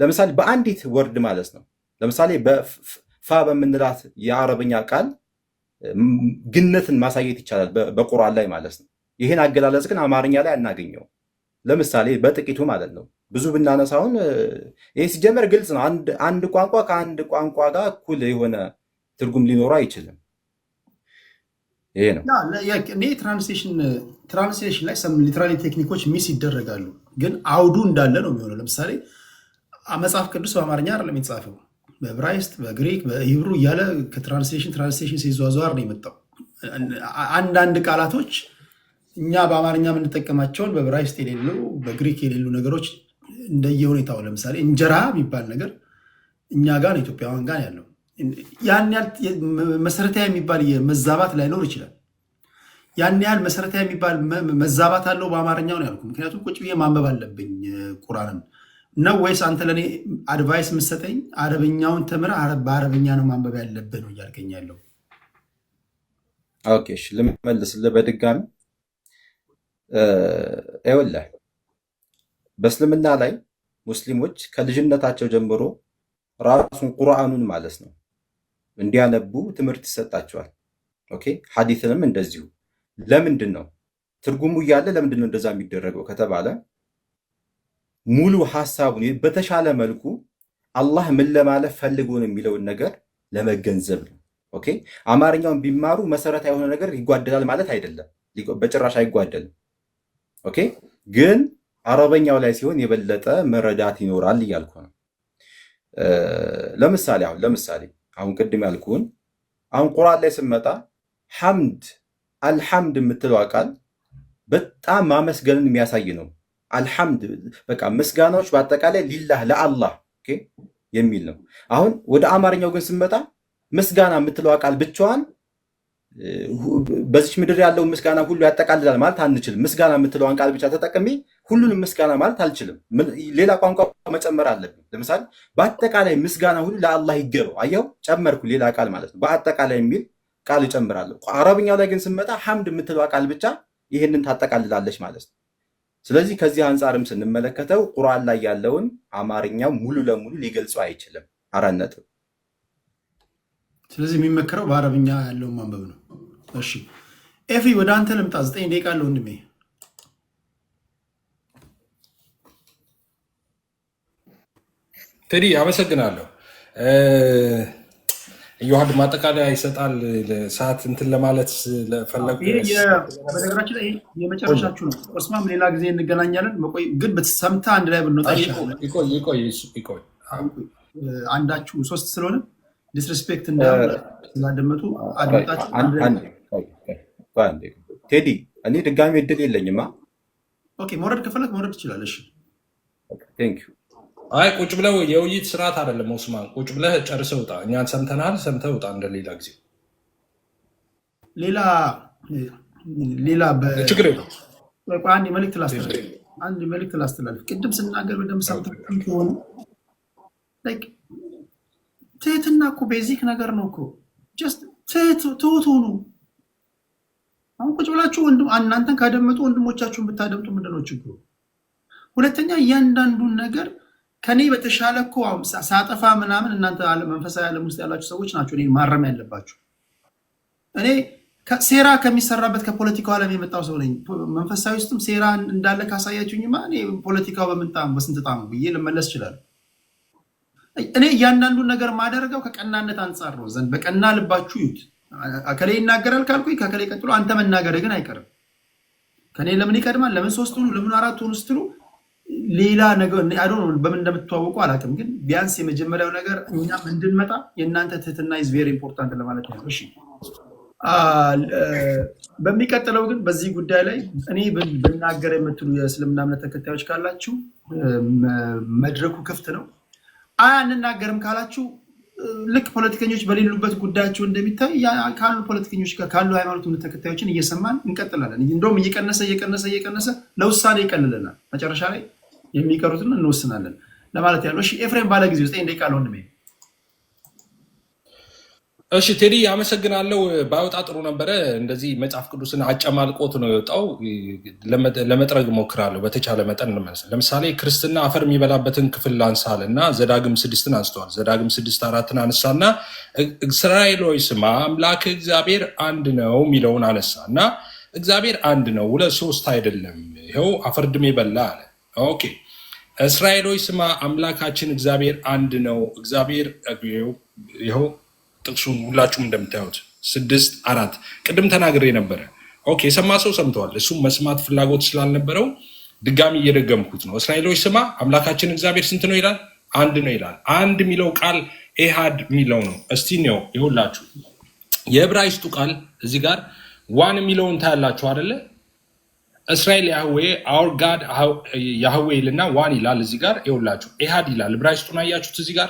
[SPEAKER 3] ለምሳሌ በአንዲት ወርድ ማለት ነው። ለምሳሌ በፋ በምንላት የአረብኛ ቃል ግነትን ማሳየት ይቻላል በቁርአን ላይ ማለት ነው። ይህን አገላለጽ ግን አማርኛ ላይ አናገኘው። ለምሳሌ በጥቂቱ ማለት ነው። ብዙ ብናነሳውን ይህ ሲጀመር ግልጽ ነው። አንድ ቋንቋ ከአንድ ቋንቋ ጋር እኩል የሆነ ትርጉም ሊኖረው አይችልም። ይሄ ነው።
[SPEAKER 2] እኔ ትራንስሌሽን ላይ ሰም ሊትራሊ ቴክኒኮች ሚስ ይደረጋሉ፣ ግን አውዱ እንዳለ ነው የሚሆነው። ለምሳሌ መጽሐፍ ቅዱስ በአማርኛ አይደለም የተጻፈው፣ በዕብራይስጥ፣ በግሪክ፣ በሂብሩ እያለ ከትራንስሌሽን ሲዟዟር ነው የመጣው። አንዳንድ ቃላቶች እኛ በአማርኛ የምንጠቀማቸውን በዕብራይስጥ የሌሉ በግሪክ የሌሉ ነገሮች እንደየሁኔታው፣ ለምሳሌ እንጀራ የሚባል ነገር እኛ ጋር ነው ኢትዮጵያውያን ጋር ያለው። ያን ያህል መሰረታዊ የሚባል መዛባት ላይኖር ይችላል። ያን ያህል መሰረታዊ የሚባል መዛባት አለው በአማርኛው ነው ያልኩ። ምክንያቱም ቁጭ ብዬ ማንበብ አለብኝ ቁርአንን ነው ወይስ አንተ ለእኔ አድቫይስ የምትሰጠኝ አረብኛውን ተምረህ በአረብኛ ነው ማንበብ ያለብህ ነው እያልከኝ ያለው?
[SPEAKER 3] ኦኬ እሺ ልመልስልህ በድጋሚ። ይኸውልህ በእስልምና ላይ ሙስሊሞች ከልጅነታቸው ጀምሮ ራሱን ቁርአኑን ማለት ነው እንዲያነቡ ትምህርት ይሰጣቸዋል። ኦኬ ሐዲስንም እንደዚሁ። ለምንድን ነው ትርጉሙ እያለ ለምንድን ነው እንደዛ የሚደረገው ከተባለ ሙሉ ሐሳቡን በተሻለ መልኩ አላህ ምን ለማለት ፈልጎ ነው የሚለውን ነገር ለመገንዘብ ነው። ኦኬ አማርኛውን ቢማሩ መሰረታዊ የሆነ ነገር ይጓደላል ማለት አይደለም፣ በጭራሽ አይጓደልም። ኦኬ ግን አረበኛው ላይ ሲሆን የበለጠ መረዳት ይኖራል እያልኩ ነው። ለምሳሌ አሁን ቅድም ያልኩን አሁን ቁርአን ላይ ስመጣ ሐምድ አልሐምድ የምትለው ቃል በጣም ማመስገንን የሚያሳይ ነው። አልሐምድ በቃ ምስጋናዎች በአጠቃላይ ሊላህ ለአላህ የሚል ነው። አሁን ወደ አማርኛው ግን ስመጣ ምስጋና የምትለው ቃል ብቻዋን በዚች ምድር ያለውን ምስጋና ሁሉ ያጠቃልላል ማለት አንችልም። ምስጋና የምትለዋን ቃል ብቻ ተጠቅሜ ሁሉንም ምስጋና ማለት አልችልም። ሌላ ቋንቋ መጨመር አለብኝ። ለምሳሌ በአጠቃላይ ምስጋና ሁሉ ለአላህ ይገባው፣ አየው ጨመርኩ ሌላ ቃል ማለት ነው። በአጠቃላይ የሚል ቃል እጨምራለሁ። አረብኛው ላይ ግን ስመጣ ሐምድ የምትለዋ ቃል ብቻ ይህንን ታጠቃልላለች ማለት ነው። ስለዚህ ከዚህ አንጻርም ስንመለከተው ቁርአን ላይ ያለውን አማርኛው ሙሉ ለሙሉ ሊገልጸው አይችልም። 4 ነጥብ።
[SPEAKER 2] ስለዚህ የሚመከረው በአረብኛ ያለውን ማንበብ ነው። እሺ ኤፊ ወደ አንተ ልምጣ። 9 ደቂቃ አለ ወንድሜ።
[SPEAKER 4] ቴዲ አመሰግናለሁ። እዮሐድ ማጠቃለያ ይሰጣል። ሰዓት እንትን ለማለት ለፈለጉ
[SPEAKER 2] በነገራችን ላይ የመጨረሻችሁ ነው። ኦስማም ሌላ ጊዜ እንገናኛለን። ግን በተሰምታ አንድ ላይ ብንወጣ ይሻላል።
[SPEAKER 4] ይቆይ
[SPEAKER 2] አንዳችሁ 3 ስለሆነ ዲስሪስፔክት ስላደመጡ አድመጣችሁ።
[SPEAKER 3] ቴዲ እኔ ድጋሚ እድል የለኝማ።
[SPEAKER 2] ኦኬ መውረድ ከፈለግ መውረድ ትችላለሽ።
[SPEAKER 4] አይ ቁጭ ብለው የውይይት ስርዓት አይደለም ኦስማን፣ ቁጭ ብለህ ጨርሰህ ውጣ። እኛን ሰምተናል፣ ሰምተህ ውጣ። እንደሌላ ጊዜ ሌላ ችግር የለም።
[SPEAKER 2] አንድ መልዕክት ላስተላልፍ። ቅድም ስናገር በደምብ ሰምታችሁ ከሆነ ትህትና እኮ ቤዚክ ነገር ነው እኮ። ጀስት ትሁት ሁኑ። አሁን ቁጭ ብላችሁ እናንተን ካደመጡ ወንድሞቻችሁን ብታደምጡ ምንድነው ችግሩ? ሁለተኛ እያንዳንዱን ነገር ከኔ በተሻለ እኮ ሳጠፋ ምናምን እናንተ መንፈሳዊ ዓለም ውስጥ ያላችሁ ሰዎች ናቸው እኔ ማረም ያለባችሁ። እኔ ሴራ ከሚሰራበት ከፖለቲካው ዓለም የመጣው ሰው ነኝ። መንፈሳዊ ውስጥም ሴራ እንዳለ ካሳያችሁኝማ እኔ ፖለቲካው በስንት ጣሙ ብዬ ልመለስ እችላለሁ። እኔ እያንዳንዱን ነገር ማደርገው ከቀናነት አንጻር ነው። ዘንድ በቀና ልባችሁ ይዩት። ከሌ ይናገራል ካልኩኝ ከከሌ ቀጥሎ አንተ መናገር ግን አይቀርም። ከኔ ለምን ይቀድማል? ለምን 3 ሆኑ? ለምን 4 ሆኑ ስትሉ ሌላ ነገር በምን እንደምትተዋወቁ አላውቅም። ግን ቢያንስ የመጀመሪያው ነገር እኛም እንድንመጣ የእናንተ ትህትና ኢዝ ቬሪ ኢምፖርታንት ለማለት ነው። እሺ በሚቀጥለው ግን በዚህ ጉዳይ ላይ እኔ ብናገር የምትሉ የእስልምና እምነት ተከታዮች ካላችሁ መድረኩ ክፍት ነው። አንናገርም ካላችሁ ልክ ፖለቲከኞች በሌሉበት ጉዳያቸው እንደሚታይ ካሉ ፖለቲከኞች ጋር ካሉ ሃይማኖት እምነት ተከታዮችን እየሰማን እንቀጥላለን። እንደውም እየቀነሰ ለውሳኔ ይቀልልናል። መጨረሻ ላይ የሚቀሩትን እንወስናለን ለማለት ያለው። እሺ ኤፍሬም ባለ ጊዜ 9 ደቂቃ ነው ወንድሜ።
[SPEAKER 4] እሺ ቴዲ አመሰግናለሁ። ባይወጣ ጥሩ ነበረ። እንደዚህ መጽሐፍ ቅዱስን አጨማልቆት ነው የወጣው። ለመጥረግ ሞክራለሁ በተቻለ መጠን እንመልስ። ለምሳሌ ክርስትና አፈር የሚበላበትን ክፍል አንሳል እና ዘዳግም 6ን አንስተዋል። ዘዳግም 6:4 አነሳና እስራኤሎች ስማ አምላክ እግዚአብሔር አንድ ነው የሚለውን አነሳ እና እግዚአብሔር አንድ ነው 2 3 አይደለም፣ ይኸው አፈር ድሜ በላ አለ። ኦኬ እስራኤሎች ስማ አምላካችን እግዚአብሔር አንድ ነው። እግዚአብሔር ይኸው ጥቅሱን ሁላችሁም እንደምታዩት 6:4 ቅድም ተናግሬ ነበረ። ኦኬ የሰማ ሰው ሰምተዋል። እሱም መስማት ፍላጎት ስላልነበረው ድጋሚ እየደገምኩት ነው። እስራኤሎች ስማ አምላካችን እግዚአብሔር ስንት ነው ይላል? አንድ ነው ይላል። አንድ የሚለው ቃል ኤሃድ የሚለው ነው። እስቲ ነው ይሁላችሁ የዕብራይስጡ ቃል እዚህ ጋር ዋን የሚለውን ታያላችሁ አይደለ? እስራኤል ያህዌ አውር ጋድ ያህዌ ይልና ዋን ይላል። እዚህ ጋር ይሁላችሁ ኤሃድ ይላል። ዕብራይስጡን አያችሁት? እዚህ ጋር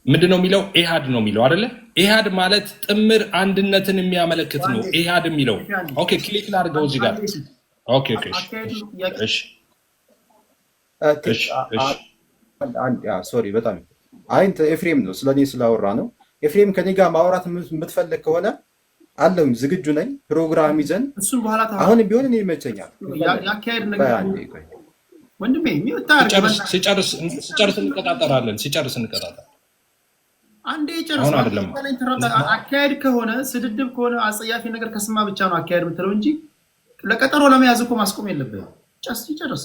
[SPEAKER 4] ምንድነው የሚለው? ኤሃድ ነው የሚለው አይደለ? ኤሃድ ማለት ጥምር አንድነትን የሚያመለክት ነው። ኤሃድ የሚለው ኦኬ ክሊክ ላድርገው እዚህ ጋር ኦኬ እሺ
[SPEAKER 3] ሶሪ በጣም አይንተ ኤፍሬም ነው ስለኔ ስላወራ ነው። ኤፍሬም ከኔ ጋር ማውራት የምትፈልግ ከሆነ አለሁኝ፣ ዝግጁ ነኝ። ፕሮግራም ይዘን
[SPEAKER 2] እሱን በኋላ
[SPEAKER 3] አሁን ቢሆን እኔ ይመቸኛል።
[SPEAKER 2] ያካሄድ ነገር ወንድሜ
[SPEAKER 4] ሲጨርስ እንቀጣጠራለን። ሲጨርስ እንቀጣጠር
[SPEAKER 2] አንዴ ጨርስ። አካሄድ ከሆነ ስድድብ ከሆነ አጸያፊ ነገር ከስማ ብቻ ነው አካሄድ የምትለው እንጂ ለቀጠሮ ለመያዝ እኮ ማስቆም የለብህም። ጨርስ።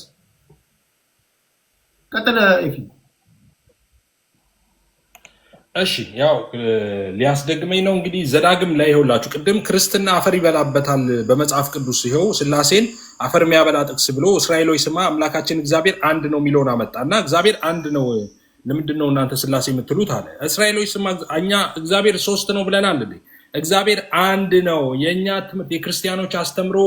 [SPEAKER 2] ቀጥለ ኤፊ።
[SPEAKER 4] እሺ ያው ሊያስደግመኝ ነው እንግዲህ ዘዳግም ላይ ይኸውላችሁ ቅድም ክርስትና አፈር ይበላበታል በመጽሐፍ ቅዱስ ይኸው ስላሴን አፈር የሚያበላ ጥቅስ ብሎ እስራኤሎች ስማ አምላካችን እግዚአብሔር አንድ ነው የሚለውን አመጣና እግዚአብሔር አንድ ነው ለምንድን ነው እናንተ ስላሴ የምትሉት አለ። እስራኤሎች ስማ እኛ እግዚአብሔር 3 ነው ብለናል እንዴ? እግዚአብሔር አንድ ነው። የኛ ትምህርት የክርስቲያኖች አስተምሮ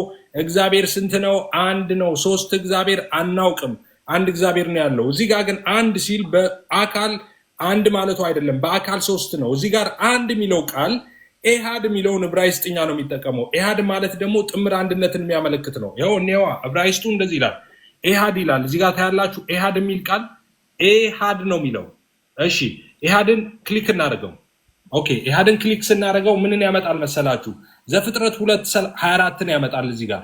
[SPEAKER 4] እግዚአብሔር ስንት ነው? አንድ ነው። 3 እግዚአብሔር አናውቅም። አንድ እግዚአብሔር ነው ያለው። እዚህ ጋር ግን አንድ ሲል በአካል አንድ ማለቱ አይደለም፣ በአካል 3 ነው። እዚህ ጋር አንድ የሚለው ቃል ኤሃድ የሚለውን ዕብራይስጥኛ ነው የሚጠቀመው። ኤሃድ ማለት ደግሞ ጥምር አንድነትን የሚያመለክት ነው። ይኸው እኔዋ ዕብራይስጡ እንደዚህ ይላል፣ ኤሃድ ይላል። እዚህ ጋር ታያላችሁ ኤሃድ የሚል ቃል ኤሃድ ነው የሚለው። እሺ ኤሃድን ክሊክ እናደርገው። ኦኬ ኤሃድን ክሊክ ስናደርገው ምንን ያመጣል መሰላችሁ? ዘፍጥረት 2:24ን ያመጣል። እዚህ ጋር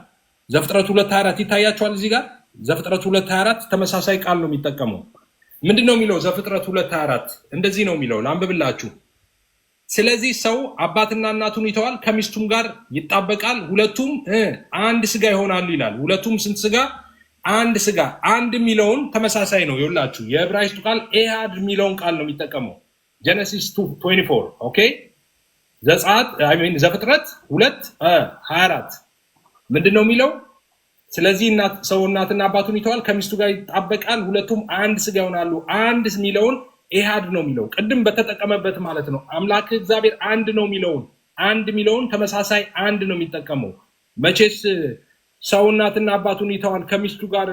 [SPEAKER 4] ዘፍጥረት 2:24 ይታያችኋል። እዚህ ጋር ዘፍጥረት 2:24 ተመሳሳይ ቃል ነው የሚጠቀመው። ምንድነው የሚለው? ዘፍጥረት 2:24 እንደዚህ ነው የሚለው፣ ላንብብላችሁ። ስለዚህ ሰው አባትና እናቱን ይተዋል፣ ከሚስቱም ጋር ይጣበቃል፣ ሁለቱም አንድ ስጋ ይሆናሉ ይላል። ሁለቱም ስንት ስጋ? አንድ ስጋ። አንድ የሚለውን ተመሳሳይ ነው። ይኸውላችሁ የዕብራይስጡ ቃል ኤሃድ የሚለውን ቃል ነው የሚጠቀመው። ጀነሲስ 2:24 ኦኬ። ዘፍጥረት 2:24 ምንድነው የሚለው? ስለዚህ ሰው እናትና አባቱን ይተዋል፣ ከሚስቱ ጋር ይጣበቃል፣ ሁለቱም አንድ ስጋ ይሆናሉ። አንድ የሚለውን ኤሃድ ነው የሚለው ቅድም በተጠቀመበት ማለት ነው። አምላክ እግዚአብሔር አንድ ነው የሚለውን አንድ የሚለውን ተመሳሳይ አንድ ነው የሚጠቀመው። መቼስ ሰው እናትና አባቱን ይተዋል ከሚስቱ ጋር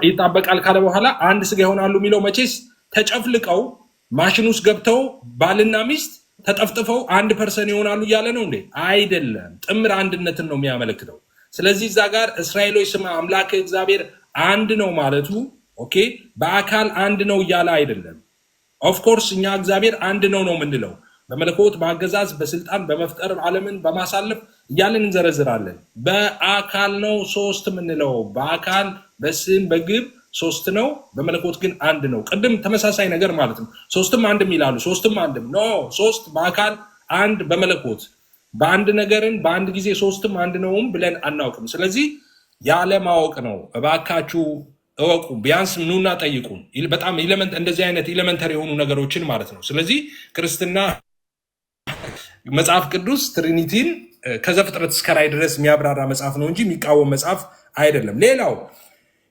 [SPEAKER 4] ይጣበቃል ካለ በኋላ አንድ ስጋ ይሆናሉ የሚለው መቼስ ተጨፍልቀው ማሽን ውስጥ ገብተው ባልና ሚስት ተጠፍጥፈው አንድ ፐርሰን ይሆናሉ እያለ ነው እንዴ? አይደለም። ጥምር አንድነትን ነው የሚያመለክተው። ስለዚህ እዛ ጋር እስራኤሎች ስማ አምላክ እግዚአብሔር አንድ ነው ማለቱ ኦኬ በአካል አንድ ነው እያለ አይደለም። ኦፍኮርስ እኛ እግዚአብሔር አንድ ነው ነው የምንለው በመለኮት በአገዛዝ በስልጣን በመፍጠር ዓለምን በማሳለፍ እያለን እንዘረዝራለን። በአካል ነው 3 የምንለው በአካል በስም በግብ ሶስት ነው፣ በመለኮት ግን አንድ ነው። ቅድም ተመሳሳይ ነገር ማለት ነው። ሶስትም አንድም ይላሉ። ሶስትም አንድም ኖ፣ ሶስት በአካል አንድ በመለኮት በአንድ ነገርን በአንድ ጊዜ ሶስትም አንድ ነውም ብለን አናውቅም። ስለዚህ ያለማወቅ ነው። እባካችሁ እወቁ። ቢያንስ ኑና ጠይቁን። በጣም እንደዚህ አይነት ኤሌመንተሪ የሆኑ ነገሮችን ማለት ነው። ስለዚህ ክርስትና መጽሐፍ ቅዱስ ትሪኒቲን ከዘፍጥረት እስከ ራዕይ ድረስ የሚያብራራ መጽሐፍ ነው እንጂ የሚቃወም መጽሐፍ አይደለም። ሌላው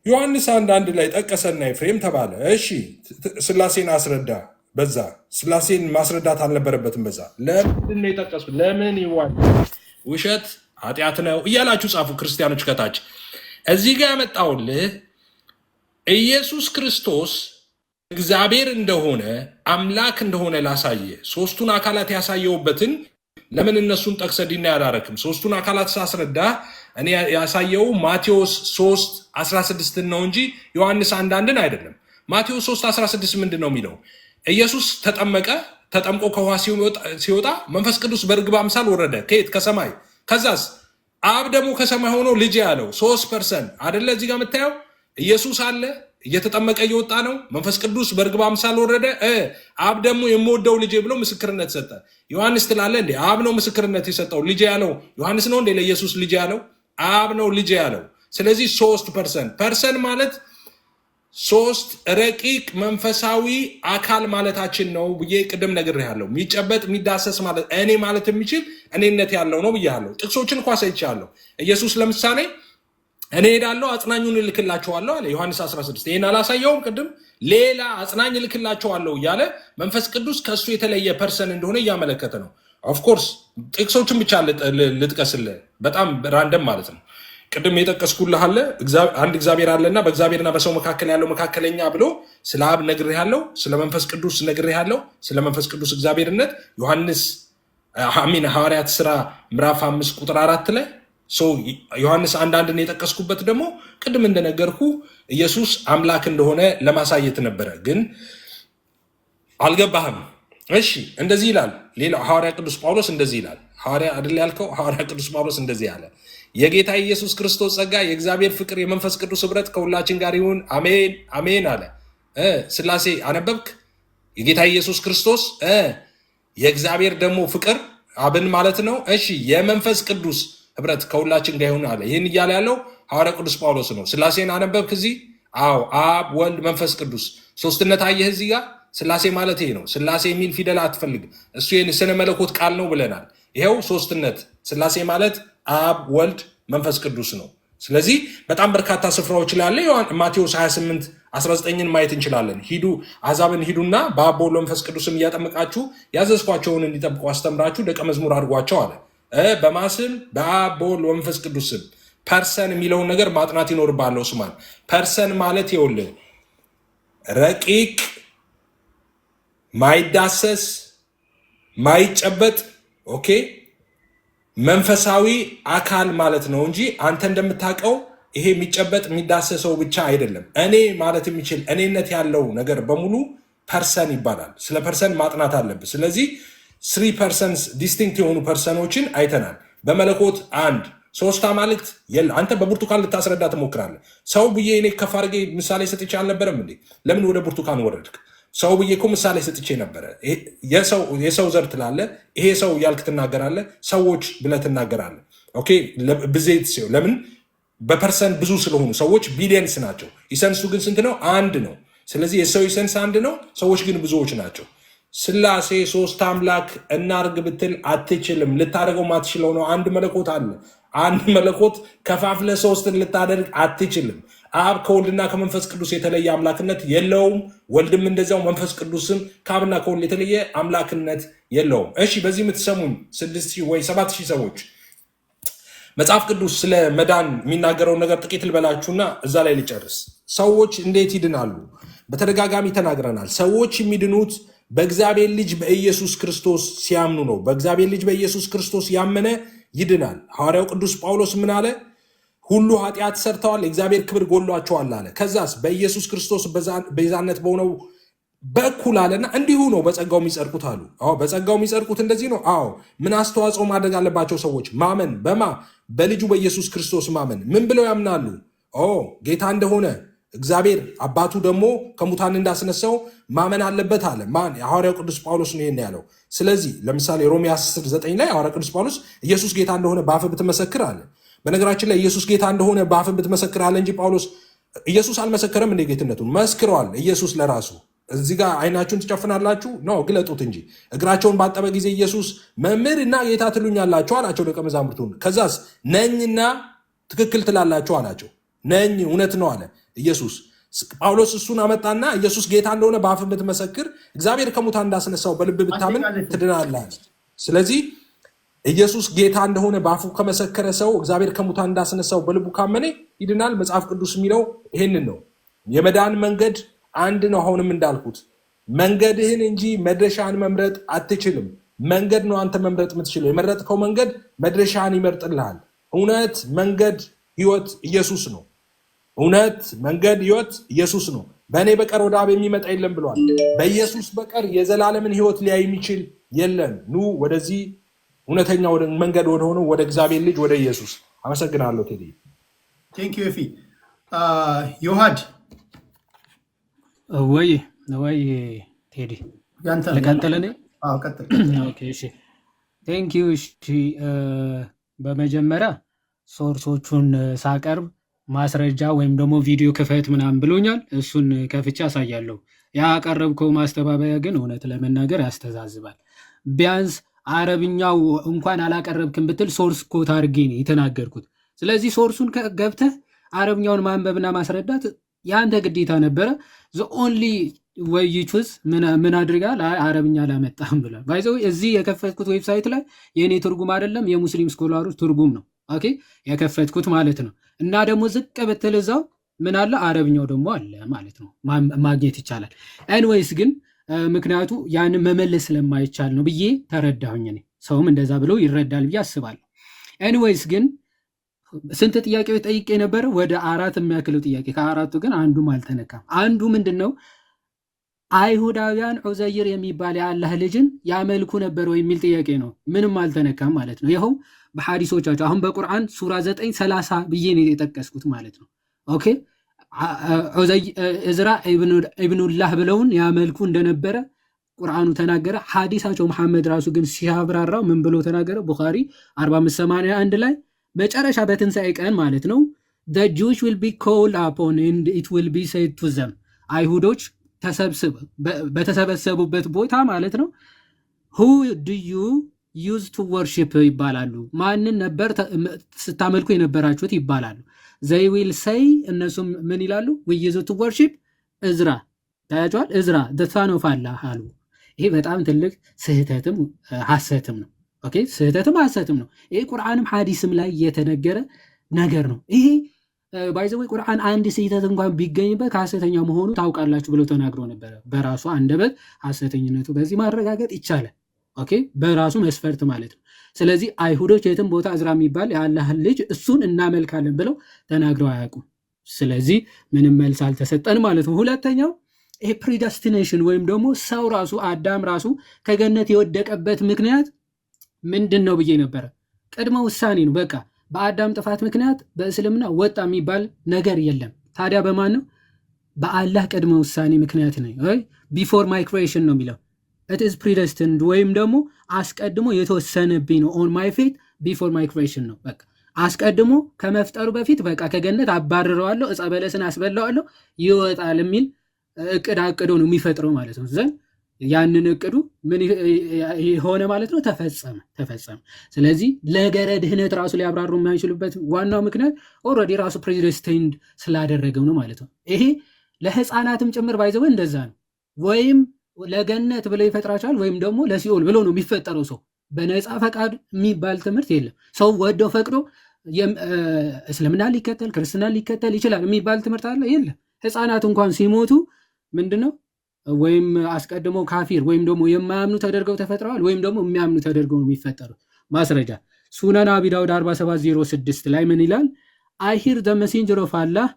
[SPEAKER 4] ዮሐንስ 1:1 ላይ ጠቀሰና ኤፍሬም ተባለ። እሺ ስላሴን አስረዳ። በዛ ስላሴን ማስረዳት አልነበረበትም። በዛ ለምንድን ነው የጠቀሱት? ለምን ይዋል ውሸት ኃጢአት ነው እያላችሁ ጻፉ ክርስቲያኖች ከታች። እዚህ ጋር ያመጣውልህ ኢየሱስ ክርስቶስ እግዚአብሔር እንደሆነ አምላክ እንደሆነ ላሳየ ሶስቱን አካላት ያሳየውበትን ለምን እነሱን ጠቅሰ ዲና ያላረክም? ሶስቱን አካላት ሳስረዳ እኔ ያሳየው ማቴዎስ 3:16 ነው እንጂ ዮሐንስ 1:1 አይደለም። ማቴዎስ 3:16 ምንድን ነው የሚለው? ኢየሱስ ተጠመቀ። ተጠምቆ ከውሃ ሲወጣ መንፈስ ቅዱስ በርግብ አምሳል ወረደ። ከየት? ከሰማይ። ከዛስ አብ ደግሞ ከሰማይ ሆኖ ልጅ ያለው 3% አይደለ? እዚህ ጋር የምታየው ኢየሱስ አለ እየተጠመቀ እየወጣ ነው። መንፈስ ቅዱስ በርግብ አምሳል ወረደ። አብ ደግሞ የምወደው ልጄ ብሎ ምስክርነት ሰጠ። ዮሐንስ ትላለ እንዴ? አብ ነው ምስክርነት የሰጠው። ልጄ ያለው ዮሐንስ ነው እንዴ? ለኢየሱስ ልጄ ያለው አብ ነው ልጄ ያለው። ስለዚህ 3% ማለት 3 ረቂቅ መንፈሳዊ አካል ማለታችን ነው ብዬ ቅድም ነግሬሃለሁ። የሚጨበጥ የሚዳሰስ ማለት እኔ ማለት የሚችል እኔነት ያለው ነው ብያለሁ። ጥቅሶችን እንኳ ሰይቻለሁ። ኢየሱስ ለምሳሌ እኔ ሄዳለሁ አጽናኙን እልክላቸዋለሁ አለ ዮሐንስ 16። ይህን አላሳየውም ቅድም? ሌላ አጽናኝ እልክላቸዋለሁ እያለ መንፈስ ቅዱስ ከእሱ የተለየ ፐርሰን እንደሆነ እያመለከተ ነው። ኦፍኮርስ ጥቅሶችን ብቻ ልጥቀስልህ፣ በጣም ራንደም ማለት ነው። ቅድም የጠቀስኩልህ አለ አንድ እግዚአብሔር አለና በእግዚአብሔርና በሰው መካከል ያለው መካከለኛ ብሎ ስለ አብ ነግሬሃለሁ፣ ስለ መንፈስ ቅዱስ ነግሬሃለሁ፣ ስለ መንፈስ ቅዱስ እግዚአብሔርነት ሐዋርያት ሥራ ምዕራፍ 5:4 ላይ ዮሐንስ 1:1 የጠቀስኩበት ደግሞ ቅድም እንደነገርኩ ኢየሱስ አምላክ እንደሆነ ለማሳየት ነበረ፣ ግን አልገባህም። እሺ እንደዚህ ይላል። ሌላው ሐዋርያ ቅዱስ ጳውሎስ እንደዚህ ይላል። ሐዋርያ አይደል ያልከው? ሐዋርያ ቅዱስ ጳውሎስ እንደዚህ ያለ የጌታ ኢየሱስ ክርስቶስ ጸጋ፣ የእግዚአብሔር ፍቅር፣ የመንፈስ ቅዱስ ኅብረት ከሁላችን ጋር ይሁን አሜን አሜን አለ። ስላሴ አነበብክ? የጌታ ኢየሱስ ክርስቶስ የእግዚአብሔር ደግሞ ፍቅር አብን ማለት ነው። እሺ የመንፈስ ቅዱስ ኅብረት ከሁላችን ጋር ይሁን አለ። ይህን እያለ ያለው ሐዋርያ ቅዱስ ጳውሎስ ነው። ስላሴን አነበብክ እዚህ? አዎ፣ አብ ወልድ መንፈስ ቅዱስ ሶስትነት አየህ እዚህ ጋር። ስላሴ ማለት ይሄ ነው። ስላሴ የሚል ፊደል አትፈልግ፣ እሱ ስነ መለኮት ቃል ነው ብለናል። ይኸው ሶስትነት ስላሴ ማለት አብ ወልድ መንፈስ ቅዱስ ነው። ስለዚህ በጣም በርካታ ስፍራዎች ላይ ያለ ማቴዎስ 28:19 ማየት እንችላለን። ሂዱ አሕዛብን ሂዱና በአብ በወልድ መንፈስ ቅዱስም እያጠመቃችሁ ያዘዝኳቸውን እንዲጠብቁ አስተምራችሁ ደቀ መዝሙር አድርጓቸው አለ። በማስም በአብ በወልድ በመንፈስ ቅዱስ ስም። ፐርሰን የሚለውን ነገር ማጥናት ይኖርብሃል ኡስማን። ፐርሰን ማለት ይኸውልህ ረቂቅ ማይዳሰስ ማይጨበጥ ኦኬ መንፈሳዊ አካል ማለት ነው እንጂ አንተ እንደምታውቀው ይሄ የሚጨበጥ የሚዳሰሰው ብቻ አይደለም። እኔ ማለት የሚችል እኔነት ያለው ነገር በሙሉ ፐርሰን ይባላል። ስለ ፐርሰን ማጥናት አለብህ። ስለዚህ 3 ፐርሰንስ ዲስቲንክት የሆኑ ፐርሰኖችን አይተናል። በመለኮት 1 3 አማልክት የለ። አንተ በብርቱካን ልታስረዳ ትሞክራለህ። ሰው ብዬ እኔ ከፍ አድርጌ ምሳሌ ሰጥቼ አልነበረም እንዴ? ለምን ወደ ብርቱካን ወረድክ? ሰው ብዬ እኮ ምሳሌ ሰጥቼ ነበረ። የሰው ዘር ትላለህ፣ ይሄ ሰው እያልክ ትናገራለህ፣ ሰዎች ብለህ ትናገራለህ። ኦኬ ብዜት ሲሆን ለምን በፐርሰን ብዙ ስለሆኑ ሰዎች ቢሊየንስ ናቸው። ኢሰንሱ ግን ስንት ነው? 1 ነው። ስለዚህ የሰው ኢሰንስ 1 ነው፣ ሰዎች ግን ብዙዎች ናቸው። ስላሴ 3 አምላክ እናርግ ብትል አትችልም። ልታደርገው ማትችለው ነው። 1 መለኮት አለ። 1 መለኮት ከፋፍለ 3ን ልታደርግ አትችልም። አብ ከወልድና ከመንፈስ ቅዱስ የተለየ አምላክነት የለውም። ወልድም እንደዚያው፣ መንፈስ ቅዱስም ከአብና ከወልድ የተለየ አምላክነት የለውም። እሺ በዚህ የምትሰሙኝ 6,000 ወይ 7,000 ሰዎች መጽሐፍ ቅዱስ ስለ መዳን የሚናገረውን ነገር ጥቂት ልበላችሁና እዛ ላይ ልጨርስ። ሰዎች እንዴት ይድናሉ? በተደጋጋሚ ተናግረናል። ሰዎች የሚድኑት በእግዚአብሔር ልጅ በኢየሱስ ክርስቶስ ሲያምኑ ነው። በእግዚአብሔር ልጅ በኢየሱስ ክርስቶስ ያመነ ይድናል። ሐዋርያው ቅዱስ ጳውሎስ ምን አለ? ሁሉ ኃጢአት ሰርተዋል፣ የእግዚአብሔር ክብር ጎሏቸዋል አለ። ከዛስ በኢየሱስ ክርስቶስ ቤዛነት በሆነው በኩል አለና እንዲሁ ነው በጸጋው የሚጸድቁት አሉ። አዎ በጸጋው የሚጸድቁት እንደዚህ ነው። አዎ ምን አስተዋጽኦ ማድረግ አለባቸው ሰዎች? ማመን። በማ በልጁ በኢየሱስ ክርስቶስ ማመን። ምን ብለው ያምናሉ? ጌታ እንደሆነ እግዚአብሔር አባቱ ደግሞ ከሙታን እንዳስነሳው ማመን አለበት አለ። ማን? ሐዋርያው ቅዱስ ጳውሎስ ነው ይሄን ያለው። ስለዚህ ለምሳሌ ሮሜ 10:9 ላይ ሐዋርያው ቅዱስ ጳውሎስ ኢየሱስ ጌታ እንደሆነ በአፍህ ብትመሰክር አለ። በነገራችን ላይ ኢየሱስ ጌታ እንደሆነ በአፍህ ብትመሰክር አለ እንጂ ጳውሎስ ኢየሱስ አልመሰከረም እንደ ጌትነቱን መስክረዋል። ኢየሱስ ለራሱ እዚህ ጋር አይናችሁን ትጨፍናላችሁ ነው ግለጡት እንጂ እግራቸውን ባጠበ ጊዜ ኢየሱስ መምህርና ጌታ ትሉኛላችሁ አላቸው ደቀ መዛሙርቱን። ከዛስ ነኝና ትክክል ትላላችሁ አላቸው። ነኝ እውነት ነው አለ ኢየሱስ። ጳውሎስ እሱን አመጣና ኢየሱስ ጌታ እንደሆነ በአፍህ ብትመሰክር እግዚአብሔር ከሙታን እንዳስነሳው በልብ ብታምን ትድናለህ። ስለዚህ ኢየሱስ ጌታ እንደሆነ በአፉ ከመሰከረ ሰው እግዚአብሔር ከሙታን እንዳስነሳው በልቡ ካመነ ይድናል። መጽሐፍ ቅዱስ የሚለው ይሄንን ነው። የመዳን መንገድ አንድ ነው። አሁንም እንዳልኩት መንገድህን እንጂ መድረሻህን መምረጥ አትችልም። መንገድ ነው አንተ መምረጥ የምትችለው። የመረጥከው መንገድ መድረሻህን ይመርጥልሃል። እውነት፣ መንገድ፣ ህይወት ኢየሱስ ነው። እውነት፣ መንገድ፣ ህይወት ኢየሱስ ነው። በእኔ በቀር ወደ አብ የሚመጣ የለም ብሏል። በኢየሱስ በቀር የዘላለምን ህይወት ሊያይ የሚችል የለም። ኑ ወደዚህ እውነተኛ መንገድ ወደሆነው ወደ እግዚአብሔር ልጅ ወደ ኢየሱስ። አመሰግናለሁ ቴዲ።
[SPEAKER 2] ቴንክ ዩ ኤፊ። ዮሐድ
[SPEAKER 5] ወይ ቴዲ ልቀጥል እኔ?
[SPEAKER 2] ቀጥል።
[SPEAKER 5] ኦኬ እሺ ቴንክ ዩ። እሺ በመጀመሪያ ሶርሶቹን ሳቀርብ ማስረጃ ወይም ደግሞ ቪዲዮ ክፈት ምናምን ብሎኛል። እሱን ከፍቼ አሳያለሁ። ያቀረብከው ማስተባበያ ግን እውነት ለመናገር ያስተዛዝባል። ቢያንስ አረብኛው እንኳን አላቀረብክም ብትል ሶርስ ኮት አድርጌ ነው የተናገርኩት። ስለዚህ ሶርሱን ገብተህ አረብኛውን ማንበብና ማስረዳት የአንተ ግዴታ ነበረ። ኦንሊ ወይቹስ ምን አድርጋል? አረብኛ አላመጣም ብሏል። ባይዘው እዚህ የከፈትኩት ዌብሳይት ላይ የእኔ ትርጉም አይደለም የሙስሊም ስኮላሮች ትርጉም ነው ኦኬ የከፈትኩት ማለት ነው። እና ደግሞ ዝቅ ብትል እዛው ምን አለ አረብኛው ደግሞ አለ ማለት ነው፣ ማግኘት ይቻላል። ኤንዌይስ ግን ምክንያቱ ያንን መመለስ ስለማይቻል ነው ብዬ ተረዳሁኝ። እኔ ሰውም እንደዛ ብሎ ይረዳል ብዬ አስባለሁ። ኤንዌይስ ግን ስንት ጥያቄዎች ጠይቄ ነበረ? ወደ 4 የሚያክለው ጥያቄ። ከአራቱ ግን አንዱም አልተነካም። አንዱ ምንድን ነው? አይሁዳውያን ዑዘይር የሚባል የአላህ ልጅን ያመልኩ ነበር ወይ የሚል ጥያቄ ነው። ምንም አልተነካም ማለት ነው። ይኸው በሐዲሶቻቸው አሁን በቁርአን ሱራ 9:30 ብዬ ነው የጠቀስኩት ማለት ነው። ኦኬ እዝራ ኢብኑላህ ብለውን ያመልኩ እንደነበረ ቁርአኑ ተናገረ። ሐዲሳቸው መሐመድ ራሱ ግን ሲያብራራው ምን ብሎ ተናገረ? ቡኻሪ 4581 ላይ መጨረሻ በትንሣኤ ቀን ማለት ነው the Jews will be called upon and it will be said to them አይሁዶች በተሰበሰቡበት ቦታ ማለት ነው who do you use to worship ይባላሉ። ማንን ነበር ስታመልኩ የነበራችሁት ይባላሉ። they will say እነሱም ምን ይላሉ? we use to worship እዝራ ታያቸዋል። እዝራ the son of Allah አሉ። ይሄ በጣም ትልቅ ስህተትም ሐሰትም ነው። ኦኬ ስህተትም ሐሰትም ነው። ይሄ ቁርአንም ሐዲስም ላይ የተነገረ ነገር ነው። ይሄ ባይዘው ቁርአን አንድ ስህተት እንኳን ቢገኝበት ከሐሰተኛ መሆኑ ታውቃላችሁ ብሎ ተናግሮ ነበር። በራሱ አንደበት ሐሰተኝነቱ በዚህ ማረጋገጥ ይቻላል። ኦኬ በራሱ መስፈርት ማለት ነው። ስለዚህ አይሁዶች የትም ቦታ እዝራ የሚባል የአላህ ልጅ እሱን እናመልካለን ብለው ተናግረው አያውቁም። ስለዚህ ምንም መልስ አልተሰጠን ማለት ነው። ሁለተኛው ይሄ ፕሪደስቲኔሽን ወይም ደግሞ ሰው ራሱ አዳም ራሱ ከገነት የወደቀበት ምክንያት ምንድን ነው ብዬ ነበረ። ቅድመ ውሳኔ ነው። በቃ በአዳም ጥፋት ምክንያት በእስልምና ወጣ የሚባል ነገር የለም። ታዲያ በማን ነው? በአላህ ቅድመ ውሳኔ ምክንያት ነው። ቢፎር ማይ ክሬሽን ነው የሚለው it is predestined ወይም ደግሞ አስቀድሞ የተወሰነብኝ ነው። on my faith before my creation ነው። በቃ አስቀድሞ ከመፍጠሩ በፊት በቃ ከገነት አባርረዋለሁ፣ ዕፀ በለስን አስበላዋለሁ ይወጣል የሚል እቅድ አቅዶ ነው የሚፈጥረው ማለት ነው። ዘን ያንን እቅዱ ምን ሆነ ማለት ነው? ተፈጸመ። ስለዚህ ለገረ ድህነት ራሱ ሊያብራሩ የማይችሉበት ዋናው ምክንያት ኦልሬዲ ራሱ ፕሬዲስቲንድ ስላደረገው ነው ማለት ነው። ይሄ ለህፃናትም ጭምር ባይዘው እንደዛ ነው። ወይም ለገነት ብለው ይፈጥራቸዋል ወይም ደግሞ ለሲኦል ብሎ ነው የሚፈጠረው። ሰው በነፃ ፈቃድ የሚባል ትምህርት የለም። ሰው ወደው ፈቅዶ እስልምና ሊከተል ክርስትና ሊከተል ይችላል የሚባል ትምህርት አለ? የለም። ህፃናት እንኳን ሲሞቱ ምንድነው ወይም አስቀድሞ ካፊር ወይም ደግሞ የማያምኑ ተደርገው ተፈጥረዋል ወይም ደግሞ የሚያምኑ ተደርገው ነው የሚፈጠሩት። ማስረጃ ሱነን አቢ ዳውድ 4706 ላይ ምን ይላል? I hear the messenger of Allah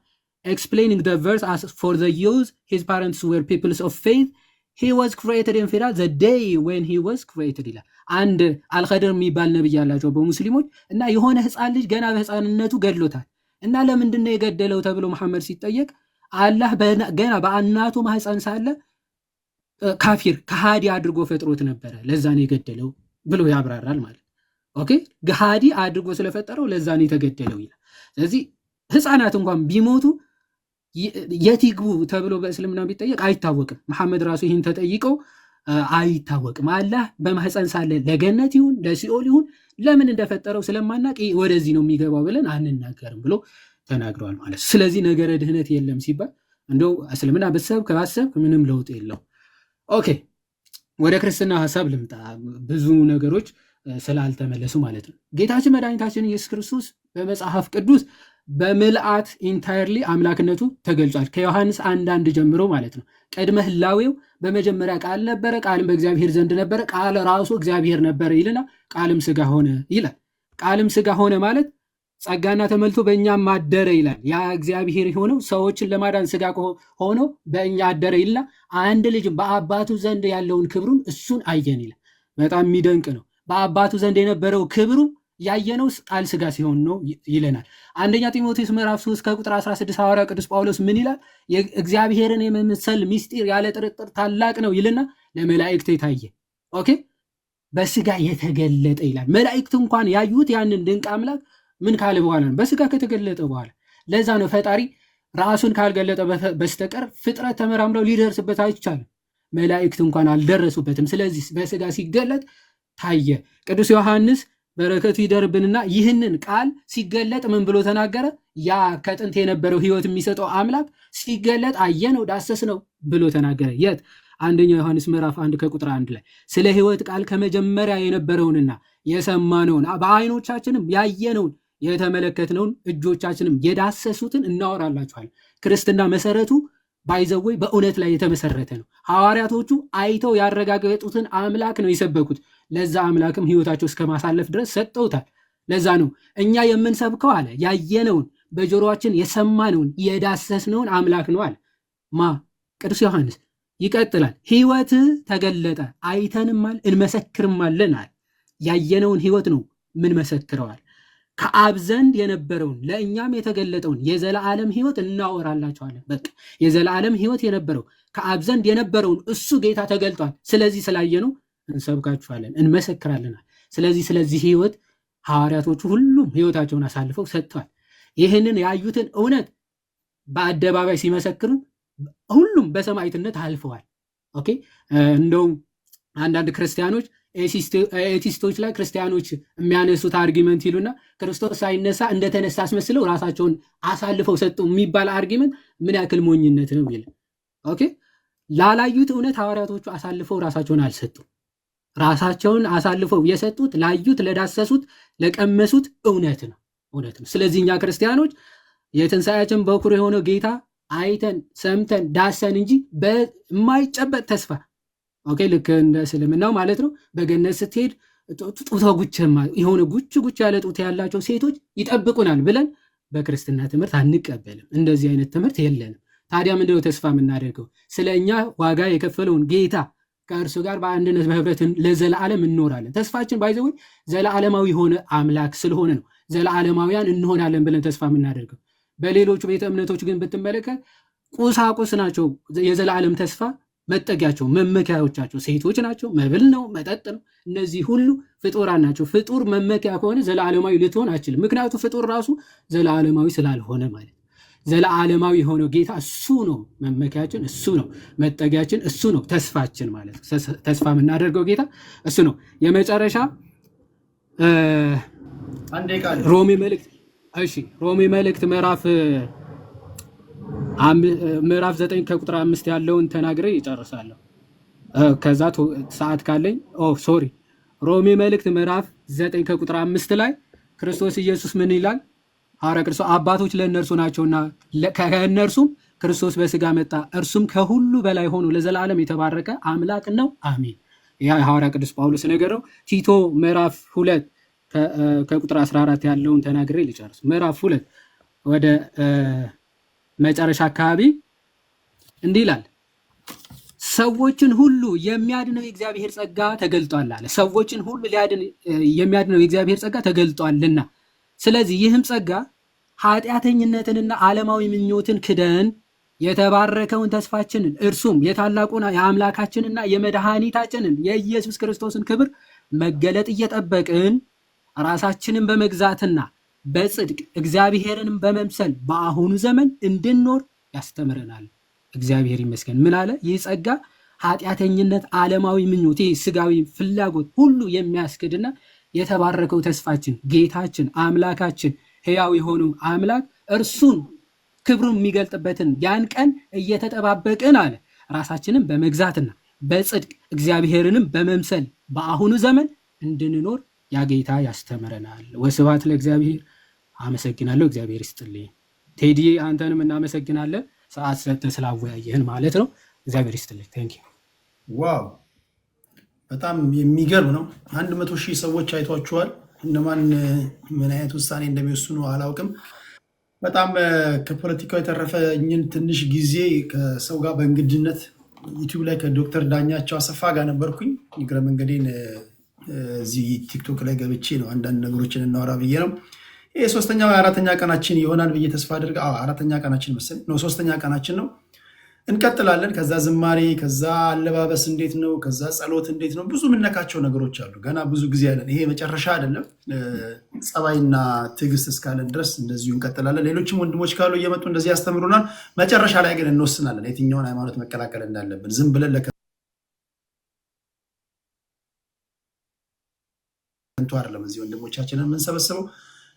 [SPEAKER 5] explaining the verse as for the youth his parents were peoples of faith he was created in Firah the day when he was created ይላል። አንድ አልኸድር የሚባል ነብይ ያላቸው በሙስሊሞች እና የሆነ ህፃን ልጅ ገና በህፃንነቱ ገድሎታል እና ለምንድን ነው የገደለው ተብሎ መሐመድ ሲጠየቅ አላህ ገና በእናቱ ማህፀን ሳለ ካፊር ከሃዲ አድርጎ ፈጥሮት ነበረ፣ ለዛ ነው የገደለው ብሎ ያብራራል ማለት። ኦኬ ገሃዲ አድርጎ ስለፈጠረው ለዛ ነው የተገደለው ይላል። ስለዚህ ህፃናት እንኳን ቢሞቱ የት ይግቡ ተብሎ በእስልምና ቢጠየቅ አይታወቅም። መሐመድ ራሱ ይህን ተጠይቀው አይታወቅም። አላህ በማህፀን ሳለ ለገነት ይሁን ለሲኦል ይሁን ለምን እንደፈጠረው ስለማናቅ ወደዚህ ነው የሚገባው ብለን አንናገርም ብሎ ተናግረዋል ማለት። ስለዚህ ነገረ ድህነት የለም ሲባል እንደው እስልምና በሰብክ ባሰብክ ምንም ለውጥ የለው። ኦኬ ወደ ክርስትና ሀሳብ ልምጣ፣ ብዙ ነገሮች ስላልተመለሱ ማለት ነው። ጌታችን መድኃኒታችን ኢየሱስ ክርስቶስ በመጽሐፍ ቅዱስ በምልአት ኢንታየርሊ አምላክነቱ ተገልጿል። ከዮሐንስ 1:1 ጀምሮ ማለት ነው። ቅድመ ህላዌው በመጀመሪያ ቃል ነበረ፣ ቃልም በእግዚአብሔር ዘንድ ነበረ፣ ቃል ራሱ እግዚአብሔር ነበረ ይልና ቃልም ስጋ ሆነ ይላል። ቃልም ስጋ ሆነ ማለት ጸጋና ተመልቶ በእኛም አደረ ይላል። ያ እግዚአብሔር የሆነው ሰዎችን ለማዳን ስጋ ሆኖ በእኛ አደረ ይልና አንድ ልጅ በአባቱ ዘንድ ያለውን ክብሩን እሱን አየን ይላል። በጣም የሚደንቅ ነው። በአባቱ ዘንድ የነበረው ክብሩ ያየነው ቃል ስጋ ሲሆን ነው ይለናል። አንደኛ ጢሞቴዎስ ምዕራፍ 3 ከቁጥር 16 ሐዋርያ ቅዱስ ጳውሎስ ምን ይላል? እግዚአብሔርን የመምሰል ምስጢር ያለ ጥርጥር ታላቅ ነው ይልና ለመላእክት የታየ ኦኬ በስጋ የተገለጠ ይላል። መላእክት እንኳን ያዩት ያንን ድንቅ አምላክ ምን ካለ በኋላ ነው? በስጋ ከተገለጠ በኋላ። ለዛ ነው ፈጣሪ ራሱን ካልገለጠ በስተቀር ፍጥረት ተመራምረው ሊደርስበት አይቻልም። መላእክት እንኳን አልደረሱበትም። ስለዚህ በስጋ ሲገለጥ ታየ። ቅዱስ ዮሐንስ በረከቱ ይደርብንና ይህንን ቃል ሲገለጥ ምን ብሎ ተናገረ? ያ ከጥንት የነበረው ሕይወት የሚሰጠው አምላክ ሲገለጥ አየነው፣ ዳሰስነው ብሎ ተናገረ። የት? አንደኛ ዮሐንስ ምዕራፍ 1 ከቁጥር 1 ላይ ስለ ሕይወት ቃል ከመጀመሪያ የነበረውንና የሰማነውን በዓይኖቻችንም ያየነውን የተመለከትነውን እጆቻችንም የዳሰሱትን እናወራላችኋል። ክርስትና መሰረቱ ባይዘወይ በእውነት ላይ የተመሰረተ ነው። ሐዋርያቶቹ አይተው ያረጋገጡትን አምላክ ነው የሰበኩት። ለዛ አምላክም ሕይወታቸው እስከ ማሳለፍ ድረስ ሰጠውታል። ለዛ ነው እኛ የምንሰብከው አለ ያየነውን በጆሮአችን የሰማነውን የዳሰስነውን አምላክ ነው አለ ማ ቅዱስ ዮሐንስ። ይቀጥላል። ሕይወት ተገለጠ አይተንማል እንመሰክርማለን አለ። ያየነውን ሕይወት ነው ምን መሰክረዋል። ከአብ ዘንድ የነበረውን ለእኛም የተገለጠውን የዘላለም ሕይወት እናወራላችኋለን። በቃ የዘላለም ሕይወት የነበረው ከአብ ዘንድ የነበረውን እሱ ጌታ ተገልጧል። ስለዚህ ስላየነው እንሰብካችኋለን እንመሰክራለናል። ስለዚህ ሕይወት ሐዋርያቶቹ ሁሉም ሕይወታቸውን አሳልፈው ሰጥተዋል። ይህንን ያዩትን እውነት በአደባባይ ሲመሰክሩ ሁሉም በሰማዕትነት አልፈዋል። ኦኬ እንደውም አንዳንድ ክርስቲያኖች ኤቲስቶች ላይ ክርስቲያኖች የሚያነሱት አርጊመንት ይሉና ክርስቶስ ሳይነሳ እንደተነሳ አስመስለው ራሳቸውን አሳልፈው ሰጡ የሚባል አርጊመንት ምን ያክል ሞኝነት ነው ይላል። ኦኬ ላላዩት እውነት ሐዋርያቶቹ አሳልፈው ራሳቸውን አልሰጡም። ራሳቸውን አሳልፈው የሰጡት ላዩት፣ ለዳሰሱት፣ ለቀመሱት እውነት ነው። ስለዚህ እኛ ክርስቲያኖች የትንሣኤያችን በኩር የሆነው ጌታ አይተን ሰምተን ዳሰን እንጂ በማይጨበጥ ተስፋ ኦኬ ልክ እንደ እስልምናው ማለት ነው። በገነት ስትሄድ ጡቷ ጉችማ የሆነ ጉች ያለ ጡት ያላቸው ሴቶች ይጠብቁናል ብለን በክርስትና ትምህርት አንቀበልም። እንደዚህ አይነት ትምህርት የለንም። ታዲያ ምንድነው ተስፋ የምናደርገው? ስለ እኛ ዋጋ የከፈለውን ጌታ ከእርሱ ጋር በአንድነት በህብረት ለዘላለም እንኖራለን። ተስፋችን ባይዘው ዘላለማዊ የሆነ አምላክ ስለሆነ ነው። ዘላለማውያን እንሆናለን ብለን ተስፋ የምናደርገው። በሌሎቹ ቤተ እምነቶች ግን ብትመለከት ቁሳቁስ ናቸው የዘላለም ተስፋ መጠጊያቸው፣ መመኪያዎቻቸው ሴቶች ናቸው፣ መብል ነው፣ መጠጥ ነው። እነዚህ ሁሉ ፍጡራን ናቸው። ፍጡር መመኪያ ከሆነ ዘላለማዊ ልትሆን አችልም። ምክንያቱም ፍጡር ራሱ ዘላለማዊ ስላልሆነ ማለት ነው። ዘላለማዊ የሆነው ጌታ እሱ ነው መመኪያችን፣ እሱ ነው መጠጊያችን፣ እሱ ነው ተስፋችን ማለት ነው። ተስፋ የምናደርገው ጌታ እሱ ነው። የመጨረሻ ሮሜ መልእክት ምዕራፍ 9 ከቁጥር 5 ያለውን ተናግሬ ይጨርሳለሁ። ከዛ ሰዓት ካለኝ ሮሜ መልእክት ምዕራፍ 9 ከቁጥር 5 ላይ ክርስቶስ ኢየሱስ ምን ይላል? ሐዋርያ ክርስቶስ አባቶች ለእነርሱ ናቸውና ከእነርሱም ክርስቶስ በስጋ መጣ፣ እርሱም ከሁሉ በላይ ሆኖ ለዘላለም የተባረከ አምላክ ነው፣ አሜን። ያ ሐዋርያ ቅዱስ ጳውሎስ ነገረው። ቲቶ ምዕራፍ 2 ከቁጥር 14 ያለውን ተናግሬ ልጨርስ። ምዕራፍ 2 ወደ መጨረሻ አካባቢ እንዲህ ይላል፣ ሰዎችን ሁሉ የሚያድነው የእግዚአብሔር ጸጋ ተገልጧል አለ። ሰዎችን ሁሉ የሚያድነው የእግዚአብሔር ጸጋ ተገልጧልና፣ ስለዚህ ይህም ጸጋ ኃጢአተኝነትንና ዓለማዊ ምኞትን ክደን የተባረከውን ተስፋችንን እርሱም የታላቁን የአምላካችንና የመድኃኒታችንን የኢየሱስ ክርስቶስን ክብር መገለጥ እየጠበቅን ራሳችንን በመግዛትና በጽድቅ እግዚአብሔርንም በመምሰል በአሁኑ ዘመን እንድንኖር ያስተምረናል። እግዚአብሔር ይመስገን። ምን አለ? ይህ ጸጋ ኃጢአተኝነት፣ ዓለማዊ ምኞት፣ ስጋዊ ፍላጎት ሁሉ የሚያስክድና የተባረከው ተስፋችን ጌታችን አምላካችን ሕያው የሆነው አምላክ እርሱን ክብሩን የሚገልጥበትን ያን ቀን እየተጠባበቅን አለ ራሳችንን በመግዛትና በጽድቅ እግዚአብሔርንም በመምሰል በአሁኑ ዘመን እንድንኖር ያ ጌታ ያስተምረናል። ወስብሐት ለእግዚአብሔር። አመሰግናለሁ። እግዚአብሔር ይስጥልኝ። ቴዲ አንተንም እናመሰግናለን፣ ሰዓት ሰጥተህ ስላወያየህን ማለት ነው። እግዚአብሔር ይስጥልኝ። ቴንኪው።
[SPEAKER 2] ዋው በጣም የሚገርም ነው። 100,000 ሰዎች አይቷችኋል። እነማን ምን አይነት ውሳኔ እንደሚወስኑ አላውቅም። በጣም ከፖለቲካው የተረፈኝን ትንሽ ጊዜ ከሰው ጋር በእንግድነት ዩቲዩብ ላይ ከዶክተር ዳኛቸው አሰፋ ጋር ነበርኩኝ። እግረ መንገዴን እዚህ ቲክቶክ ላይ ገብቼ ነው አንዳንድ ነገሮችን እናወራ ብዬ ነው። ይህ 3ኛ ወይ 4ኛ ቀናችን ይሆናል ብዬ ተስፋ አድርገ 4ኛ ቀናችን መሰለኝ ነው፣ 3ኛ ቀናችን ነው። እንቀጥላለን። ከዛ ዝማሬ፣ ከዛ አለባበስ እንዴት ነው፣ ከዛ ጸሎት እንዴት ነው፣ ብዙ የምነካቸው ነገሮች አሉ። ገና ብዙ ጊዜ ያለን፣ ይሄ መጨረሻ አይደለም። ጸባይና ትዕግስት እስካለን ድረስ እንደዚሁ እንቀጥላለን። ሌሎችም ወንድሞች ካሉ እየመጡ እንደዚህ ያስተምሩናል። መጨረሻ ላይ ግን እንወስናለን የትኛውን ሃይማኖት መቀላቀል እንዳለብን። ዝም ብለን ለከንቱ አይደለም እዚህ ወንድሞቻችንን የምንሰበስበው።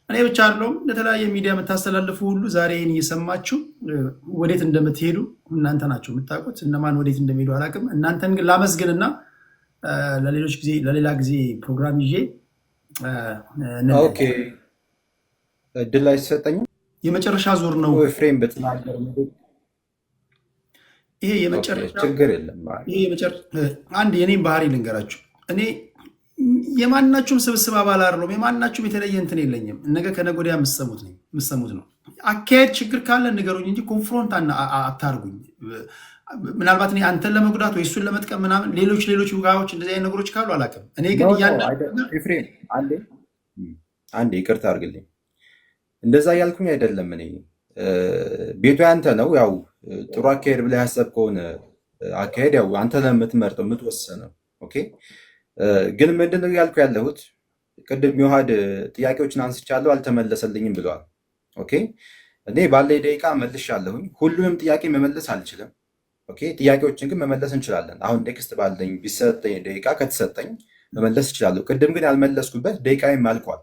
[SPEAKER 2] እኔ ብቻ አይደለሁም፣ ለተለያየ ሚዲያ የምታስተላልፉ ሁሉ ዛሬ ይህን እየሰማችሁ ወዴት እንደምትሄዱ እናንተ ናቸው የምታውቁት። እነማን ወዴት እንደሚሄዱ አላውቅም። እናንተን ግን ላመስግንና ለሌላ ጊዜ ፕሮግራም ይዤ
[SPEAKER 3] እድል አይሰጠኝም።
[SPEAKER 2] የመጨረሻ ዙር ነው
[SPEAKER 3] ፍሬም በተናገር
[SPEAKER 2] ይሄ የመጨረሻ
[SPEAKER 3] ችግር የለም።
[SPEAKER 2] አንድ የኔም ባህሪ ልንገራችሁ። እኔ የማናችሁም ስብስብ አባል አይደለሁም። የማናችሁም የተለየ እንትን የለኝም። ነገ ከነገ ወዲያ የምትሰሙት ነው። አካሄድ ችግር ካለ ንገሩኝ እንጂ ኮንፍሮንት አታርጉኝ። ምናልባት እኔ አንተን ለመጉዳት ወይ እሱን ለመጥቀም ምናምን ሌሎች ውጋዎች እንደዚህ አይነት ነገሮች ካሉ አላውቅም። እኔ ግን
[SPEAKER 3] አንዴ ይቅርታ አድርግልኝ። እንደዛ እያልኩኝ አይደለም። እኔ ቤቱ ያንተ ነው። ያው ጥሩ አካሄድ ብለህ ያሰብከውን አካሄድ ያው አንተ ለምትመርጠው የምትወሰነው። ኦኬ። ግን ምንድነው ያልኩ ያለሁት? ቅድም የውሃድ ጥያቄዎችን አንስቻለሁ አልተመለሰልኝም ብለዋል። ኦኬ። እኔ ባለኝ ደቂቃ መልሻለሁኝ። ሁሉንም ጥያቄ መመለስ አልችልም። ኦኬ። ጥያቄዎችን ግን መመለስ እንችላለን። አሁን ቴክስት ባለኝ ቢሰጠኝ ደቂቃ ከተሰጠኝ መመለስ እችላለሁ። ቅድም ግን ያልመለስኩበት ደቂቃዬም አልቋል።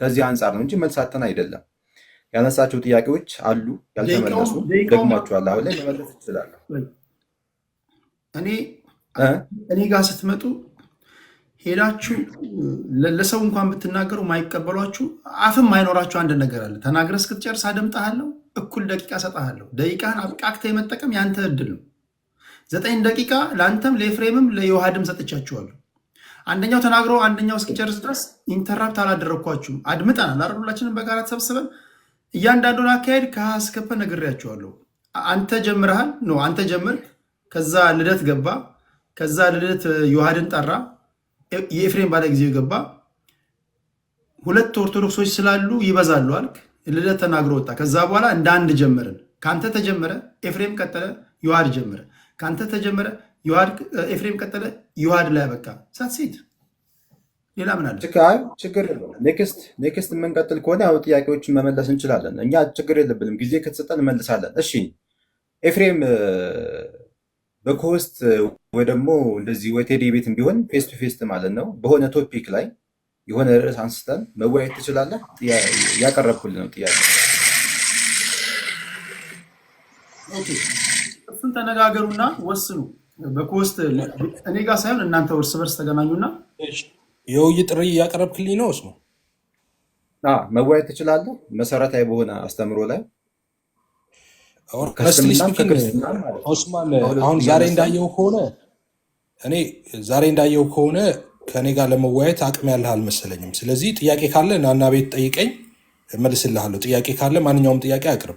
[SPEAKER 3] ከዚህ አንጻር ነው እንጂ መልሳተን አይደለም። ያነሳቸው ጥያቄዎች አሉ ያልተመለሱ፣ ደግሟቸዋል። አሁን ላይ መመለስ እችላለሁ።
[SPEAKER 2] እኔ ጋር ስትመጡ ሄዳችሁ ለሰው እንኳን ብትናገሩ ማይቀበሏችሁ አፍም ማይኖራችሁ አንድ ነገር አለ። ተናግረህ እስክትጨርስ አደምጥሃለሁ፣ እኩል ደቂቃ ሰጥሃለሁ። ደቂቃህን አብቃቅተህ የመጠቀም ያንተ እድል ነው። 9 ደቂቃ ለአንተም ለኤፍሬምም ለዮሐድም ሰጥቻችኋለሁ። አንደኛው ተናግሮ አንደኛው እስኪጨርስ ድረስ ኢንተራፕት አላደረግኳችሁም። አድምጠናል አይደል? ሁላችንም በጋራ ተሰብስበን እያንዳንዱን አካሄድ ከሀ እስከ ፐ ነግሬያችኋለሁ። አንተ ጀምረሃል ነው፣ አንተ ጀምር። ከዛ ልደት ገባ። ከዛ ልደት ዮሐድን ጠራ። የኤፍሬም ባለ ጊዜው ገባ። 2 ኦርቶዶክሶች ስላሉ ይበዛሉ አልክ። ልደት ተናግሮ ወጣ። ከዛ በኋላ እንደ አንድ ጀመርን። ከአንተ ተጀመረ፣ ኤፍሬም ቀጠለ፣ ዮሐድ ጀመረ። ከአንተ ተጀመረ፣ ኤፍሬም ቀጠለ፣ ዮሐድ ላይ በቃ ሳትሴት ሌላ ምን አለ?
[SPEAKER 3] ችግር የለውም። ኔክስት የምንቀጥል ከሆነ ያው ጥያቄዎችን መመለስ እንችላለን። እኛ ችግር የለብንም። ጊዜ ከተሰጠን እንመልሳለን። እሺ ኤፍሬም በኮስት ወይ ደግሞ እንደዚህ ወይ ቴዲ ቤት ቢሆን ፌስ ቱ ፌስ ማለት ነው በሆነ ቶፒክ ላይ የሆነ ርዕስ አንስተን መወያየት ትችላለህ። ያቀረብኩልህ ነው ጥያቄ።
[SPEAKER 2] እሱን ተነጋገሩና ወስኑ። በኮስት እኔ ጋር ሳይሆን እናንተ እርስ በርስ ተገናኙና
[SPEAKER 4] የውይይት ጥሪ እያቀረብክልኝ ነው። እስሙ
[SPEAKER 3] መወያየት ትችላለህ መሰረታዊ በሆነ አስተምሮ ላይ
[SPEAKER 4] ኦስማን። አሁን ዛሬ እንዳየው ከሆነ ከኔ ጋር ለመወያየት አቅም ያለህ አልመሰለኝም። ስለዚህ ጥያቄ ካለ ናና ቤት ጠይቀኝ፣ እመልስልሃለሁ። ጥያቄ ካለ ማንኛውም ጥያቄ አቅርብ።